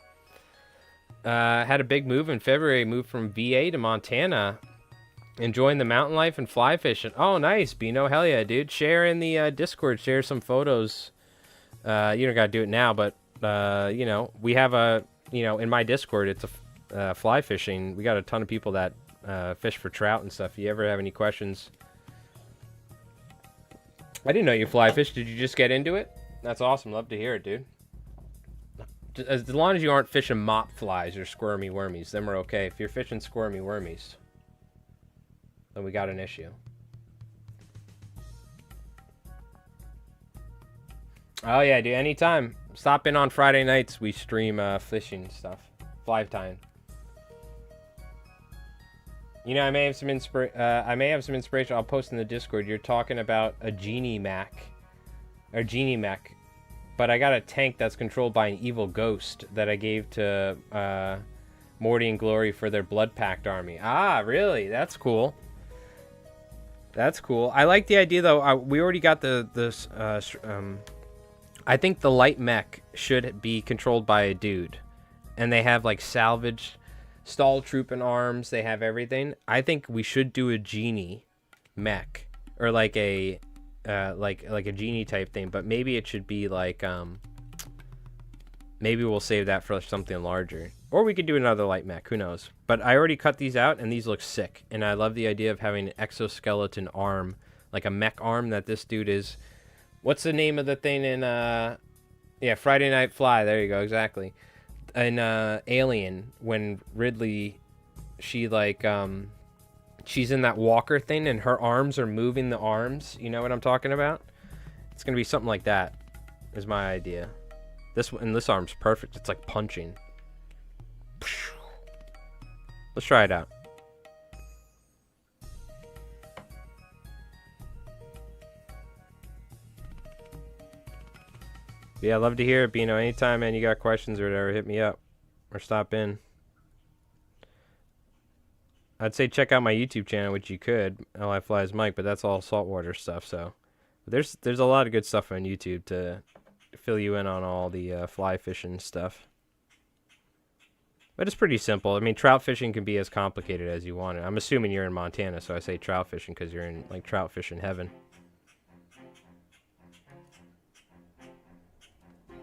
[SPEAKER 1] Had a big move in February. Moved from VA to Montana. Enjoying the mountain life and fly fishing. Oh, nice, Bino. Hell yeah, dude. Share in the Discord. Share some photos. You don't gotta do it now, but, you know, we have a, you know, in my Discord, it's a fly fishing. We got a ton of people that fish for trout and stuff. If you ever have any questions. I didn't know you fly fish. Did you just get into it? That's awesome. Love to hear it, dude. As long as you aren't fishing mop flies or squirmy wormies, then we're okay. If you're fishing squirmy wormies, then we got an issue. Oh yeah, dude. Anytime. Stop in on Friday nights. We stream fishing stuff. Fly time. You know, I may have some inspiration. I'll post in the Discord. You're talking about a genie mech, or genie mech. But I got a tank that's controlled by an evil ghost that I gave to Morty and Glory for their Blood Pact army. Ah, really? That's cool. That's cool. I like the idea, though. We already got I think the light mech should be controlled by a dude. And they have, like, salvaged Stalltroopen arms. They have everything. I think we should do a genie mech. Or, like, a... like a genie type thing, but maybe it should be like maybe we'll save that for something larger, or we could do another light mech, who knows. But I already cut these out and these look sick, and I love the idea of having an exoskeleton arm, like a mech arm that this dude is. What's the name of the thing in yeah, Friday Night Fly, there you go, exactly. In Alien, when Ridley, she like she's in that walker thing, and her arms are moving the arms. You know what I'm talking about? It's going to be something like that, is my idea. This arm's perfect. It's like punching. Let's try it out. Yeah, I'd love to hear it, Bino. Anytime, man, you got questions or whatever, hit me up. Or stop in. I'd say check out my YouTube channel, which you could, LI Flies Mike, but that's all saltwater stuff, so there's a lot of good stuff on YouTube to fill you in on all the fly fishing stuff. But it's pretty simple. I mean, trout fishing can be as complicated as you want it. I'm assuming you're in Montana, so I say trout fishing because you're in, like, trout fishing heaven.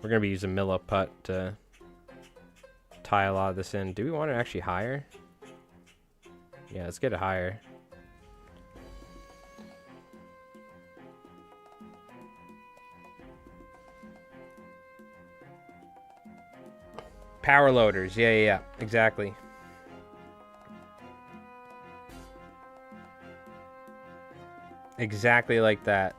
[SPEAKER 1] We're going to be using Milliput to tie a lot of this in. Do we want it actually higher? Yeah, let's get it higher. Power loaders. Yeah, exactly. Exactly like that.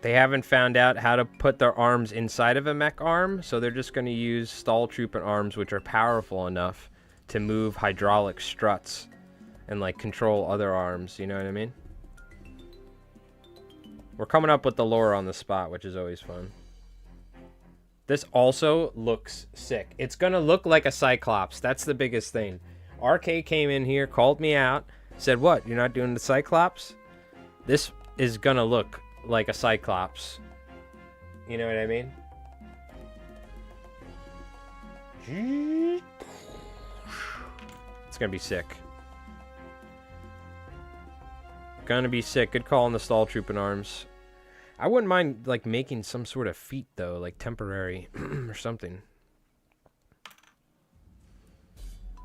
[SPEAKER 1] They haven't found out how to put their arms inside of a mech arm, so they're just going to use stall trooper arms, which are powerful enough to move hydraulic struts and, like, control other arms. You know what I mean? We're coming up with the lore on the spot, which is always fun. This also looks sick. It's going to look like a Cyclops. That's the biggest thing. RK came in here, called me out, said, what, you're not doing the Cyclops? This is going to look like a Cyclops. You know what I mean? It's going to be sick. Gonna be sick. Good call on the stall trooping arms. I wouldn't mind, like, making some sort of feat, though, like temporary or something.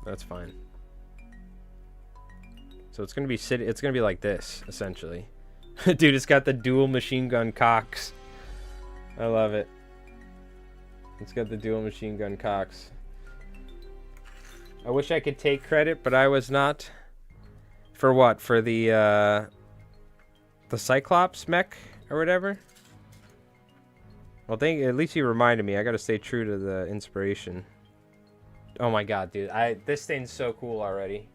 [SPEAKER 1] That's fine. So it's gonna be it's gonna be like this, essentially. Dude, it's got the dual machine gun cocks. I love it. It's got the dual machine gun cocks. I wish I could take credit, but I was not. For what? For the Cyclops mech or whatever? Well, at least you reminded me. I gotta stay true to the inspiration. Oh my god, dude. This thing's so cool already.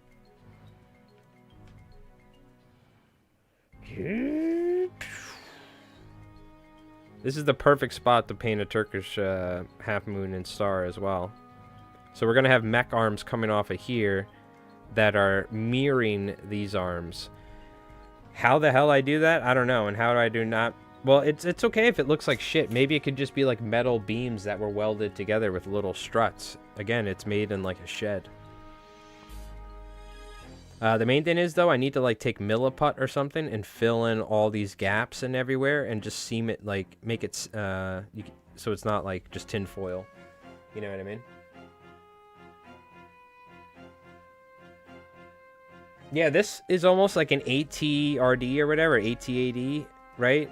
[SPEAKER 1] This is the perfect spot to paint a Turkish half moon and star as well. So we're gonna have mech arms coming off of here that are mirroring these arms. How the hell I do that? I don't know. And how do I do not? Well, it's okay if it looks like shit. Maybe it could just be like metal beams that were welded together with little struts. Again, it's made in like a shed. The main thing is, though, I need to, like, take Milliput or something and fill in all these gaps and everywhere and just seam it, like, make it, so it's not, like, just tin foil. You know what I mean? Yeah, this is almost like an ATRD or whatever, ATAD, right?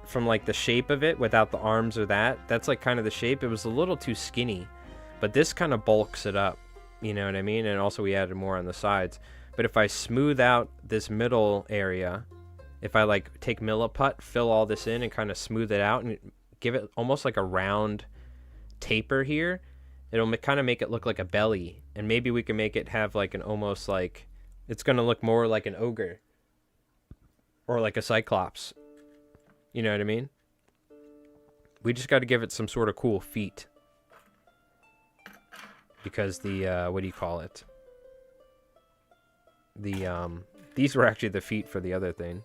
[SPEAKER 1] From, like, the shape of it without the arms or that. That's, like, kind of the shape. It was a little too skinny, but this kind of bulks it up. You know what I mean? And also we added more on the sides. But if I smooth out this middle area, if I, like, take Milliput, fill all this in and kind of smooth it out and give it almost like a round taper here, it'll kind of make it look like a belly. And maybe we can make it have, like, an almost, like, it's going to look more like an ogre or like a Cyclops. You know what I mean? We just got to give it some sort of cool feet. Because the, what do you call it? These were actually the feet for the other thing.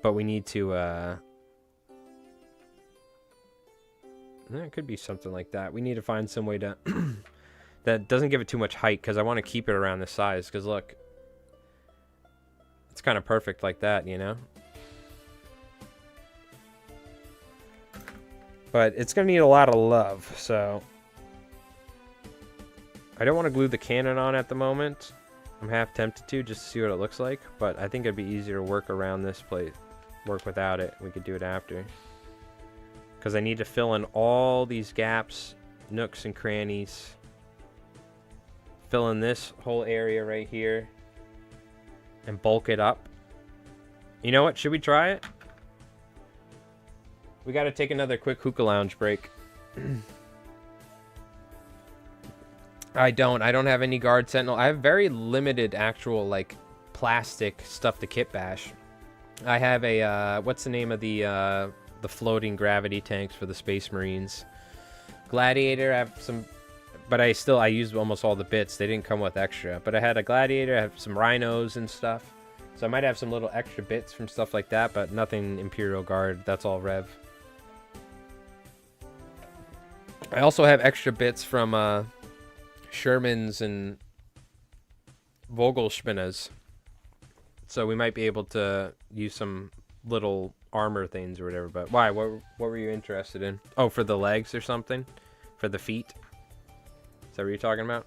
[SPEAKER 1] But we need to, it could be something like that. We need to find some way to, that doesn't give it too much height, because I want to keep it around this size, because look. It's kind of perfect like that, you know? But it's going to need a lot of love, so. I don't want to glue the cannon on at the moment. I'm half tempted to, just to see what it looks like. But I think it'd be easier to work around this plate. Work without it. We could do it after. Because I need to fill in all these gaps, nooks and crannies. Fill in this whole area right here. And bulk it up. You know what? Should we try it? We got to take another quick hookah lounge break. I don't have any guard sentinel. I have very limited actual, like, plastic stuff to kit bash. I have a, what's the name of the floating gravity tanks for the Space Marines? Gladiator, I have some, but I used almost all the bits. They didn't come with extra. But I had a Gladiator, I have some Rhinos and stuff. So I might have some little extra bits from stuff like that, but nothing Imperial Guard. That's all Rev. I also have extra bits from Sherman's and Vogelspinner's. So we might be able to use some little armor things or whatever. But why? What were you interested in? Oh, for the legs or something? For the feet? Is that what you're talking about?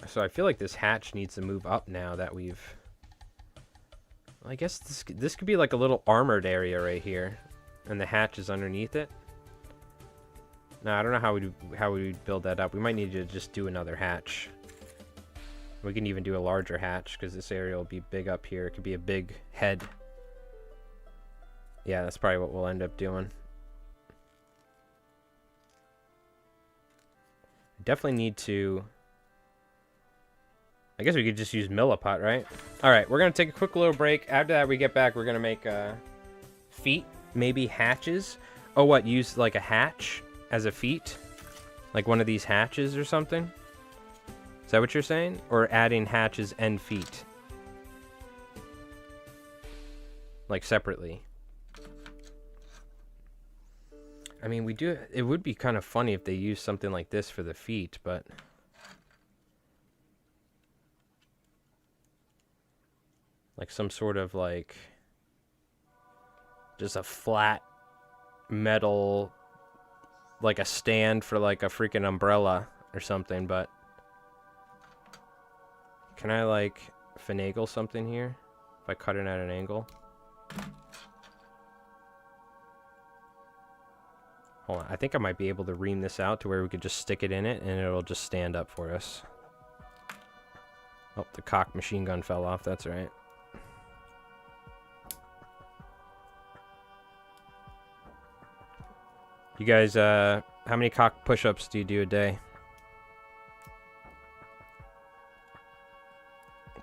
[SPEAKER 1] So I feel like this hatch needs to move up now that we've... I guess this could be like a little armored area right here. And the hatch is underneath it. No, I don't know how we build that up. We might need to just do another hatch. We can even do a larger hatch because this area will be big up here. It could be a big head. Yeah, that's probably what we'll end up doing. Definitely need to... I guess we could just use milliput, right? Alright, we're going to take a quick little break. After that, we get back, we're going to make feet, maybe hatches. Oh, what? Use like a hatch as a feet? Like one of these hatches or something? Is that what you're saying? Or adding hatches and feet? Like separately. I mean, it would be kind of funny if they used something like this for the feet, but... Like some sort of like... Just a flat metal... Like a stand for like a freaking umbrella or something, but... Can I, like, finagle something here? If I cut it at an angle? Hold on. I think I might be able to ream this out to where we could just stick it in it and it'll just stand up for us. Oh, the cock machine gun fell off. That's right. You guys, how many cock push-ups do you do a day?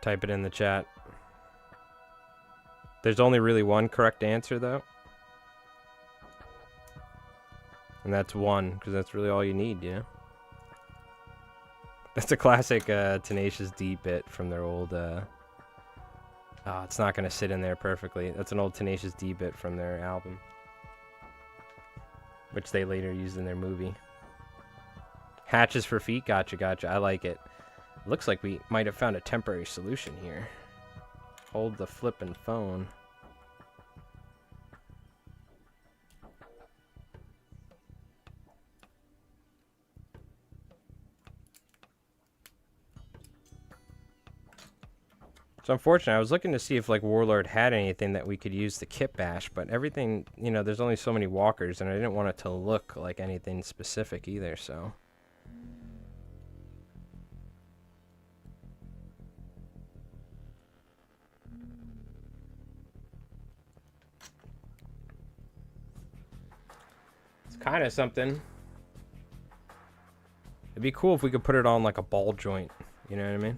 [SPEAKER 1] Type it in the chat. There's only really one correct answer, though. And that's one, because that's really all you need, you know? That's a classic Tenacious D bit from their old... Oh, it's not going to sit in there perfectly. That's an old Tenacious D bit from their album. Which they later used in their movie. Hatches for feet? Gotcha, gotcha. I like it. Looks like we might have found a temporary solution here. Hold the flippin' phone. So unfortunately, I was looking to see if like Warlord had anything that we could use the kit bash, but everything, you know, there's only so many walkers, and I didn't want it to look like anything specific either, so... Kind of something. It'd be cool if we could put it on like a ball joint. You know what I mean?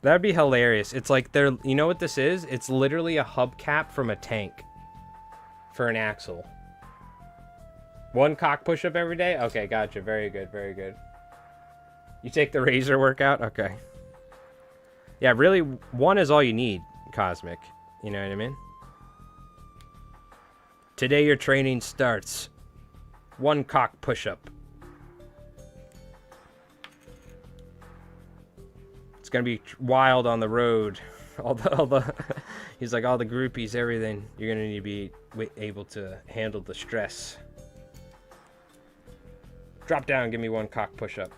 [SPEAKER 1] That'd be hilarious. It's like they're... You know what this is? It's literally a hubcap from a tank. For an axle. One cock push-up every day? Okay, gotcha. Very good, very good. You take the razor workout? Okay. Yeah, really, one is all you need, Cosmic. You know what I mean? Today your training starts. One cock push-up. It's gonna be wild on the road. All the he's like, all the groupies, everything. You're gonna need to be able to handle the stress. Drop down, give me one cock push-up.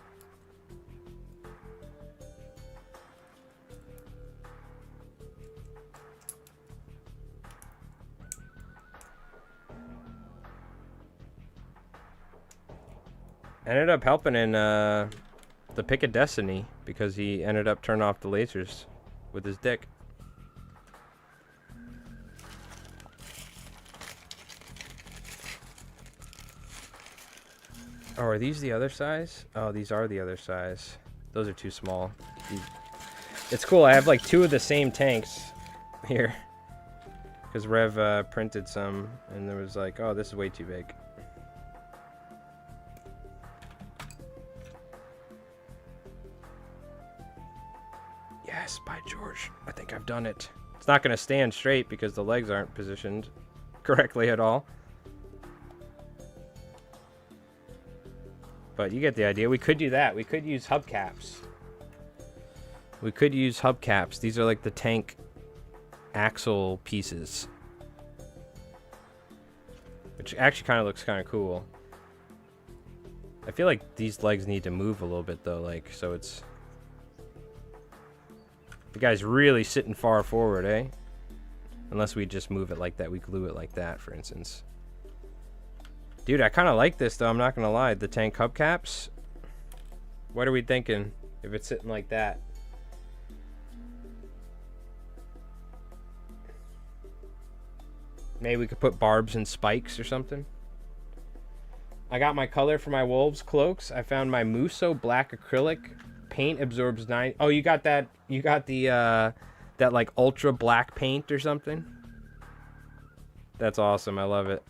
[SPEAKER 1] Ended up helping in the Pick of Destiny because he ended up turning off the lasers with his dick. Oh, are these the other size? Oh, these are the other size. Those are too small. It's cool. I have like two of the same tanks here because Rev printed some and there was like, oh, this is way too big. Yes, by George. I think I've done it. It's not going to stand straight because the legs aren't positioned correctly at all. But you get the idea. We could do that. We could use hubcaps. We could use hubcaps. These are like the tank axle pieces. Which actually kind of looks kind of cool. I feel like these legs need to move a little bit though, like, so it's... The guy's really sitting far forward, eh? Unless we just move it like that. We glue it like that, for instance. Dude, I kind of like this, though. I'm not going to lie. The tank hubcaps. What are we thinking if it's sitting like that? Maybe we could put barbs and spikes or something. I got my color for my wolves cloaks. I found my Muso black acrylic. Paint absorbs 9. Oh, you got that. You got the that like ultra black paint or something. That's awesome. I love it.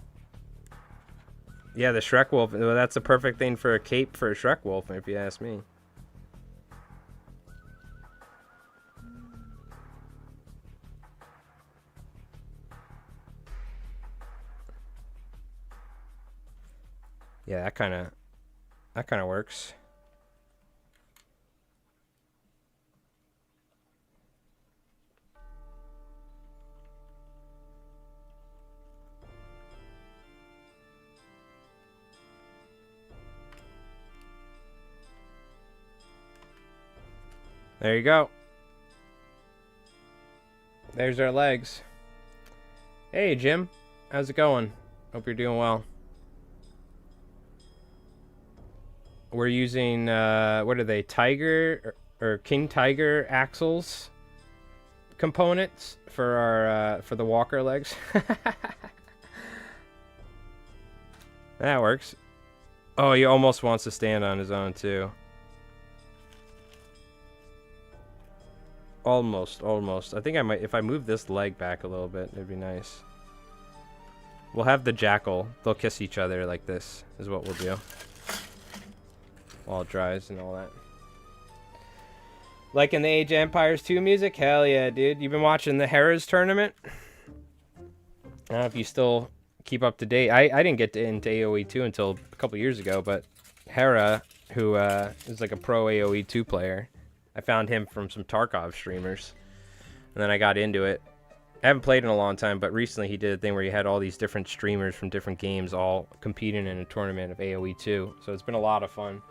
[SPEAKER 1] Yeah, the Shrek wolf. Well, that's a perfect thing for a cape for a Shrek wolf, if you ask me. Yeah, that kind of works. There you go. There's our legs. Hey, Jim. How's it going? Hope you're doing well. We're using, what are they? Tiger or King Tiger axles components for our, for the walker legs. That works. Oh, he almost wants to stand on his own, too. Almost. I think I might, if I move this leg back a little bit, it'd be nice. We'll have the jackal. They'll kiss each other like this, is what we'll do. While it dries and all that. Like in the Age of Empires 2 music? Hell yeah, dude. You've been watching the Harrah's tournament? I don't know if you still keep up to date. I didn't get into AoE 2 until a couple years ago, but Harrah, who is like a pro AoE 2 player, I found him from some Tarkov streamers, and then I got into it. I haven't played in a long time, but recently he did a thing where he had all these different streamers from different games all competing in a tournament of AoE 2, so it's been a lot of fun.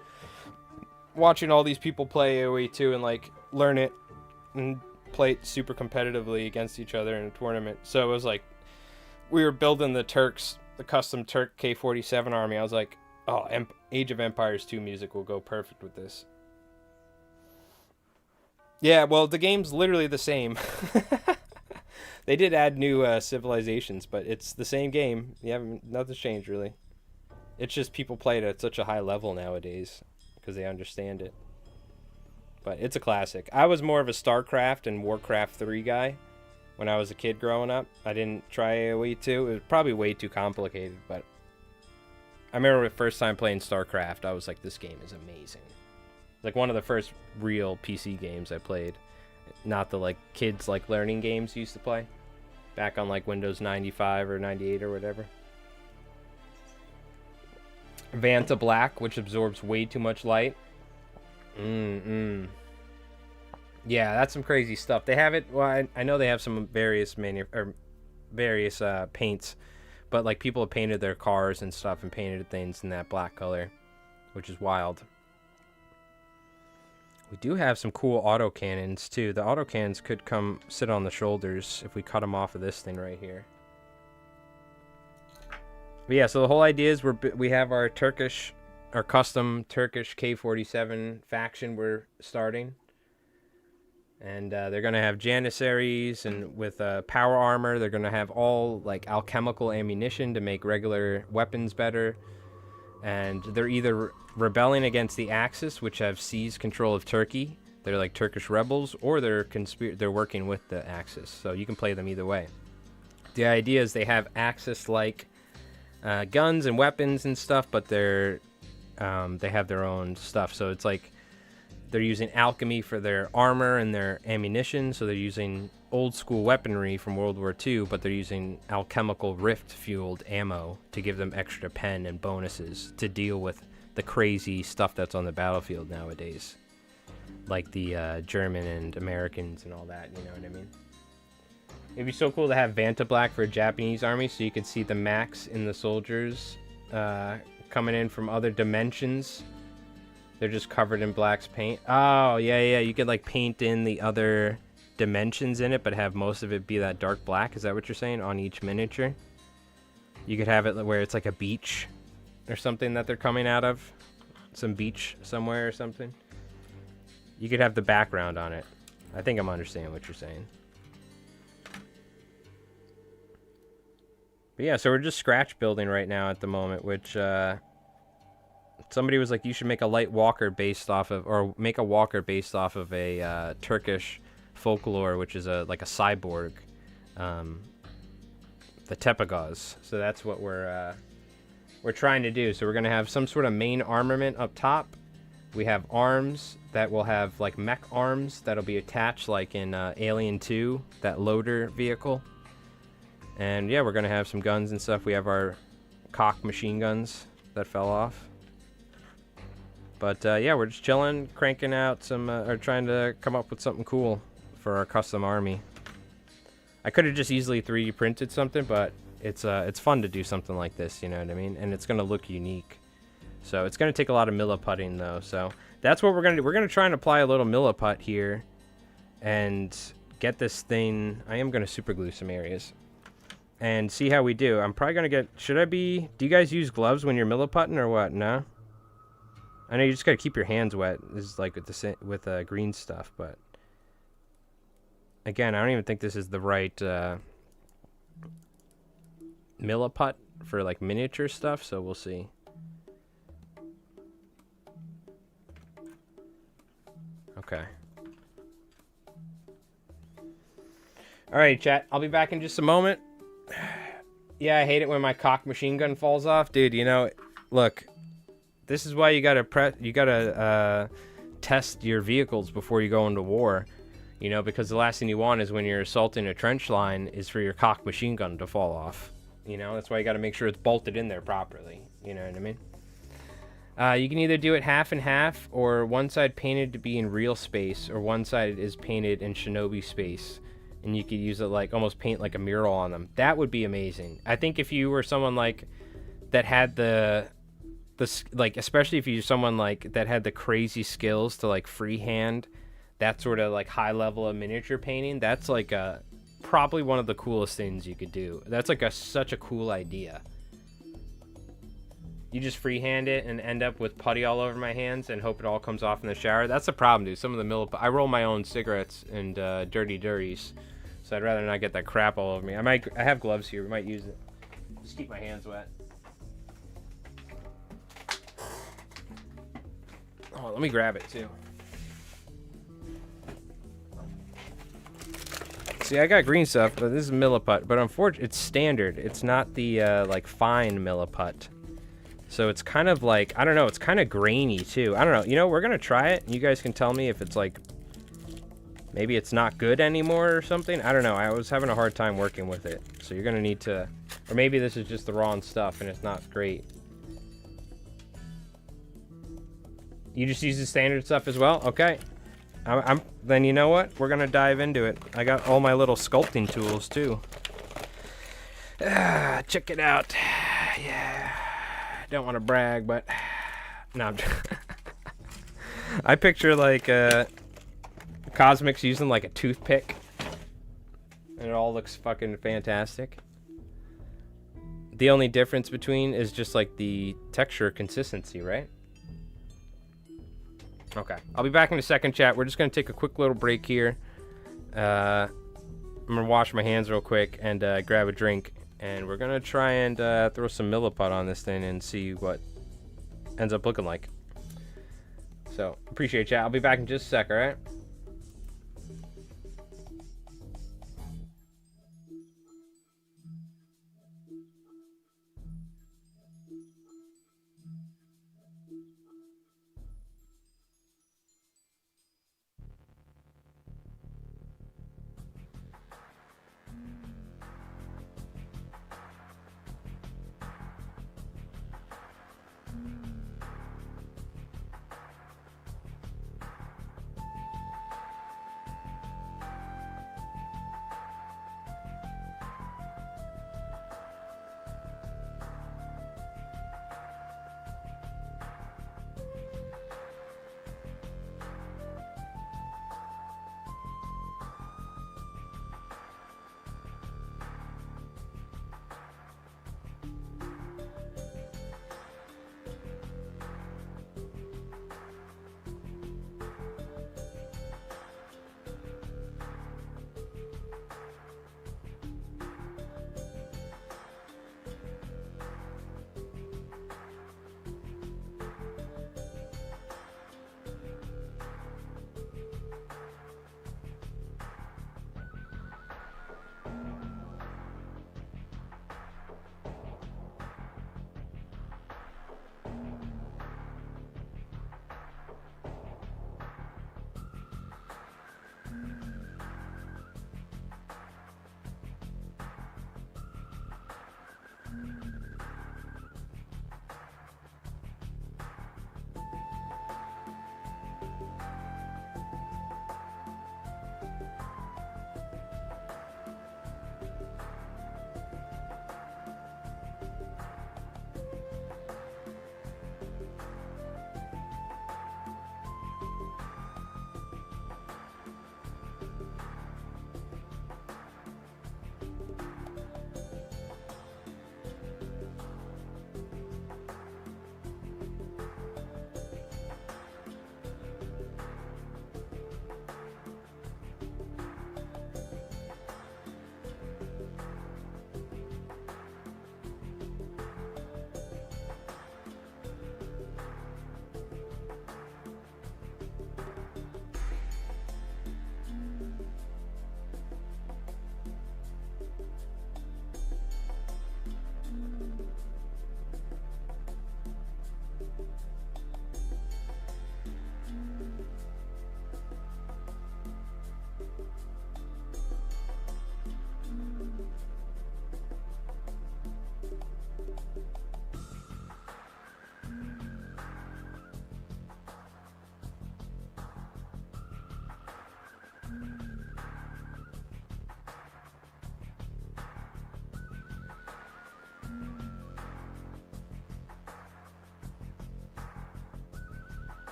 [SPEAKER 1] Watching all these people play AoE 2 and like learn it and play it super competitively against each other in a tournament. So it was like, we were building the custom Turk K-47 army. I was like, oh, Age of Empires 2 music will go perfect with this. Yeah, well, the game's literally the same. They did add new civilizations, but it's the same game. Nothing's changed, really. It's just people play it at such a high level nowadays because they understand it. But it's a classic. I was more of a StarCraft and Warcraft 3 guy when I was a kid growing up. I didn't try AoE 2. It was probably way too complicated, but I remember the first time playing StarCraft, I was like, this game is amazing. Like one of the first real PC games I played, not the like kids like learning games used to play back on like Windows 95 or 98 or whatever. Vanta Black, which absorbs way too much light. Yeah, that's some crazy stuff. They have it. Well, I know they have some various paints, but like people have painted their cars and stuff and painted things in that black color, which is wild. We do have some cool autocannons, too. The autocannons could come sit on the shoulders if we cut them off of this thing right here. But yeah, so the whole idea is we have our custom Turkish K-47 faction we're starting. And they're going to have Janissaries and with power armor. They're going to have all like alchemical ammunition to make regular weapons better. And they're either rebelling against the Axis, which have seized control of Turkey. They're like Turkish rebels, or they're working with the Axis. So you can play them either way. The idea is they have Axis-like guns and weapons and stuff, but they have their own stuff. So it's like they're using alchemy for their armor and their ammunition. So they're using old school weaponry from World War II, but they're using alchemical rift fueled ammo to give them extra pen and bonuses to deal with the crazy stuff that's on the battlefield nowadays, like the German and Americans and all that, you know what I mean? It'd be so cool to have Vanta Black for a Japanese army, so you could see the max in the soldiers coming in from other dimensions. They're just covered in black's paint. Oh, yeah, you could like paint in the other dimensions in it, but have most of it be that dark black. Is that what you're saying? On each miniature? You could have it where it's like a beach or something that they're coming out of. Some beach somewhere or something. You could have the background on it. I think I'm understanding what you're saying. But yeah, so we're just scratch building right now at the moment, which somebody was like, you should make a light walker based off of, or make a walker based off of a Turkish folklore, which is like a cyborg, the Tepegöz. So that's what we're trying to do. So we're gonna have some sort of main armament up top. We have arms that will have like mech arms that'll be attached, like in Alien 2, that loader vehicle. And yeah, we're gonna have some guns and stuff. We have our cock machine guns that fell off. But yeah, we're just chilling, cranking out some, or trying to come up with something cool for our custom army. I could have just easily 3D printed something, but it's fun to do something like this, you know what I mean? And it's gonna look unique. So it's gonna take a lot of milliputting though. So that's what we're gonna do. We're gonna try and apply a little milliput here, and get this thing. I am gonna super glue some areas, and see how we do. I'm probably gonna get. Should I be? Do you guys use gloves when you're milliputting or what? No. I know you just gotta keep your hands wet. This is like with green stuff, but again, I don't even think this is the right milliput for like miniature stuff. So we'll see. Okay. All right, chat. I'll be back in just a moment. Yeah, I hate it when my cock machine gun falls off, dude. You know, look. This is why you gotta test your vehicles before you go into war, you know, because the last thing you want is when you're assaulting a trench line is for your cock machine gun to fall off. You know, that's why you gotta make sure it's bolted in there properly. You know what I mean? You can either do it half and half, or one side painted to be in real space, or one side is painted in shinobi space, and you could use it like almost paint like a mural on them. That would be amazing. I think if you were someone like that had the like, especially if you're someone like that had the crazy skills to like freehand that sort of like high level of miniature painting, that's like probably one of the coolest things you could do. That's like such a cool idea. You just freehand it and end up with putty all over my hands and hope it all comes off in the shower. That's the problem, dude. Some of the I roll my own cigarettes and dirty dirties, so I'd rather not get that crap all over me. I have gloves here. We might use it. Just keep my hands wet. Oh, let me grab it too. See, I got green stuff, but this is milliput. But unfortunately, it's standard. It's not the like fine milliput. So it's kind of like, I don't know, it's kind of grainy too. I don't know. You know, we're gonna try it. You guys can tell me if it's like, maybe it's not good anymore or something. I don't know. I was having a hard time working with it. So you're gonna need to, or maybe this is just the wrong stuff and it's not great. You just use the standard stuff as well? Okay. Then you know what? We're gonna dive into it. I got all my little sculpting tools too. Check it out. Yeah. Don't want to brag, but no. I picture like Cosmic's using like a toothpick, and it all looks fucking fantastic. The only difference between is just like the texture consistency, right? Okay, I'll be back in a second, chat. We're just gonna take a quick little break here. I'm gonna wash my hands real quick and grab a drink, and we're gonna try and throw some milliput on this thing and see what ends up looking like. So, appreciate it, chat. I'll be back in just a sec, alright?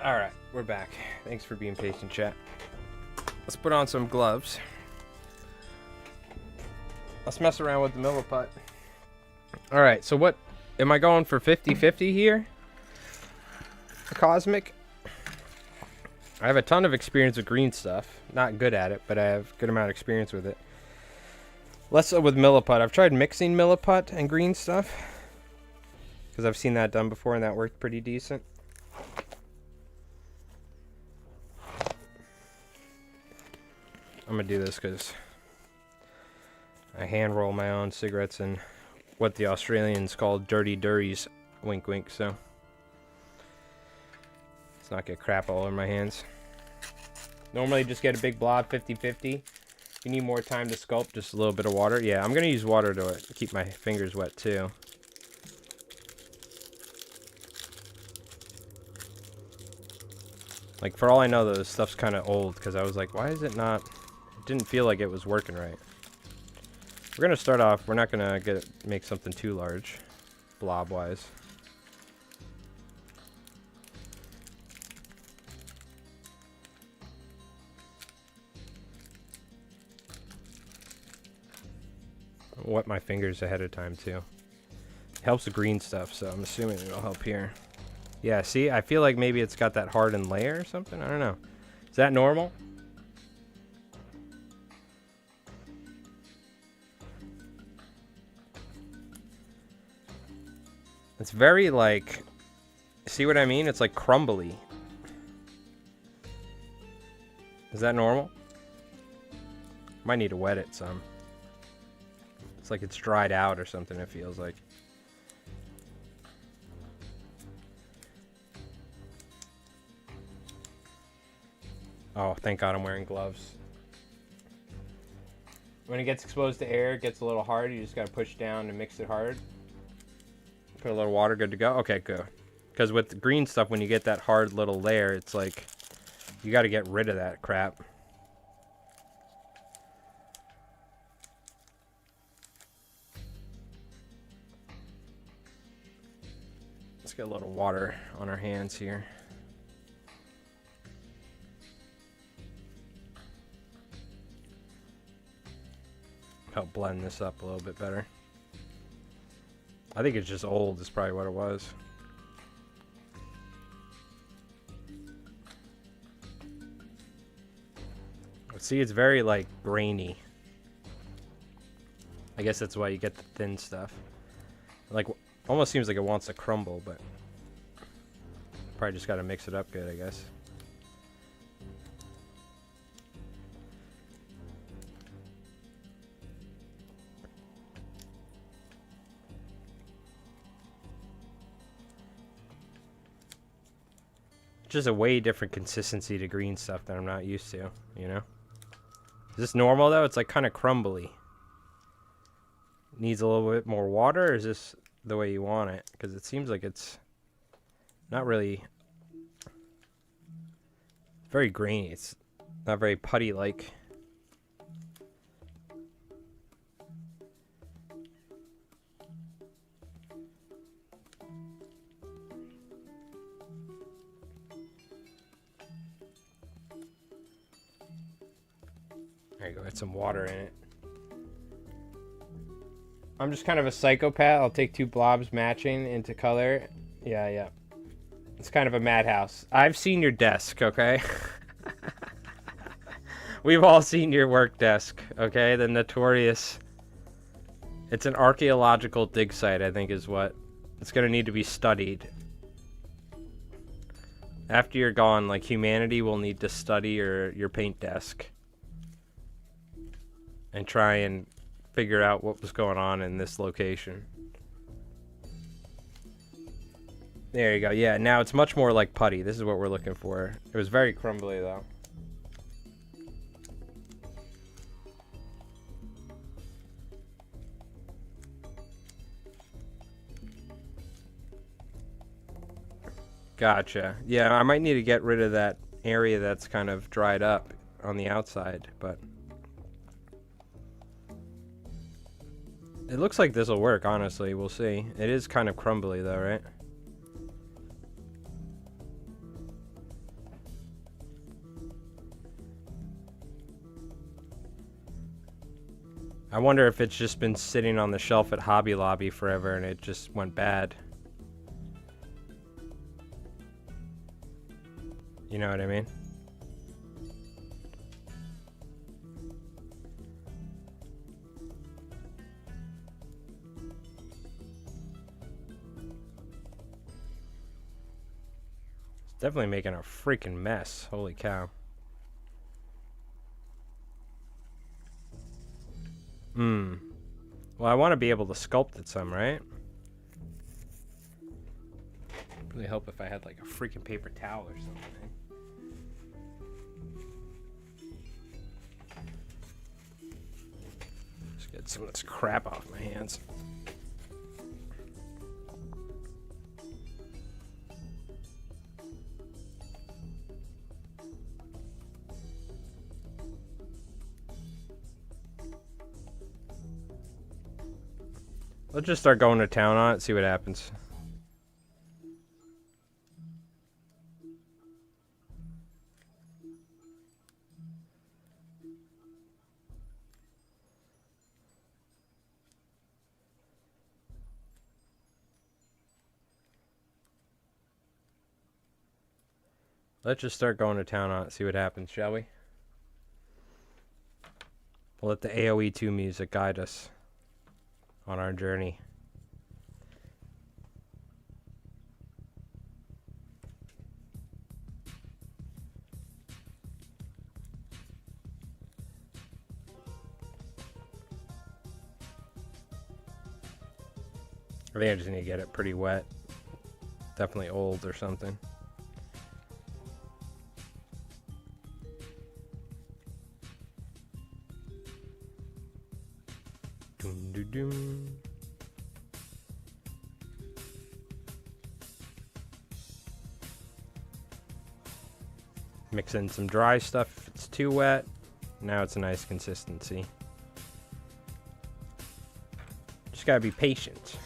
[SPEAKER 1] Alright, we're back. Thanks for being patient, chat. Let's put on some gloves. Let's mess around with the milliput. Alright, so what... Am I going for 50-50 here? Cosmic? I have a ton of experience with green stuff. Not good at it, but I have a good amount of experience with it. Less so with milliput. I've tried mixing milliput and green stuff, because I've seen that done before and that worked pretty decent. I'm going to do this because I hand roll my own cigarettes in what the Australians call dirty durries. Wink, wink, so let's not get crap all over my hands. Normally just get a big blob, 50-50. If you need more time to sculpt, just a little bit of water. Yeah, I'm going to use water to keep my fingers wet too. Like, for all I know, this stuff's kind of old, because I was like, why is it not... It didn't feel like it was working right. We're going to start off, we're not going to make something too large, blob-wise. Wet my fingers ahead of time, too. It helps the green stuff, so I'm assuming it'll help here. Yeah, see? I feel like maybe it's got that hardened layer or something. I don't know. Is that normal? It's very, like... See what I mean? It's, like, crumbly. Is that normal? Might need to wet it some. It's like it's dried out or something, it feels like. Oh, thank God I'm wearing gloves. When it gets exposed to air, it gets a little hard. You just gotta push down and mix it hard. Put a little water, good to go? Okay, good. Because with the green stuff, when you get that hard little layer, it's like, you gotta get rid of that crap. Let's get a little water on our hands here. Help blend this up a little bit better. I think it's just old is probably what it was. See, it's very like grainy. I guess that's why you get the thin stuff. Like, almost seems like it wants to crumble, but probably just got to mix it up good, I guess. Just a way different consistency to green stuff that I'm not used to, you know? Is this normal, though? It's like kind of crumbly. Needs a little bit more water, or is this the way you want it? Because it seems like it's not really... very grainy. It's not very putty-like. There you go, add some water in it. I'm just kind of a psychopath. I'll take two blobs matching into color. Yeah. It's kind of a madhouse. I've seen your desk, okay? We've all seen your work desk, okay? The notorious... It's an archaeological dig site, I think is what. It's gonna need to be studied. After you're gone, like, humanity will need to study your paint desk. And try and figure out what was going on in this location. There you go. Yeah, now it's much more like putty. This is what we're looking for. It was very crumbly, though. Gotcha. Yeah, I might need to get rid of that area that's kind of dried up on the outside, but... It looks like this will work, honestly. We'll see. It is kind of crumbly, though, right? I wonder if it's just been sitting on the shelf at Hobby Lobby forever and it just went bad. You know what I mean? Definitely making a freaking mess. Holy cow. Well, I want to be able to sculpt it some, right? Really help if I had like a freaking paper towel or something. Just get some of this crap off my hands. Let's just start going to town on it, see what happens. Let's just start going to town on it, see what happens, shall we? We'll let the AoE 2 music guide us on our journey. I think I just need to get it pretty wet. Definitely old or something. Doom, doom, doom. Mix in some dry stuff if it's too wet. Now it's a nice consistency. Just gotta be patient.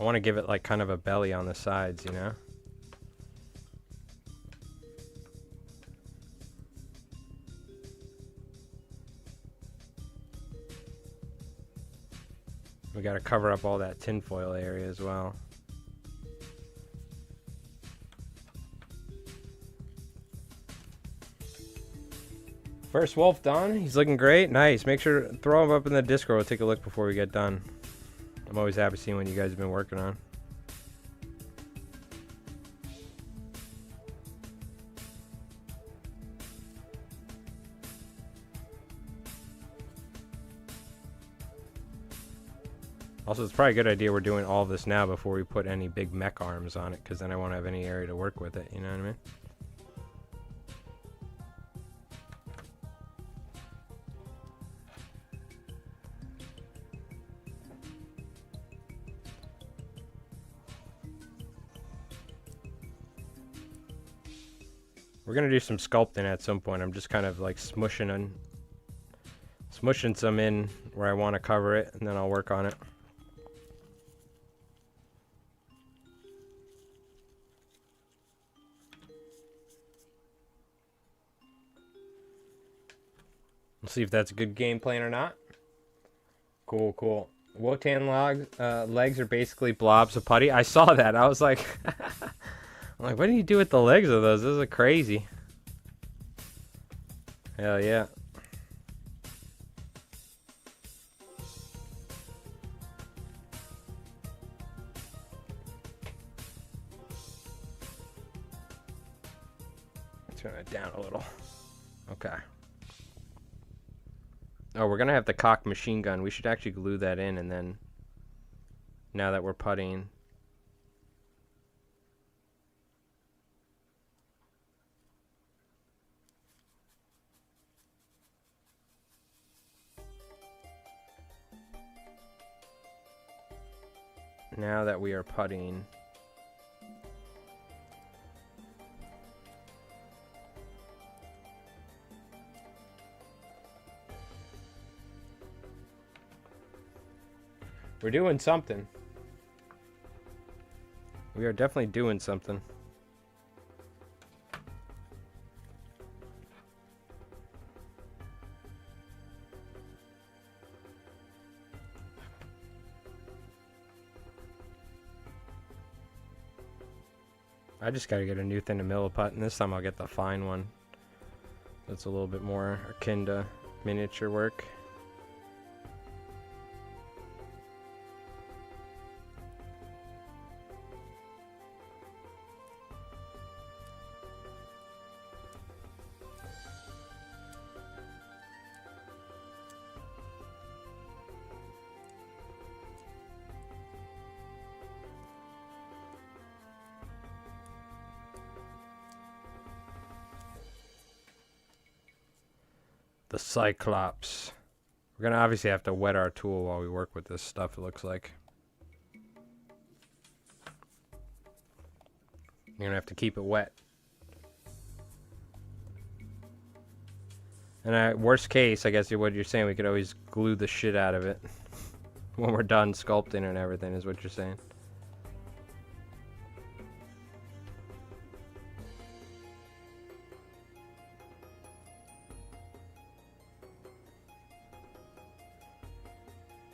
[SPEAKER 1] I want to give it like kind of a belly on the sides, you know? We got to cover up all that tinfoil area as well. First wolf done. He's looking great. Nice. Make sure to throw him up in the Discord. We'll take a look before we get done. I'm always happy seeing what you guys have been working on. Also, it's probably a good idea we're doing all of this now before we put any big mech arms on it, because then I won't have any area to work with it, you know what I mean? We're gonna do some sculpting at some point. I'm just kind of like smushing some in where I want to cover it, and then I'll work on it. We'll see if that's a good game plan or not. Cool, cool. Wotan legs are basically blobs of putty. I saw that. I was like, I'm like, what do you do with the legs of those? Those are crazy. Hell yeah. Turn it down a little. Okay. Oh, we're gonna have the cock machine gun. We should actually glue that in, and then now that we're puttying. Now that we are puttying. We're doing something. We are definitely doing something. I just gotta get a new thing to milliput, and this time I'll get the fine one. That's a little bit more akin to miniature work. The Cyclops. We're gonna obviously have to wet our tool while we work with this stuff, it looks like. You're gonna have to keep it wet. And worst case, I guess what you're saying, we could always glue the shit out of it when we're done sculpting and everything, is what you're saying.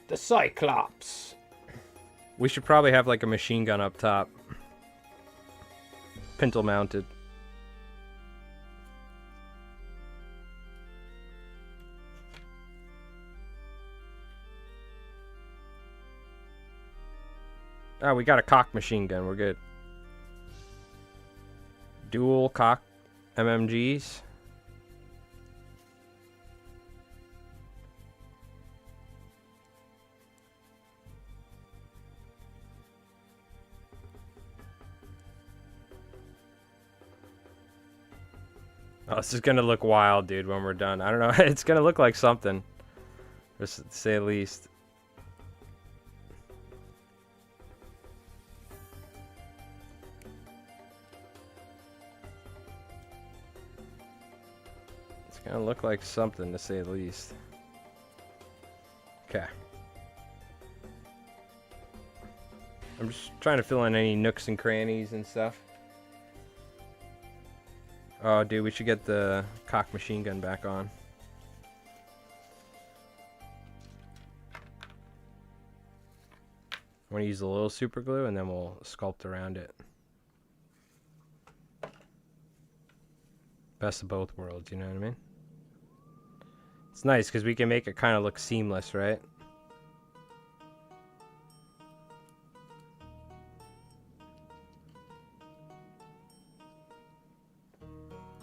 [SPEAKER 1] The Cyclops. We should probably have like a machine gun up top. Pintle mounted. Oh, we got a cock machine gun. We're good. Dual cock MMGs. Oh, this is gonna look wild, dude, when we're done. I don't know. It's gonna look like something. Just to say the least. It's gonna look like something, to say the least. Okay. I'm just trying to fill in any nooks and crannies and stuff. Oh, dude, we should get the cock machine gun back on. I want to use a little super glue and then we'll sculpt around it. Best of both worlds, you know what I mean? It's nice because we can make it kind of look seamless, right?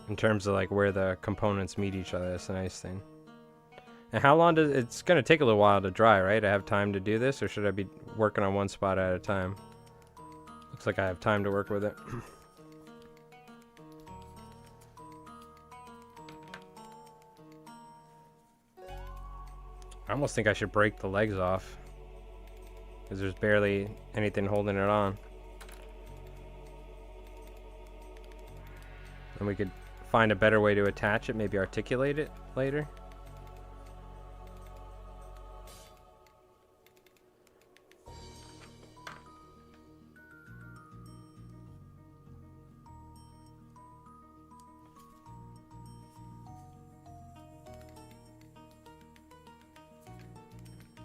[SPEAKER 1] In terms of like where the components meet each other, that's a nice thing. And how long does it's gonna take a little while to dry, right? I have time to do this, or should I be working on one spot at a time? Looks like I have time to work with it. I almost think I should break the legs off, because there's barely anything holding it on. And we could find a better way to attach it, maybe articulate it later.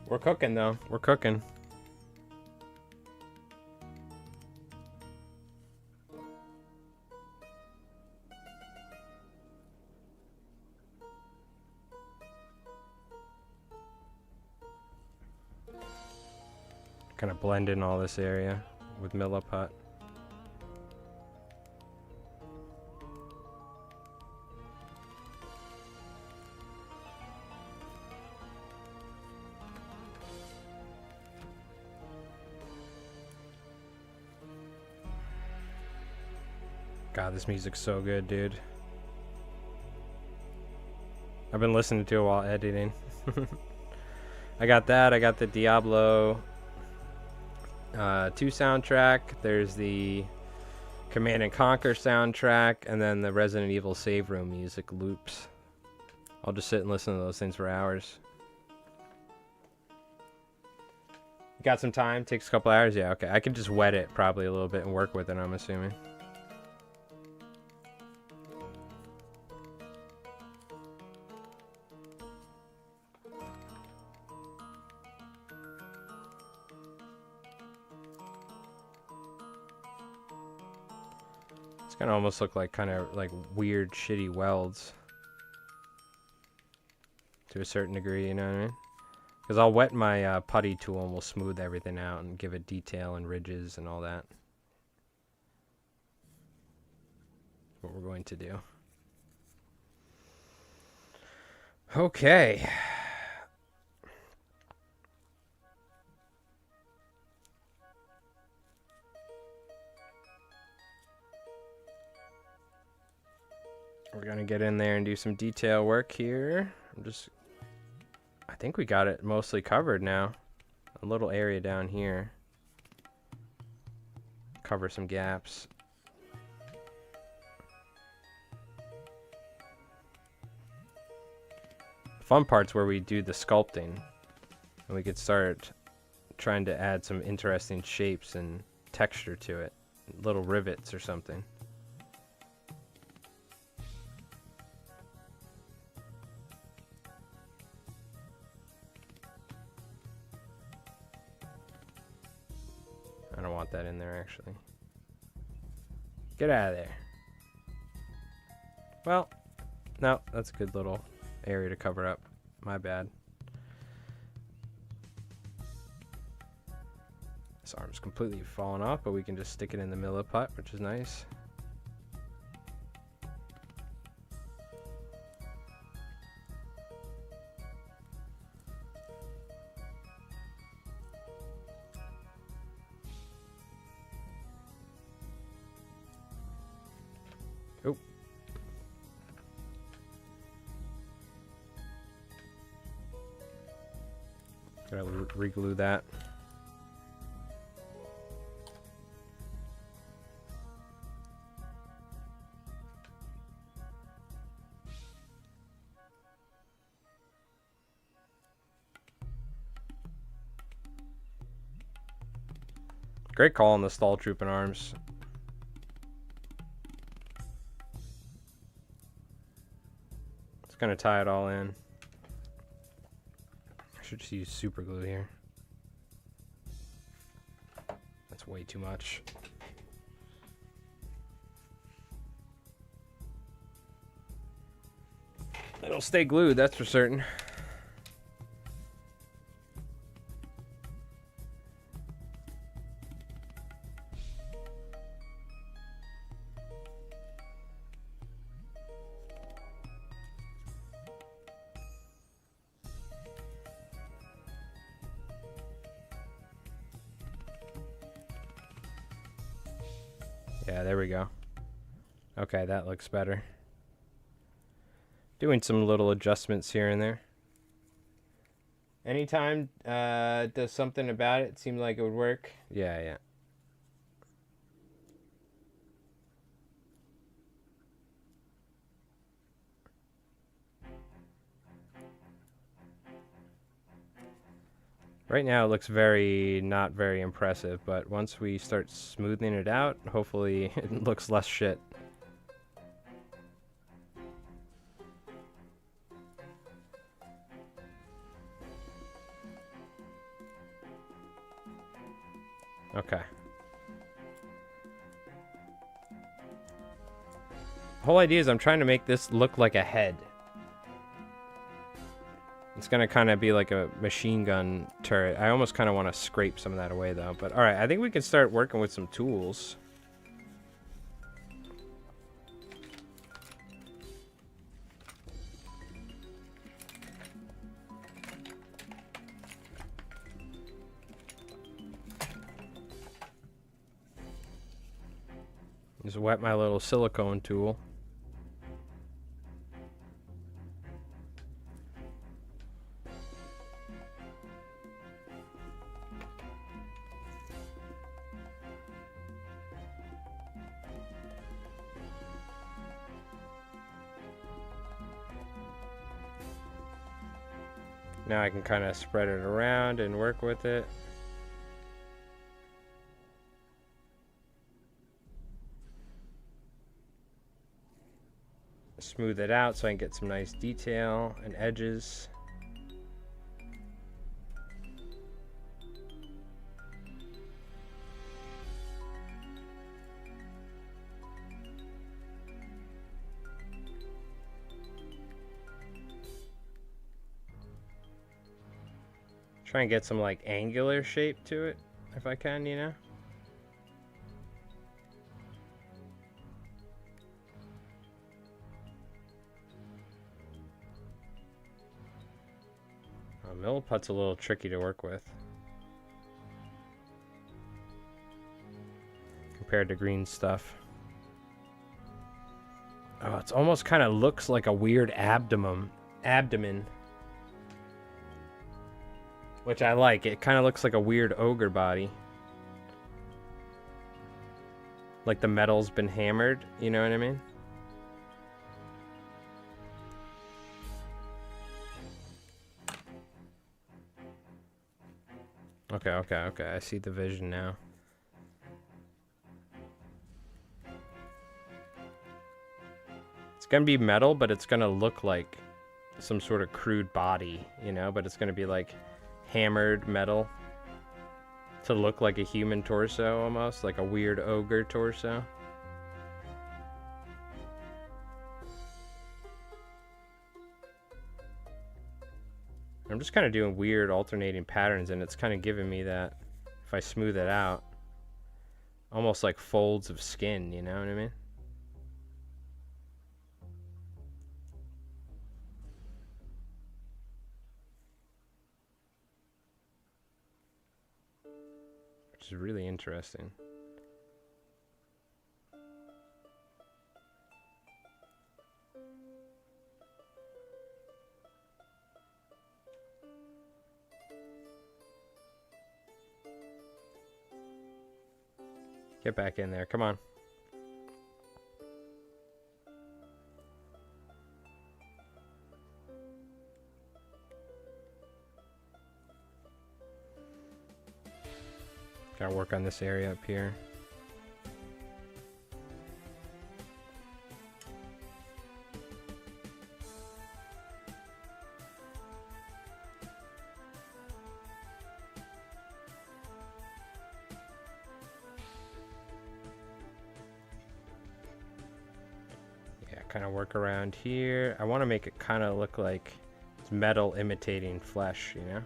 [SPEAKER 1] We're cooking though, we're cooking. Kind of blend in all this area with milliput. God, this music's so good, dude. I've been listening to it while editing. I got that. I got the Diablo 2 soundtrack. There's the Command and Conquer soundtrack, and then the Resident Evil save room music loops. I'll just sit and listen to those things for hours. Got some time? Takes a couple hours? Yeah, okay. I can just wet it probably a little bit and work with it, I'm assuming. It's gonna almost look like kind of like weird, shitty welds. To a certain degree, you know what I mean? Because I'll wet my putty tool and we'll smooth everything out and give it detail and ridges and all that. What we're going to do. Okay. We're gonna get in there and do some detail work here. I think we got it mostly covered now. A little area down here. Cover some gaps. fun part's where we do the sculpting. And we could start trying to add some interesting shapes and texture to it. Little rivets or something. I don't want that in there, actually. Get out of there. Well, no, that's a good little area to cover up. My bad. This arm's completely fallen off, but we can just stick it in the middle of the putt, which is nice. Oh. Gotta re-glue that. Great call on the stall trooping arms. It's gonna tie it all in. I should just use super glue here. That's way too much. It'll stay glued, that's for certain. Yeah, there we go. Okay, that looks better. Doing some little adjustments here and there. Anytime does something about it seem like it would work? Yeah, yeah. Right now it looks not very impressive, but once we start smoothing it out, hopefully it looks less shit. Okay. The whole idea is I'm trying to make this look like a head. It's going to kind of be like a machine gun turret. I almost kind of want to scrape some of that away, though. But, all right, I think we can start working with some tools. Just wet my little silicone tool. Now I can kind of spread it around and work with it. Smooth it out so I can get some nice detail and edges. Try and get some like angular shape to it if I can, you know. Milliput's a little tricky to work with compared to green stuff. Oh, it's almost kind of looks like a weird abdomen. Which I like. It kind of looks like a weird ogre body. Like the metal's been hammered, you know what I mean? Okay, okay, okay. I see the vision now. It's gonna be metal, but it's gonna look like some sort of crude body, you know? But it's gonna be like hammered metal to look like a human torso almost, like a weird ogre torso. I'm just kind of doing weird alternating patterns, and it's kind of giving me that, if I smooth it out, almost like folds of skin, you know what I mean? Which is really interesting. Get back in there, come on. Gotta work on this area up here. Kind of work around here. I want to make it kind of look like it's metal imitating flesh, you know?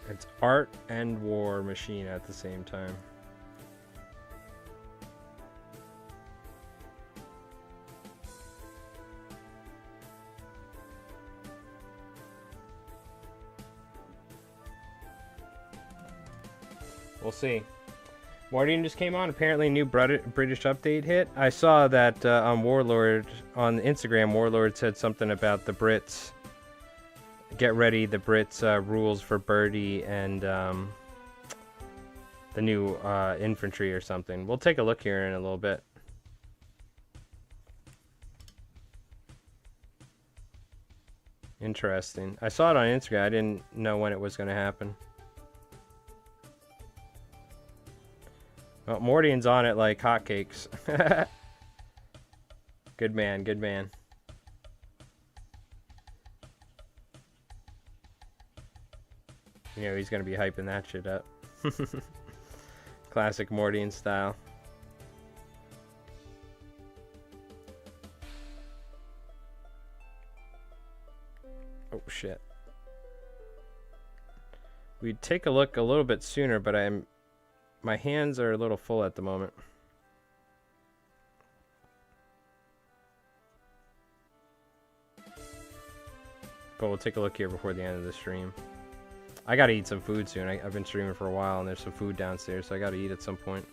[SPEAKER 1] It's art and war machine at the same time. We'll see. Mordian just came on. Apparently, new British update hit. I saw that on Warlord on Instagram. Warlord said something about the Brits. Get ready, the Brits rules for Birdie and the new infantry or something. We'll take a look here in a little bit. Interesting. I saw it on Instagram. I didn't know when it was going to happen. Well, Mordian's on it like hotcakes. Good man, good man. You know, he's going to be hyping that shit up. Classic Mordian style. Oh, shit. We'd take a look a little bit sooner, but my hands are a little full at the moment. But we'll take a look here before the end of the stream. I gotta eat some food soon. I've been streaming for a while, and there's some food downstairs, so I gotta eat at some point.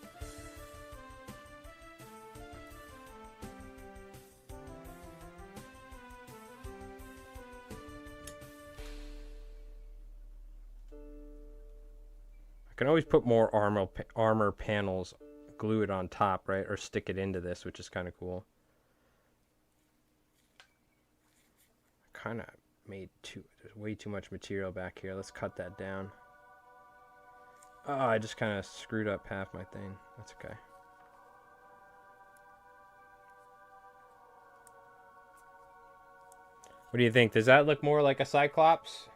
[SPEAKER 1] I can always put more armor panels, glue it on top, right? Or stick it into this, which is kind of cool. I kind of made there's way too much material back here. Let's cut that down. Oh, I just kind of screwed up half my thing. That's okay. What do you think? Does that look more like a Cyclops?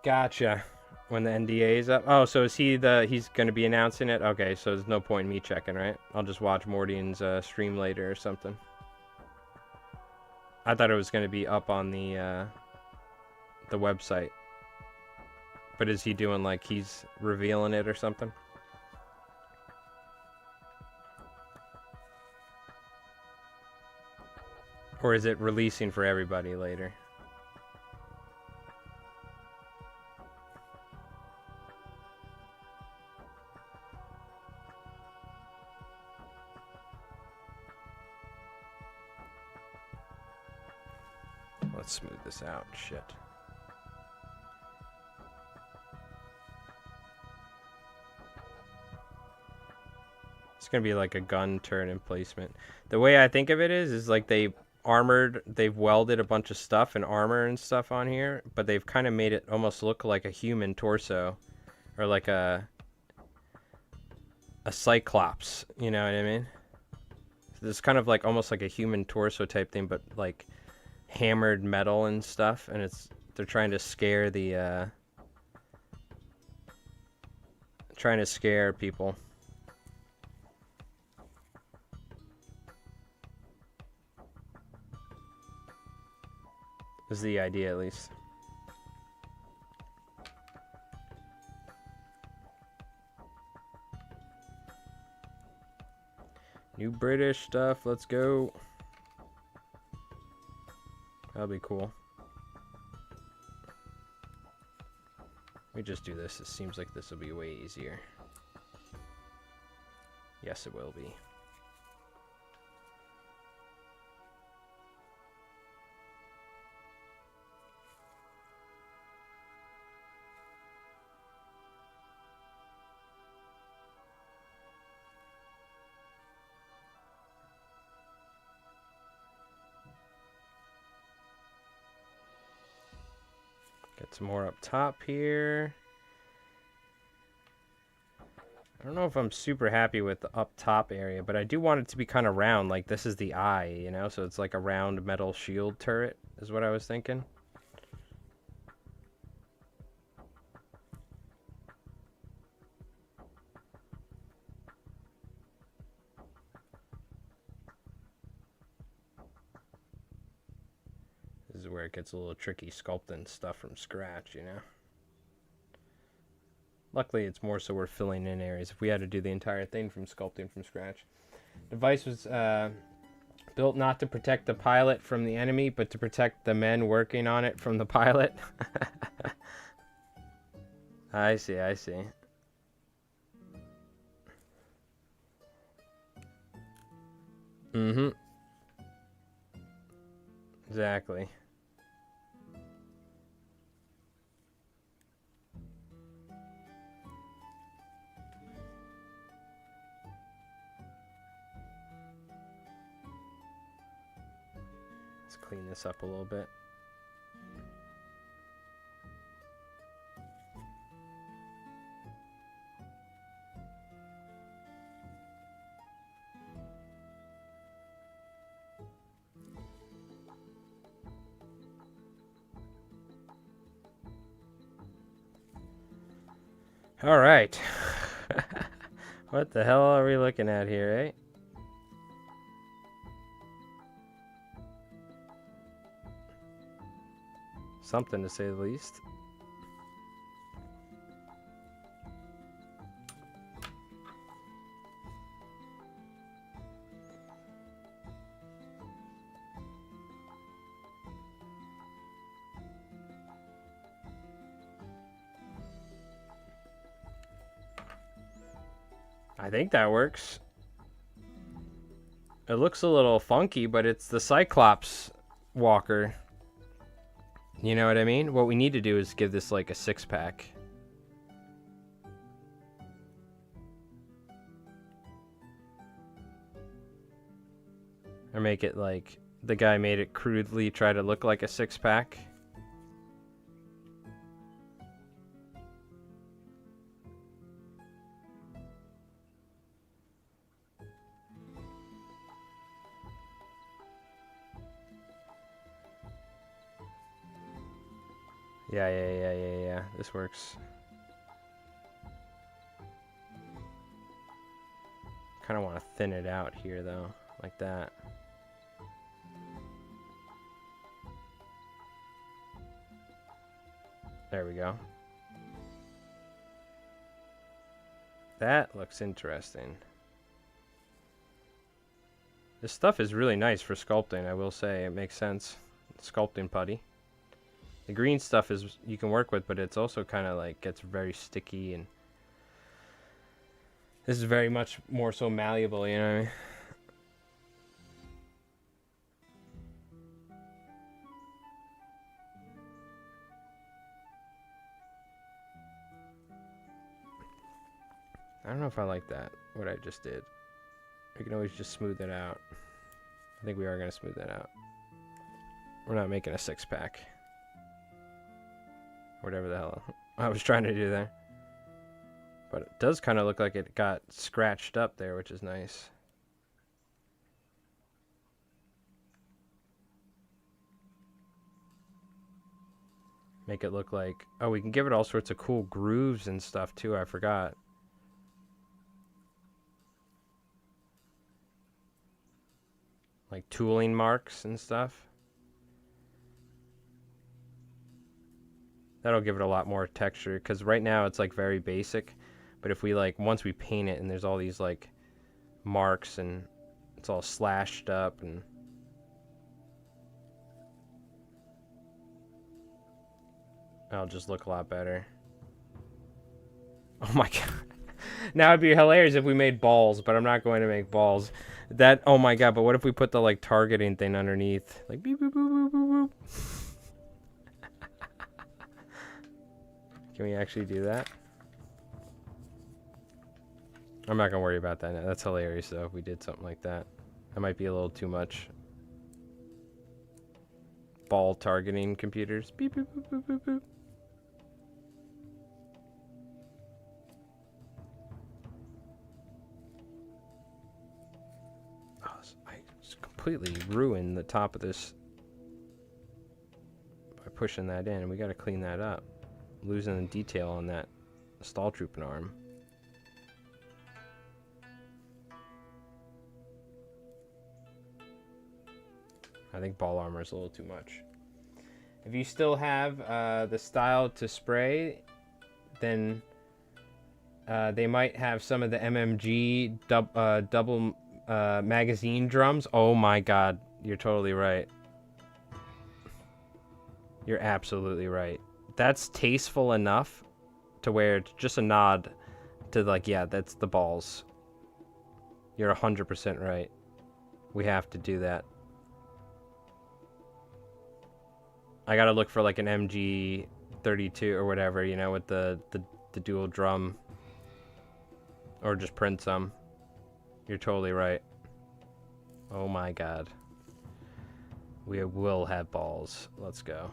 [SPEAKER 1] Gotcha. When the NDA is up. Oh, so is he's going to be announcing it? Okay, so there's no point in me checking, right? I'll just watch Mordian's stream later or something. I thought it was going to be up on the website. But is he doing like he's revealing it or something? Or is it releasing for everybody later? Let's smooth this out. Shit. It's gonna be like a gun turret emplacement. The way I think of it is like they've welded a bunch of stuff and armor and stuff on here, but they've kind of made it almost look like a human torso, or like a cyclops. You know what I mean? So it's kind of like almost like a human torso type thing, but like hammered metal and stuff, and they're trying to scare people. Is the idea, at least. New British stuff, let's go. That'll be cool. We just do this. It seems like this will be way easier. Yes, it will be. Get some more up top here. I don't know if I'm super happy with the up top area, but I do want it to be kind of round, like this is the eye, you know? So it's like a round metal shield turret, is what I was thinking. This is where it gets a little tricky sculpting stuff from scratch, you know? Luckily, it's more so we're filling in areas. If we had to do the entire thing from sculpting from scratch. The device was built not to protect the pilot from the enemy, but to protect the men working on it from the pilot. I see, I see. Mm-hmm. Exactly. Let's clean this up a little bit. All right. What the hell are we looking at here, eh? Something, to say the least. I think that works. It looks a little funky, but it's the Cyclops walker. You know what I mean? What we need to do is give this like a 6-pack. Or make it like the guy made it crudely try to look like a 6-pack. Yeah. This works. Kind of want to thin it out here though, like that. There we go. That looks interesting. This stuff is really nice for sculpting, I will say. It makes sense. Sculpting putty. The green stuff is you can work with, but it's also kind of like gets very sticky, and this is very much more so malleable, you know what I mean? I don't know if I like that, what I just did. We can always just smooth it out. I think we are going to smooth that out. We're not making a 6-pack. Whatever the hell I was trying to do there. But it does kind of look like it got scratched up there, which is nice. Make it look like... Oh, we can give it all sorts of cool grooves and stuff, too. I forgot. Like tooling marks and stuff. That'll give it a lot more texture, because right now it's like very basic. But if we like, once we paint it and there's all these like marks and it's all slashed up and... It'll just look a lot better. Oh my god. Now it'd be hilarious if we made balls, but I'm not going to make balls. That, oh my god, but what if we put the like targeting thing underneath? Like beep boop boop boop boop boop. Can we actually do that? I'm not gonna worry about that now. That's hilarious though if we did something like that. That might be a little too much. Ball targeting computers. Beep boop boop boop boop boop. Completely ruined the top of this by pushing that in. We got to clean that up. Losing the detail on that stall trooping arm. I think ball armor is a little too much. If you still have the style to spray, then they might have some of the MMG double magazine drums. Oh my god, you're totally right. You're absolutely right. That's tasteful enough to where it's just a nod to like, yeah, that's the balls. You're 100% right. We have to do that. I gotta look for like an MG 32 or whatever, you know, with the dual drum, or just print some. You're totally right. Oh my god. We will have balls. Let's go.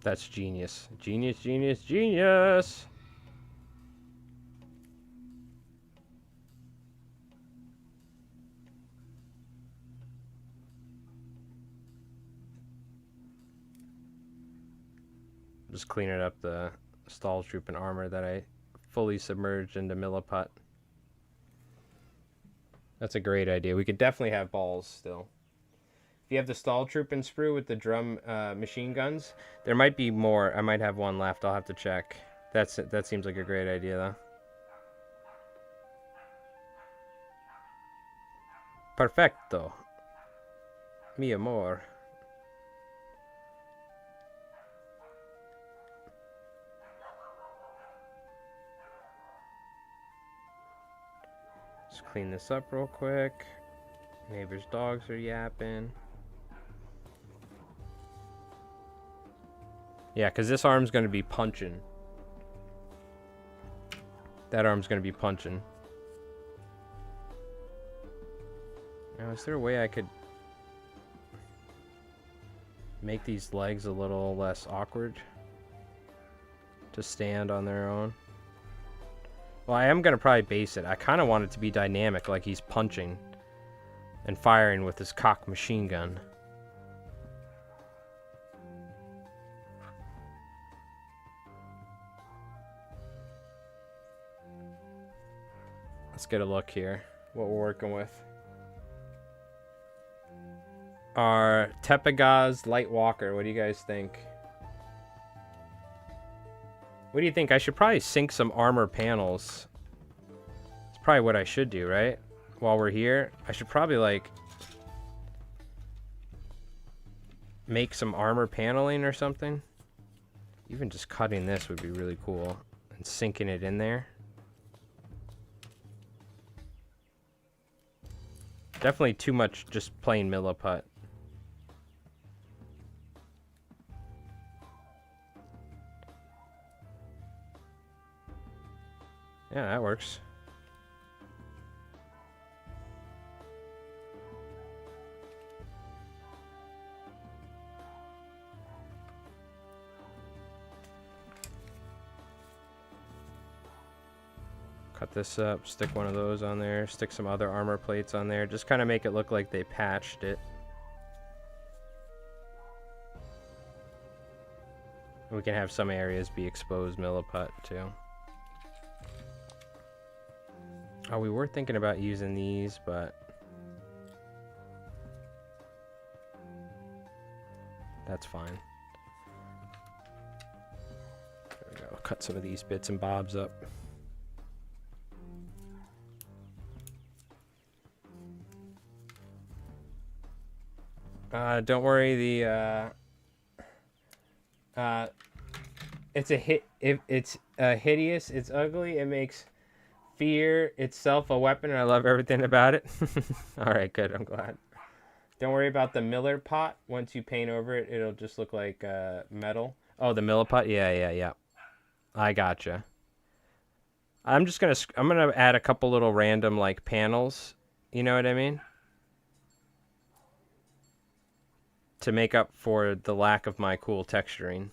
[SPEAKER 1] That's genius. Genius, genius, genius! Just cleaning up the stall troop and armor that I fully submerged into Milliput. That's a great idea. We could definitely have balls still. If you have the stall troop and sprue with the drum machine guns, there might be more. I might have one left. I'll have to check. That seems like a great idea, though. Perfecto. Mi amor. Let's clean this up real quick. Neighbor's dogs are yapping. Yeah, because this arm's going to be punching. That arm's going to be punching. Now, is there a way I could make these legs a little less awkward to stand on their own? Well, I am going to probably base it. I kind of want it to be dynamic, like he's punching and firing with his cock machine gun. Let's get a look here, what we're working with. Our Tepagaz Light Walker, what do you guys think? What do you think? I should probably sink some armor panels. It's probably what I should do, right? While we're here, I should probably like make some armor paneling or something. Even just cutting this would be really cool and sinking it in there. Definitely too much just plain Milliput. Yeah, that works. Cut this up, stick one of those on there, stick some other armor plates on there. Just kind of make it look like they patched it. We can have some areas be exposed milliput too. Oh, we were thinking about using these, but that's fine. There we go. Cut some of these bits and bobs up. Don't worry. It's hideous. It's ugly. It makes fear itself a weapon, and I love everything about it. All right, good. I'm glad. Don't worry about the Miller pot. Once you paint over it, it'll just look like metal. Oh, the Miller pot. Yeah. I gotcha. I'm gonna add a couple little random like panels. You know what I mean? To make up for the lack of my cool texturing.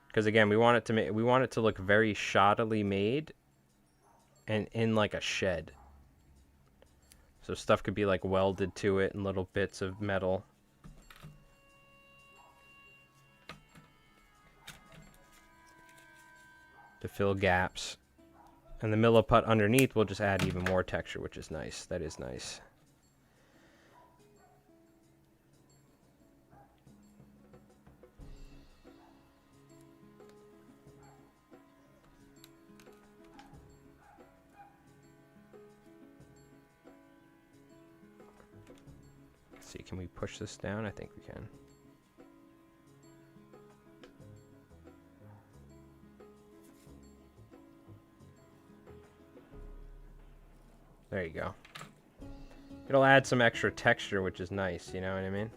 [SPEAKER 1] Because again, we want it to look very shoddily made, and in like a shed. So stuff could be like welded to it and little bits of metal. To fill gaps. And the milliput underneath will just add even more texture, which is nice. That is nice. Let's see, can we push this down? I think we can. There you go. It'll add some extra texture, which is nice, you know what I mean?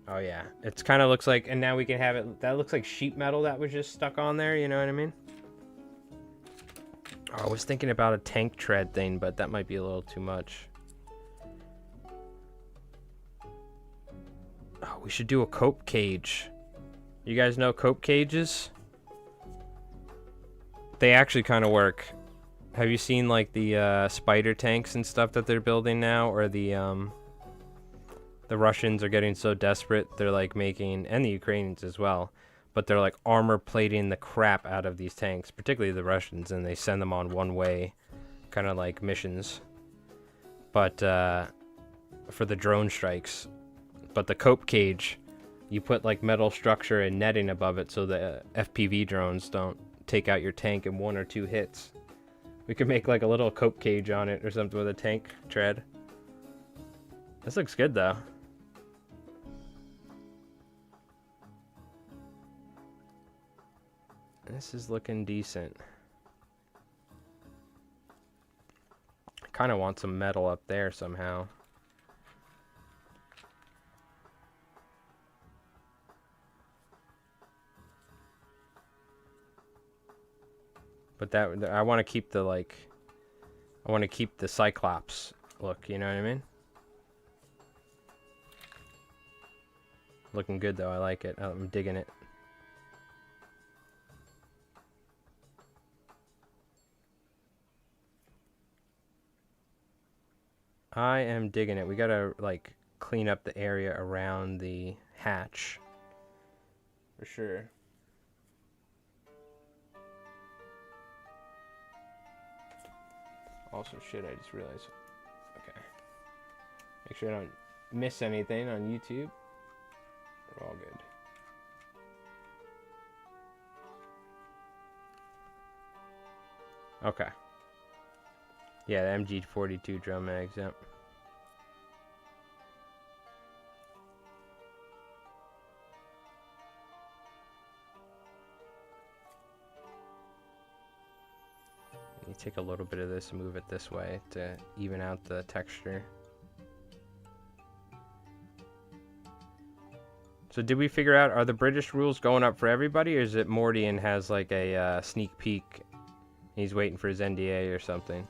[SPEAKER 1] Oh yeah, it's kind of looks like, and now we can have it, that looks like sheet metal that was just stuck on there, you know what I mean? Oh, I was thinking about a tank tread thing, but that might be a little too much. Oh, we should do a cope cage. You guys know cope cages? They actually kind of work. Have you seen like the spider tanks and stuff that they're building now, or the Russians are getting so desperate they're like making, and the Ukrainians as well, but they're like armor plating the crap out of these tanks, particularly the Russians, and they send them on one-way kind of like missions. But for the drone strikes. But the cope cage, you put like metal structure and netting above it so the FPV drones don't take out your tank in 1 or 2 hits. We could make like a little cope cage on it or something with a tank tread. This looks good though. This is looking decent. I kind of want some metal up there somehow. But that, I want to keep the like, I want to keep the Cyclops look, you know what I mean? Looking good though, I like it. I'm digging it. I am digging it. We gotta like clean up the area around the hatch. For sure. Also, shit, I just realized. Okay. Make sure I don't miss anything on YouTube. We're all good. Okay. Yeah, the MG42 drum mags, yep. take a little bit of this and move it this way to even out the texture. So did we figure out, are the British rules going up for everybody, or is it Mordian has like a sneak peek? He's waiting for his NDA or something.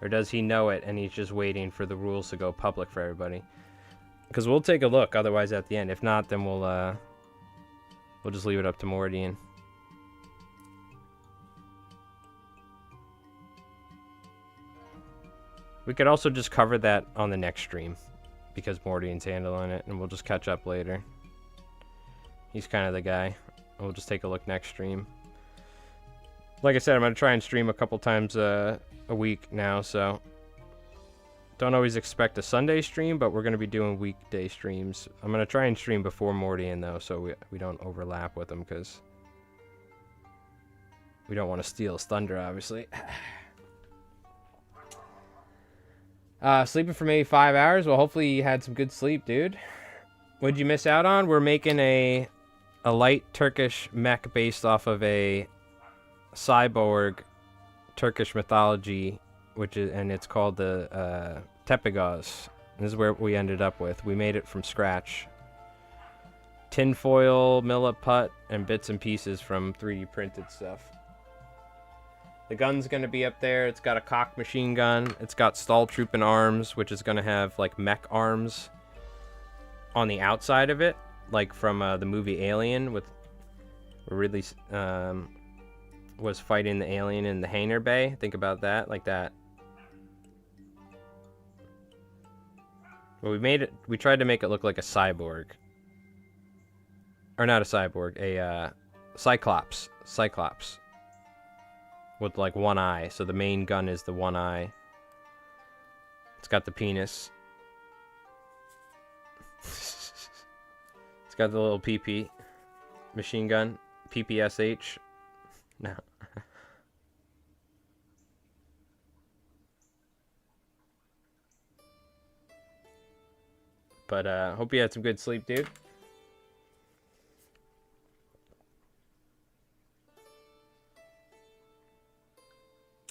[SPEAKER 1] Or does he know it and he's just waiting for the rules to go public for everybody? Because we'll take a look otherwise at the end. If not, then we'll just leave it up to Mordian. We could also just cover that on the next stream, because Mordian's handling it, and we'll just catch up later. He's kind of the guy. We'll just take a look next stream. Like I said, I'm going to try and stream a couple times a week now, so don't always expect a Sunday stream, but we're going to be doing weekday streams. I'm going to try and stream before Mordian, though, so we don't overlap with him, because we don't want to steal his thunder, obviously. Sleeping for maybe 5 hours? Well, hopefully you had some good sleep, dude. What'd you miss out on? We're making a light Turkish mech based off of a cyborg Turkish mythology, and it's called the Tepegöz. This is where we ended up with. We made it from scratch. Tinfoil, millet putt, and bits and pieces from 3D printed stuff. The gun's going to be up there. It's got a cocked machine gun. It's got Stalltroopen arms, which is going to have like mech arms on the outside of it, like from the movie Alien, with Ridley was fighting the alien in the hangar bay. Think about that, like that. Well, we tried to make it look like a cyborg. Or not a cyborg, a Cyclops. With like one eye. So the main gun is the one eye. It's got the penis. It's got the little PP machine gun. PPSH. No. But hope you had some good sleep, dude.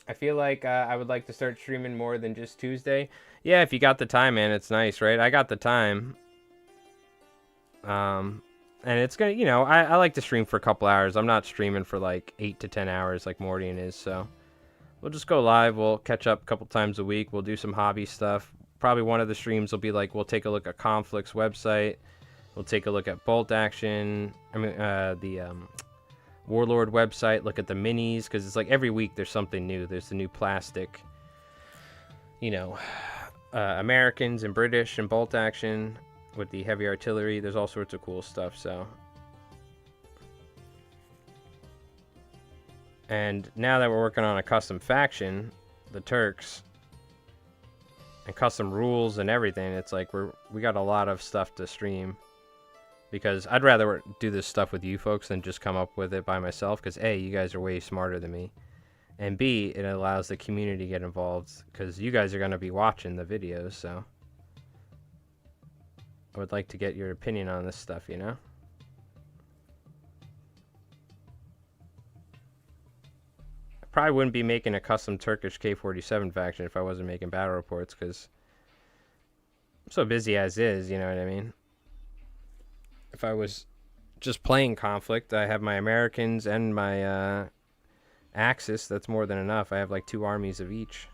[SPEAKER 1] I feel like I would like to start streaming more than just Tuesday. Yeah, if you got the time, man, it's nice, right? I got the time. And it's gonna, you know, I like to stream for a couple hours. I'm not streaming for like 8 to 10 hours like Mordian is, so we'll just go live. We'll catch up a couple times a week. We'll do some hobby stuff. Probably one of the streams will be like, we'll take a look at Konflikt's website. We'll take a look at Bolt Action. I mean, the Warlord website, look at the minis, because it's like every week there's something new. There's the new plastic, you know, Americans and British and Bolt Action with the heavy artillery. There's all sorts of cool stuff, so. And now that we're working on a custom faction, the Turks, and custom rules and everything, it's like we got a lot of stuff to stream. Because I'd rather do this stuff with you folks than just come up with it by myself. Because A, you guys are way smarter than me. And B, it allows the community to get involved. Because you guys are going to be watching the videos, so. I would like to get your opinion on this stuff, you know? I probably wouldn't be making a custom Turkish K-47 faction if I wasn't making battle reports. Because I'm so busy as is, you know what I mean? If I was just playing Konflikt, I have my Americans and my Axis. That's more than enough. I have like 2 armies of each.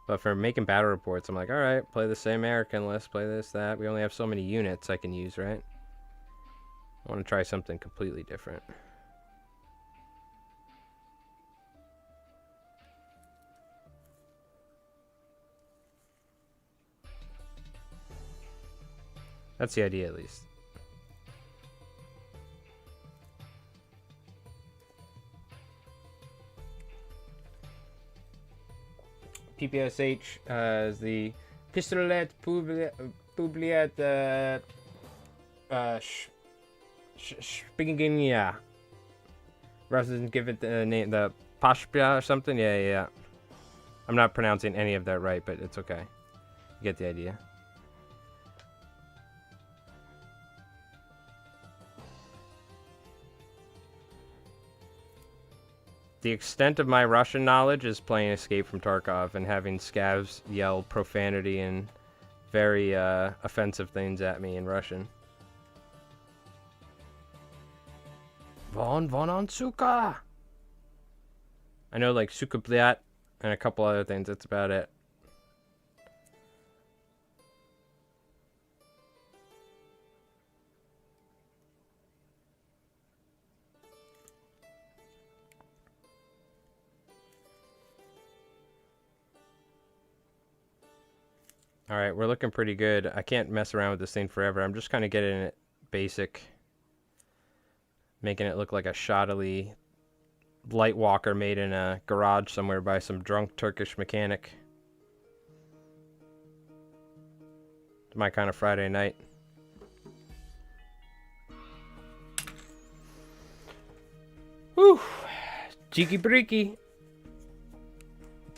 [SPEAKER 1] But for making battle reports, I'm like, all right, play the same American list, play this, that. We only have so many units I can use, right? I want to try something completely different. That's the idea, at least. PPSH is the Pistolet Publiet Spinginia. Rather than give it the name, the Pashpia or something. Yeah. I'm not pronouncing any of that right, but it's okay. You get the idea. The extent of my Russian knowledge is playing Escape from Tarkov and having scavs yell profanity and very offensive things at me in Russian. Von on suka. I know like suka blyat and a couple other things. That's about it. Alright, we're looking pretty good. I can't mess around with this thing forever. I'm just kind of getting it basic. Making it look like a shoddily light walker made in a garage somewhere by some drunk Turkish mechanic. It's my kind of Friday night. Whew. Cheeky breaky.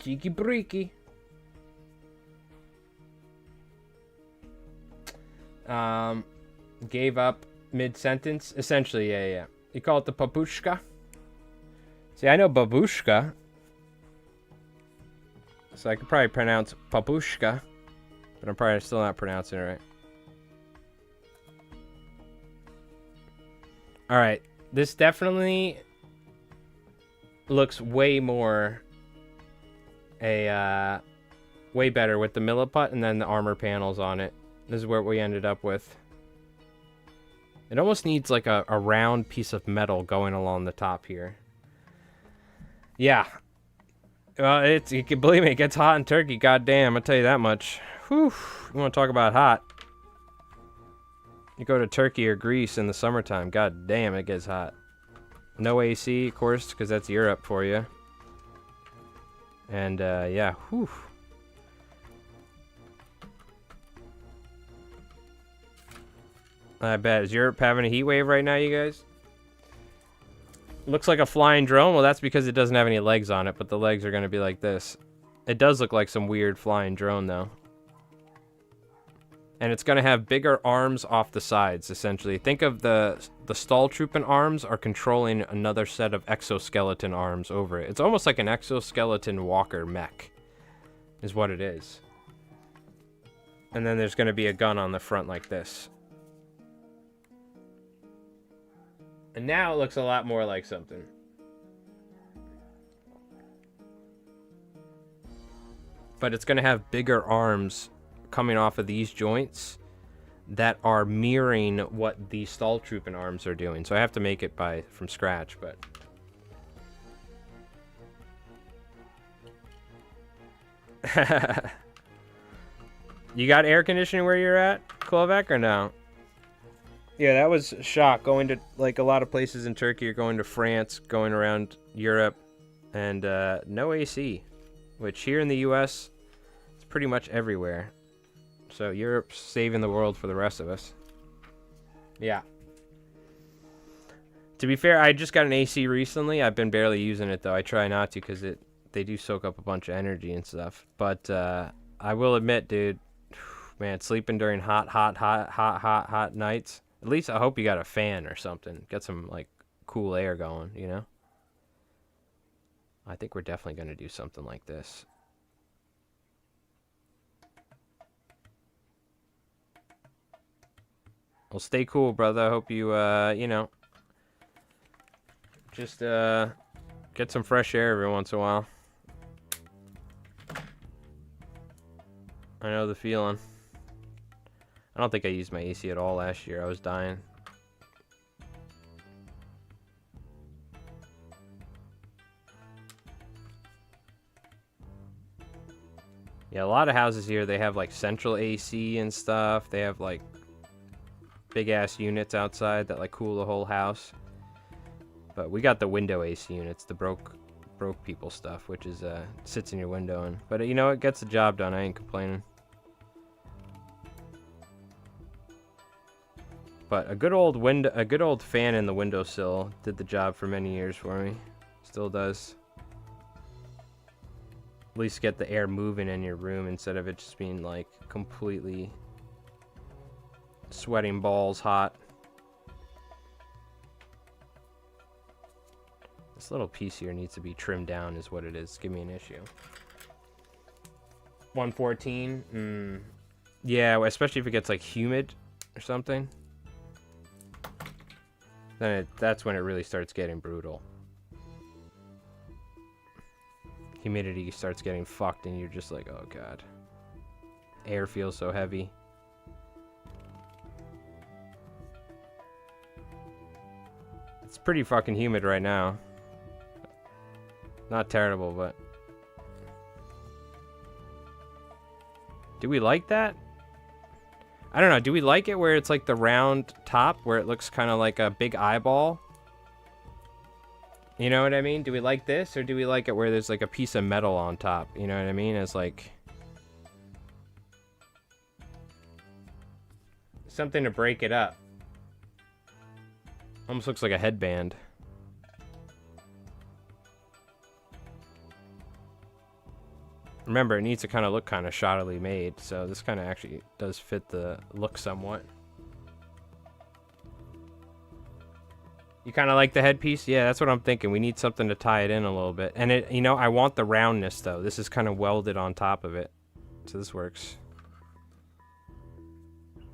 [SPEAKER 1] Cheeky breaky. Gave up mid-sentence. Essentially, yeah. You call it the babushka? See, I know babushka. So I could probably pronounce babushka. But I'm probably still not pronouncing it right. Alright. This definitely looks way more way better with the milliput and then the armor panels on it. This is what we ended up with. It almost needs like a round piece of metal going along the top here. Yeah. Well, you can believe me, it gets hot in Turkey. Goddamn, I'll tell you that much. Whew. You want to talk about hot? You go to Turkey or Greece in the summertime. God damn, it gets hot. No AC, of course, because that's Europe for you. And, yeah. Whew. I bet. Is Europe having a heat wave right now, you guys? Looks like a flying drone. Well, that's because it doesn't have any legs on it, but the legs are going to be like this. It does look like some weird flying drone, though. And it's going to have bigger arms off the sides, essentially. Think of the Stalltroopen arms are controlling another set of exoskeleton arms over it. It's almost like an exoskeleton walker mech, is what it is. And then there's going to be a gun on the front like this. And now it looks a lot more like something. But it's going to have bigger arms coming off of these joints that are mirroring what the Stalltroopen arms are doing. So I have to make it from scratch, but... You got air conditioning where you're at, Kovac, or no? Yeah, that was a shock. Going to, like, a lot of places in Turkey, or going to France, going around Europe, and no AC. Which, here in the US, it's pretty much everywhere. So, Europe's saving the world for the rest of us. Yeah. To be fair, I just got an AC recently. I've been barely using it, though. I try not to, because they do soak up a bunch of energy and stuff. But, I will admit, dude, man, sleeping during hot nights... At least I hope you got a fan or something. Get some, like, cool air going, you know? I think we're definitely going to do something like this. Well, stay cool, brother. I hope you, you know, just, get some fresh air every once in a while. I know the feeling. I don't think I used my AC at all last year. I was dying. Yeah, a lot of houses here, they have like central AC and stuff. They have like big ass units outside that like cool the whole house. But we got the window AC units, the broke people stuff, which is sits in your window. But you know, it gets the job done. I ain't complaining. But a good old fan in the windowsill did the job for many years for me. Still does. At least get the air moving in your room instead of it just being like completely sweating balls hot. This little piece here needs to be trimmed down is what it is. Give me an issue. 114? Yeah, especially if it gets like humid or something. Then that's when it really starts getting brutal. Humidity starts getting fucked and you're just like, oh god. Air feels so heavy. It's pretty fucking humid right now. Not terrible, but... Do we like that? I don't know. Do we like it where it's like the round top, where it looks kind of like a big eyeball? You know what I mean? Do we like this, or do we like it where there's like a piece of metal on top? You know what I mean? It's like... something to break it up. Almost looks like a headband. Remember, it needs to kind of look kind of shoddily made, so this kind of actually does fit the look somewhat. You kind of like the headpiece? Yeah, that's what I'm thinking. We need something to tie it in a little bit. And it, you know, I want the roundness though. This is kind of welded on top of it. So this works.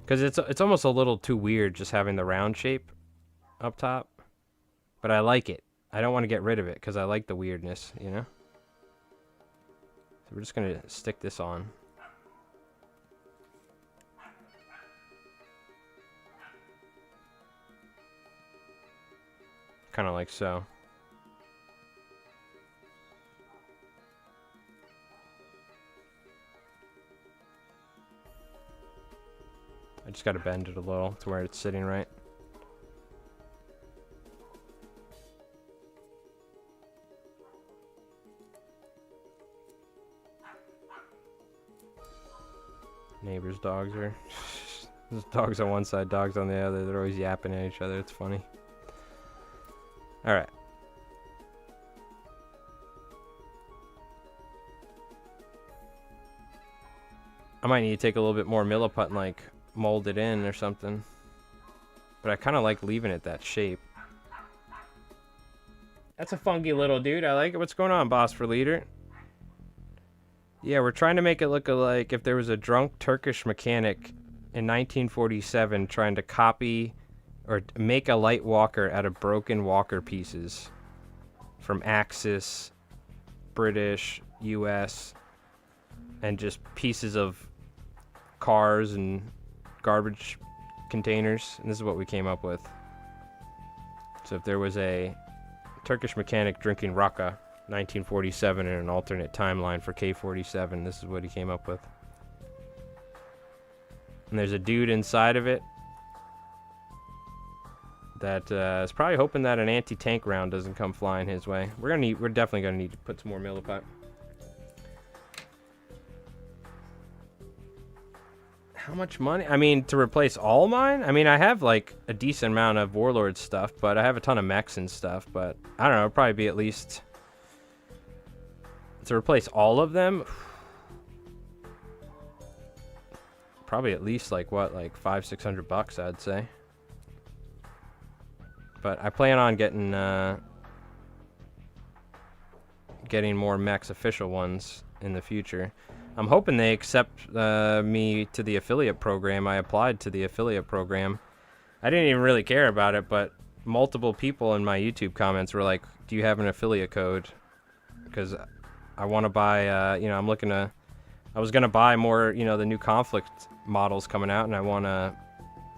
[SPEAKER 1] Because it's almost a little too weird just having the round shape up top. But I like it. I don't want to get rid of it because I like the weirdness, you know? So we're just going to stick this on. Kind of like so. I just got to bend it a little to where it's sitting right. Neighbors' dogs are... There's dogs on one side, dogs on the other. They're always yapping at each other. It's funny. Alright. I might need to take a little bit more milliput and like mold it in or something. But I kind of like leaving it that shape. That's a funky little dude. I like it. What's going on, boss for leader? Yeah, we're trying to make it look like if there was a drunk Turkish mechanic in 1947 trying to copy or make a light walker out of broken walker pieces from Axis, British, US, and just pieces of cars and garbage containers. And this is what we came up with. So if there was a Turkish mechanic drinking Raka, 1947, in an alternate timeline for K-47, this is what he came up with. And there's a dude inside of it that is probably hoping that an anti-tank round doesn't come flying his way. We're definitely gonna need to put some more milliput. How much money? I mean, to replace all mine? I mean, I have like a decent amount of Warlord stuff, but I have a ton of mechs and stuff, but I don't know, it'll probably be at least... To replace all of them? Probably at least like what, like $500-600 I'd say. But I plan on getting more mechs, official ones, in the future. I'm hoping they accept me to the affiliate program. I applied to the affiliate program. I didn't even really care about it, but multiple people in my YouTube comments were like, do you have an affiliate code? Because I want to buy, you know, I was going to buy more, you know, the new Konflikt models coming out, and I want to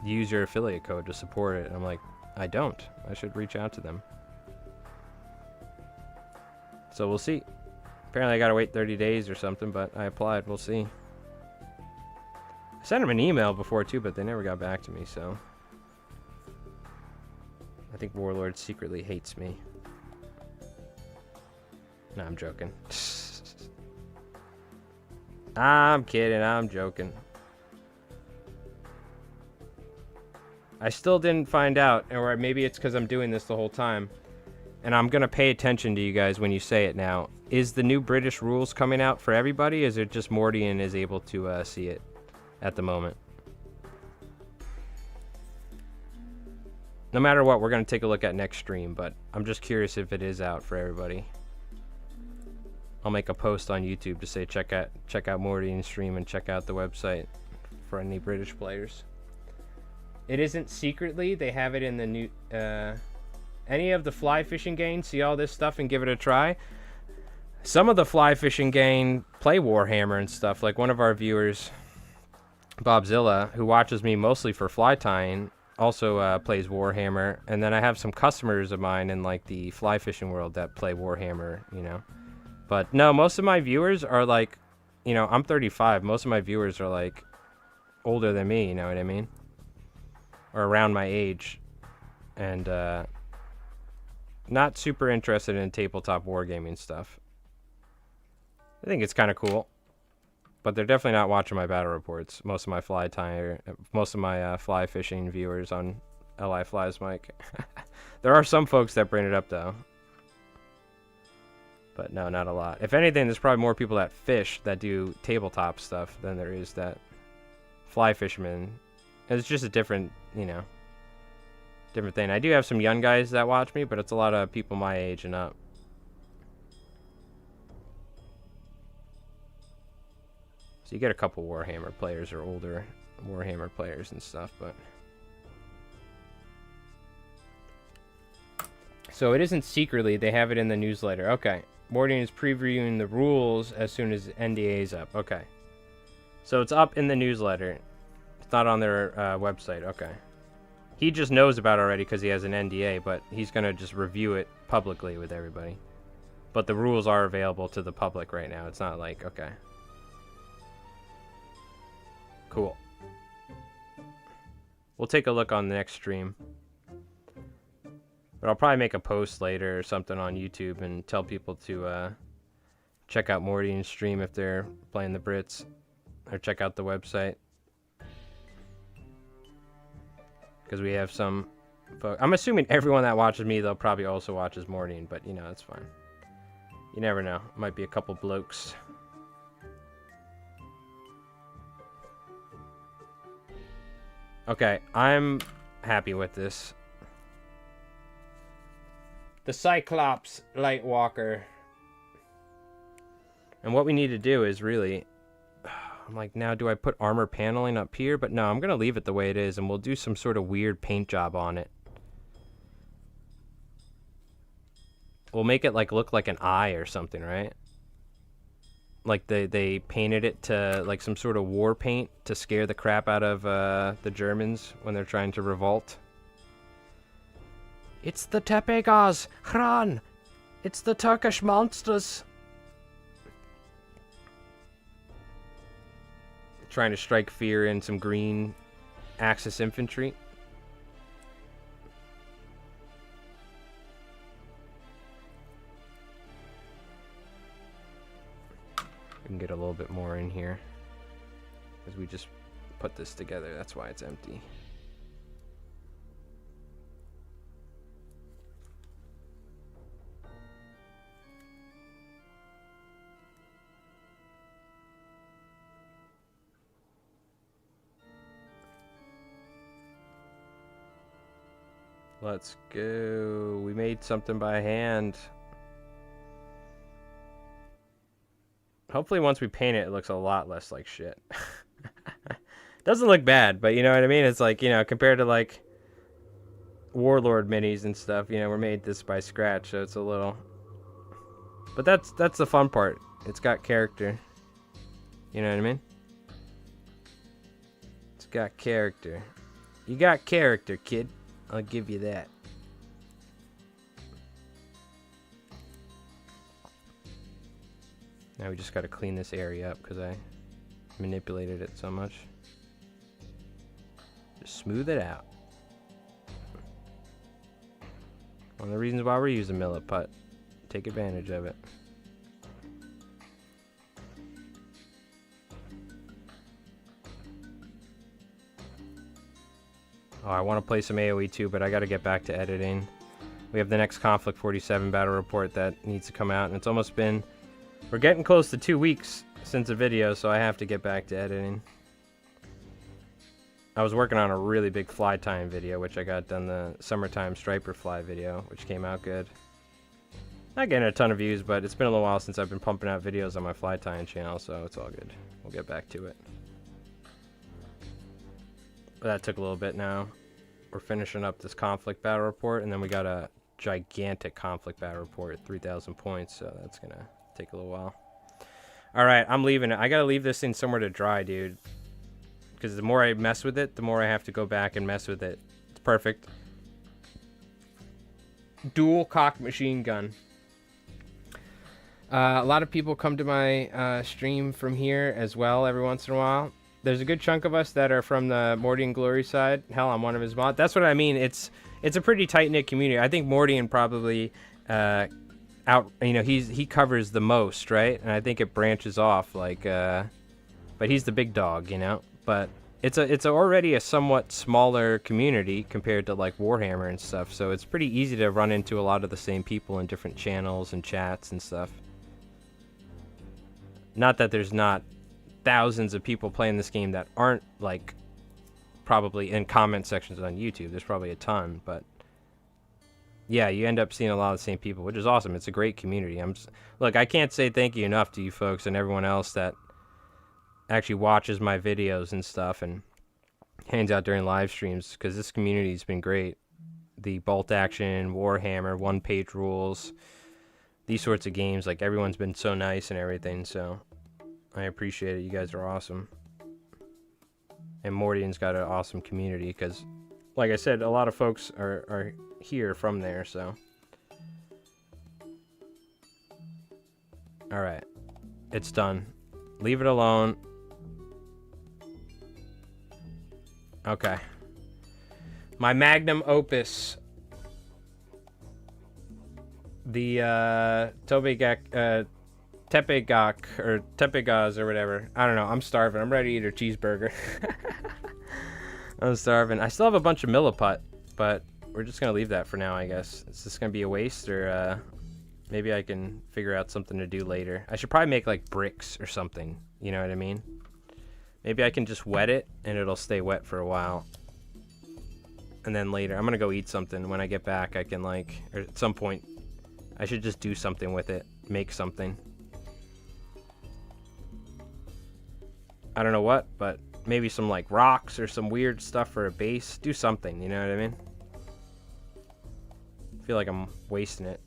[SPEAKER 1] use your affiliate code to support it. And I'm like, I don't. I should reach out to them. So we'll see. Apparently I got to wait 30 days or something, but I applied. We'll see. I sent them an email before too, but they never got back to me, so. I think Warlord secretly hates me. No, I'm joking. I'm kidding. I'm joking. I still didn't find out, or maybe it's because I'm doing this the whole time. And I'm going to pay attention to you guys when you say it now. Is the new British rules coming out for everybody? Is it just Mordian is able to see it at the moment? No matter what, we're going to take a look at next stream, but I'm just curious if it is out for everybody. I'll make a post on YouTube to say check out Mordian's stream and check out the website for any British players. It isn't secretly. They have it in the new... any of the fly fishing gangs see all this stuff and give it a try? Some of the fly fishing gang play Warhammer and stuff. Like one of our viewers, Bobzilla, who watches me mostly for fly tying, also plays Warhammer. And then I have some customers of mine in like the fly fishing world that play Warhammer, you know. But no, most of my viewers are like, you know, I'm 35. Most of my viewers are like older than me, you know what I mean? Or around my age. And not super interested in tabletop wargaming stuff. I think it's kind of cool. But they're definitely not watching my battle reports. Most of my fly fishing viewers on LI Flies Mike. There are some folks that bring it up though. But no, not a lot. If anything, there's probably more people that fish that do tabletop stuff than there is that fly fishermen. It's just a different, you know, different thing. I do have some young guys that watch me, but it's a lot of people my age and up. So you get a couple Warhammer players or older Warhammer players and stuff, but... So it isn't secretly, they have it in the newsletter. Okay. Mordian is previewing the rules as soon as NDA is up. Okay. So it's up in the newsletter. It's not on their website. Okay. He just knows about it already because he has an NDA, but he's going to just review it publicly with everybody. But the rules are available to the public right now. It's not like, okay. Cool. We'll take a look on the next stream. But I'll probably make a post later or something on YouTube and tell people to check out Mordian's stream if they're playing the Brits. Or check out the website. Because we have some folks. I'm assuming everyone that watches me, though, probably also watches Mordian. But, you know, it's fine. You never know. Might be a couple blokes. Okay, I'm happy with this. The Cyclops Lightwalker. And what we need to do is really... I'm like, now do I put armor paneling up here? But no, I'm going to leave it the way it is, and we'll do some sort of weird paint job on it. We'll make it like look like an eye or something, right? Like they painted it to like some sort of war paint to scare the crap out of the Germans when they're trying to revolt. It's the Tepegars! Hran! It's the Turkish monsters! Trying to strike fear in some green Axis infantry. We can get a little bit more in here. Because we just put this together, that's why it's empty. Let's go. We made something by hand. Hopefully once we paint it, it looks a lot less like shit. Doesn't look bad, but you know what I mean? It's like, you know, compared to like Warlord minis and stuff, you know, we're made this by scratch, so it's a little... But that's the fun part. It's got character. You know what I mean? It's got character. You got character, kid. I'll give you that. Now we just got to clean this area up because I manipulated it so much. Just smooth it out. One of the reasons why we're using Millet Putt. Take advantage of it. Oh, I want to play some AoE too, but I got to get back to editing. We have the next Konflikt 47 battle report that needs to come out, and it's almost been... We're getting close to 2 weeks since the video, so I have to get back to editing. I was working on a really big fly tying video, which I got done, the summertime striper fly video, which came out good. Not getting a ton of views, but it's been a little while since I've been pumping out videos on my fly tying channel, so it's all good. We'll get back to it. But that took a little bit now. We're finishing up this conflict battle report, and then we got a gigantic conflict battle report at 3,000 points, so that's gonna take a little while. Alright, I'm leaving it. I gotta leave this thing somewhere to dry, dude. Because the more I mess with it, the more I have to go back and mess with it. It's perfect. Dual cock machine gun. A lot of people come to my stream from here as well every once in a while. There's a good chunk of us that are from the Morty and Glory side. Hell, I'm one of his mods. That's what I mean. It's a pretty tight-knit community. I think Morty probably he covers the most, right? And I think it branches off like but he's the big dog, you know? But it's already a somewhat smaller community compared to like Warhammer and stuff, so it's pretty easy to run into a lot of the same people in different channels and chats and stuff. Not that there's not thousands of people playing this game that aren't like probably in comment sections on YouTube. There's probably a ton, but yeah, you end up seeing a lot of the same people, which is awesome. It's a great community. Look, I can't say thank you enough to you folks and everyone else that actually watches my videos and stuff and hangs out during live streams, because this community's been great. The bolt action, Warhammer, one-page rules, these sorts of games, like everyone's been so nice and everything, so I appreciate it. You guys are awesome. And Mordian's got an awesome community because, like I said, a lot of folks are here from there, so. Alright. It's done. Leave it alone. Okay. My magnum opus. The Tepegak or Tepegaz or whatever. I don't know. I'm starving. I'm ready to eat a cheeseburger. I'm starving. I still have a bunch of milliput, but we're just going to leave that for now, I guess. Is this going to be a waste, or maybe I can figure out something to do later? I should probably make like bricks or something. You know what I mean? Maybe I can just wet it and it'll stay wet for a while. And then later, I'm going to go eat something. When I get back, I can or at some point, I should just do something with it. Make something. I don't know what, but maybe some like rocks or some weird stuff for a base. Do something, you know what I mean? I feel like I'm wasting it.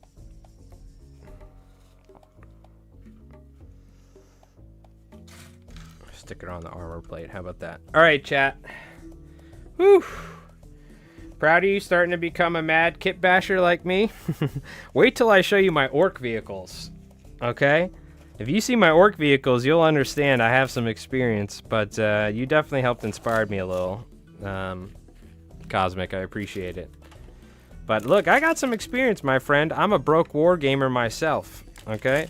[SPEAKER 1] Stick it on the armor plate. How about that? All right, chat. Whew. Proud of you starting to become a mad kit basher like me. Wait till I show you my orc vehicles. Okay? If you see my orc vehicles, you'll understand I have some experience, but you definitely helped inspire me a little. Cosmic, I appreciate it. But look, I got some experience, my friend. I'm a broke war gamer myself, okay?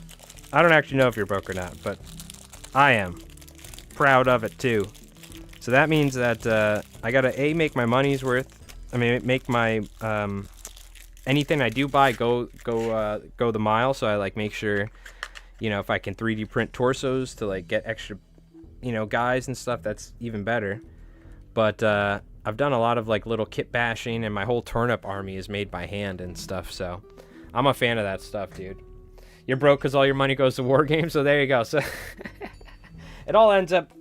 [SPEAKER 1] I don't actually know if you're broke or not, but I am. Proud of it, too. So that means that I gotta, A, make my money's worth. I mean, make my, anything I do buy go the mile, so I, like, make sure, you know, if I can 3D print torsos to, like, get extra, you know, guys and stuff, that's even better. But, I've done a lot of, like, little kit bashing, and my whole turnip army is made by hand and stuff, so I'm a fan of that stuff, dude. You're broke because all your money goes to war games, so there you go. So it all ends up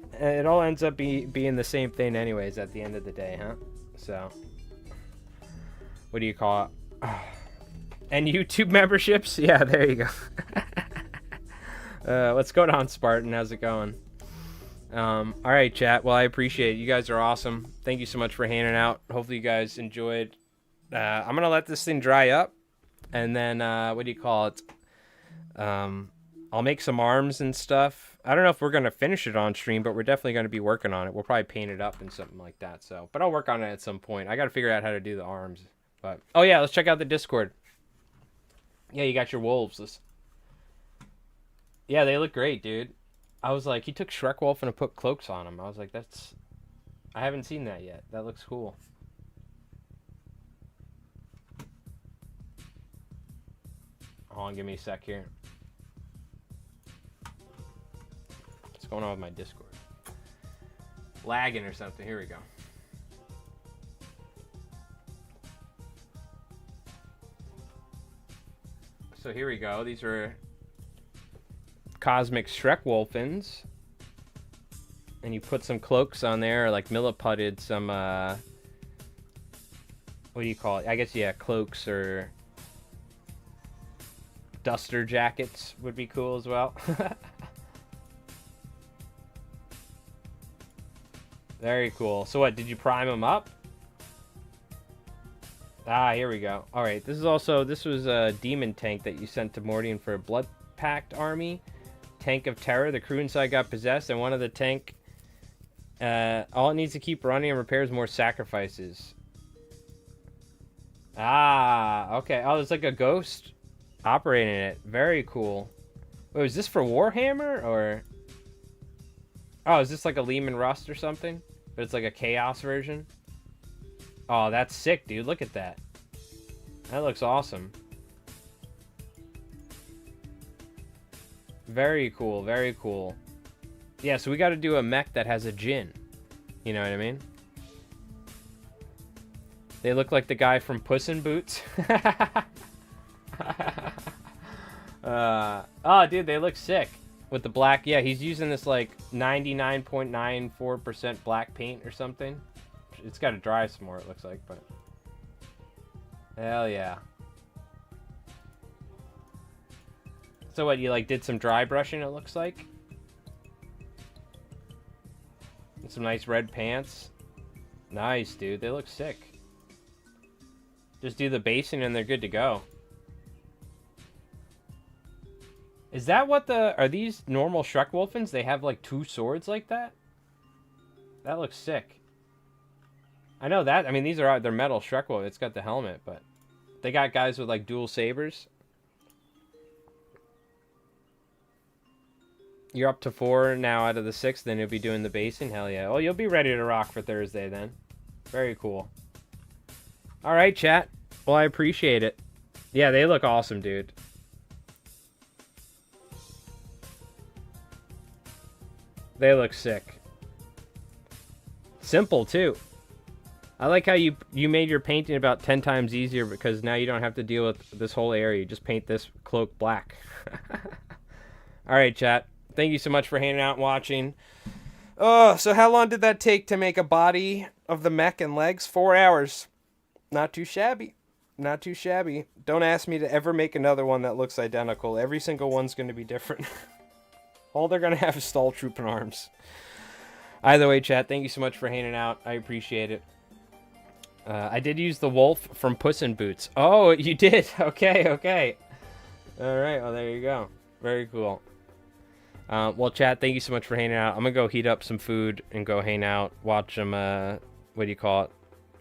[SPEAKER 1] being the same thing anyways at the end of the day, huh? So what do you call it? Oh. And YouTube memberships? Yeah, there you go. What's going on, Spartan? How's it going? All right, chat. Well, I appreciate it. You guys are awesome. Thank you so much for hanging out. Hopefully you guys enjoyed. I'm going to let this thing dry up. And then, what do you call it? I'll make some arms and stuff. I don't know if we're going to finish it on stream, but we're definitely going to be working on it. We'll probably paint it up and something like that. So, but I'll work on it at some point. I got to figure out how to do the arms. But oh yeah, let's check out the Discord. Yeah, you got your wolves. Yeah, they look great, dude. I was like, he took Shrek Wolf and put cloaks on him. I was like, I haven't seen that yet. That looks cool. Hold on, give me a sec here. What's going on with my Discord? Lagging or something. Here we go. So here we go. These are Cosmic Schreckwolfens. And you put some cloaks on there, like milliputted some, what do you call it? I guess, yeah, cloaks or duster jackets would be cool as well. Very cool. So what, did you prime them up? Ah, here we go. All right, this was a demon tank that you sent to Mordian for a Blood Pact army. Tank of Terror. The crew inside got possessed, and one of the tank... all it needs to keep running and repairs more sacrifices. Ah, okay. Oh, there's like a ghost operating it. Very cool. Wait, is this for Warhammer, or... Oh, is this like a Lehman Rust or something? But it's like a Chaos version? Oh, that's sick, dude. Look at that. That looks awesome. Very cool, very cool. Yeah, so we got to do a mech that has a Jinn. You know what I mean? They look like the guy from Puss in Boots. Oh, dude, they look sick. With the black, yeah, he's using this like 99.94% black paint or something. It's got to dry some more, it looks like, but... Hell yeah. So what, you like did some dry brushing, it looks like? And some nice red pants. Nice, dude, they look sick. Just do the basing and they're good to go. Is that what are these normal Schreckwolfens? They have like 2 swords like that? That looks sick. I know that. I mean, they're metal Schreckwolf. It's got the helmet, but they got guys with like dual sabers. You're up to 4 now out of the 6. Then you'll be doing the basing. Hell yeah. Oh, you'll be ready to rock for Thursday then. Very cool. All right, chat. Well, I appreciate it. Yeah, they look awesome, dude. They look sick. Simple, too. I like how you made your painting about 10 times easier because now you don't have to deal with this whole area. You just paint this cloak black. Alright, chat. Thank you so much for hanging out and watching. Oh, so how long did that take to make a body of the mech and legs? 4 hours. Not too shabby. Not too shabby. Don't ask me to ever make another one that looks identical. Every single one's going to be different. All they're going to have is Stall Troop and arms. Either way, chat, thank you so much for hanging out. I appreciate it. I did use the wolf from Puss in Boots. Oh, you did? Okay, okay. Alright, well, there you go. Very cool. Well, chat, thank you so much for hanging out. I'm going to go heat up some food and go hang out. Watch some, what do you call it?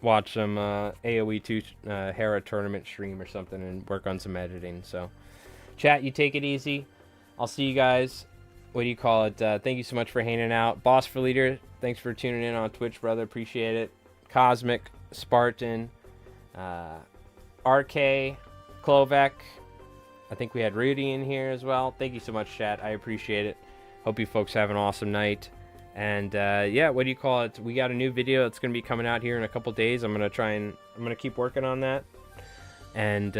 [SPEAKER 1] Watch some AoE 2 Hera tournament stream or something and work on some editing. So, chat, you take it easy. I'll see you guys. What do you call it? Thank you so much for hanging out. Boss for Leader, thanks for tuning in on Twitch, brother. Appreciate it. Cosmic, Spartan, RK, Klovek. I think we had Rudy in here as well. Thank you so much, chat. I appreciate it. Hope you folks have an awesome night. And yeah, what do you call it? We got a new video that's going to be coming out here in a couple days. I'm going to keep working on that. And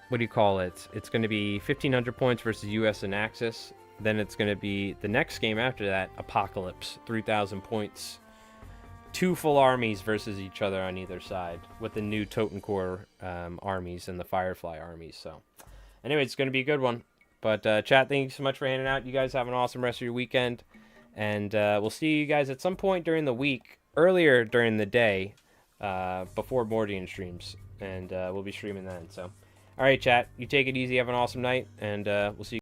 [SPEAKER 1] what do you call it? It's going to be 1,500 points versus US and Axis. Then it's going to be the next game after that, Apocalypse, 3,000 points. 2 full armies versus each other on either side with the new Totenkor armies and the Firefly armies. So anyway, it's going to be a good one. But chat, thank you so much for hanging out. You guys have an awesome rest of your weekend. And we'll see you guys at some point during the week, earlier during the day, before Mordian streams. And we'll be streaming then. So, all right, chat, you take it easy. Have an awesome night. And we'll see you.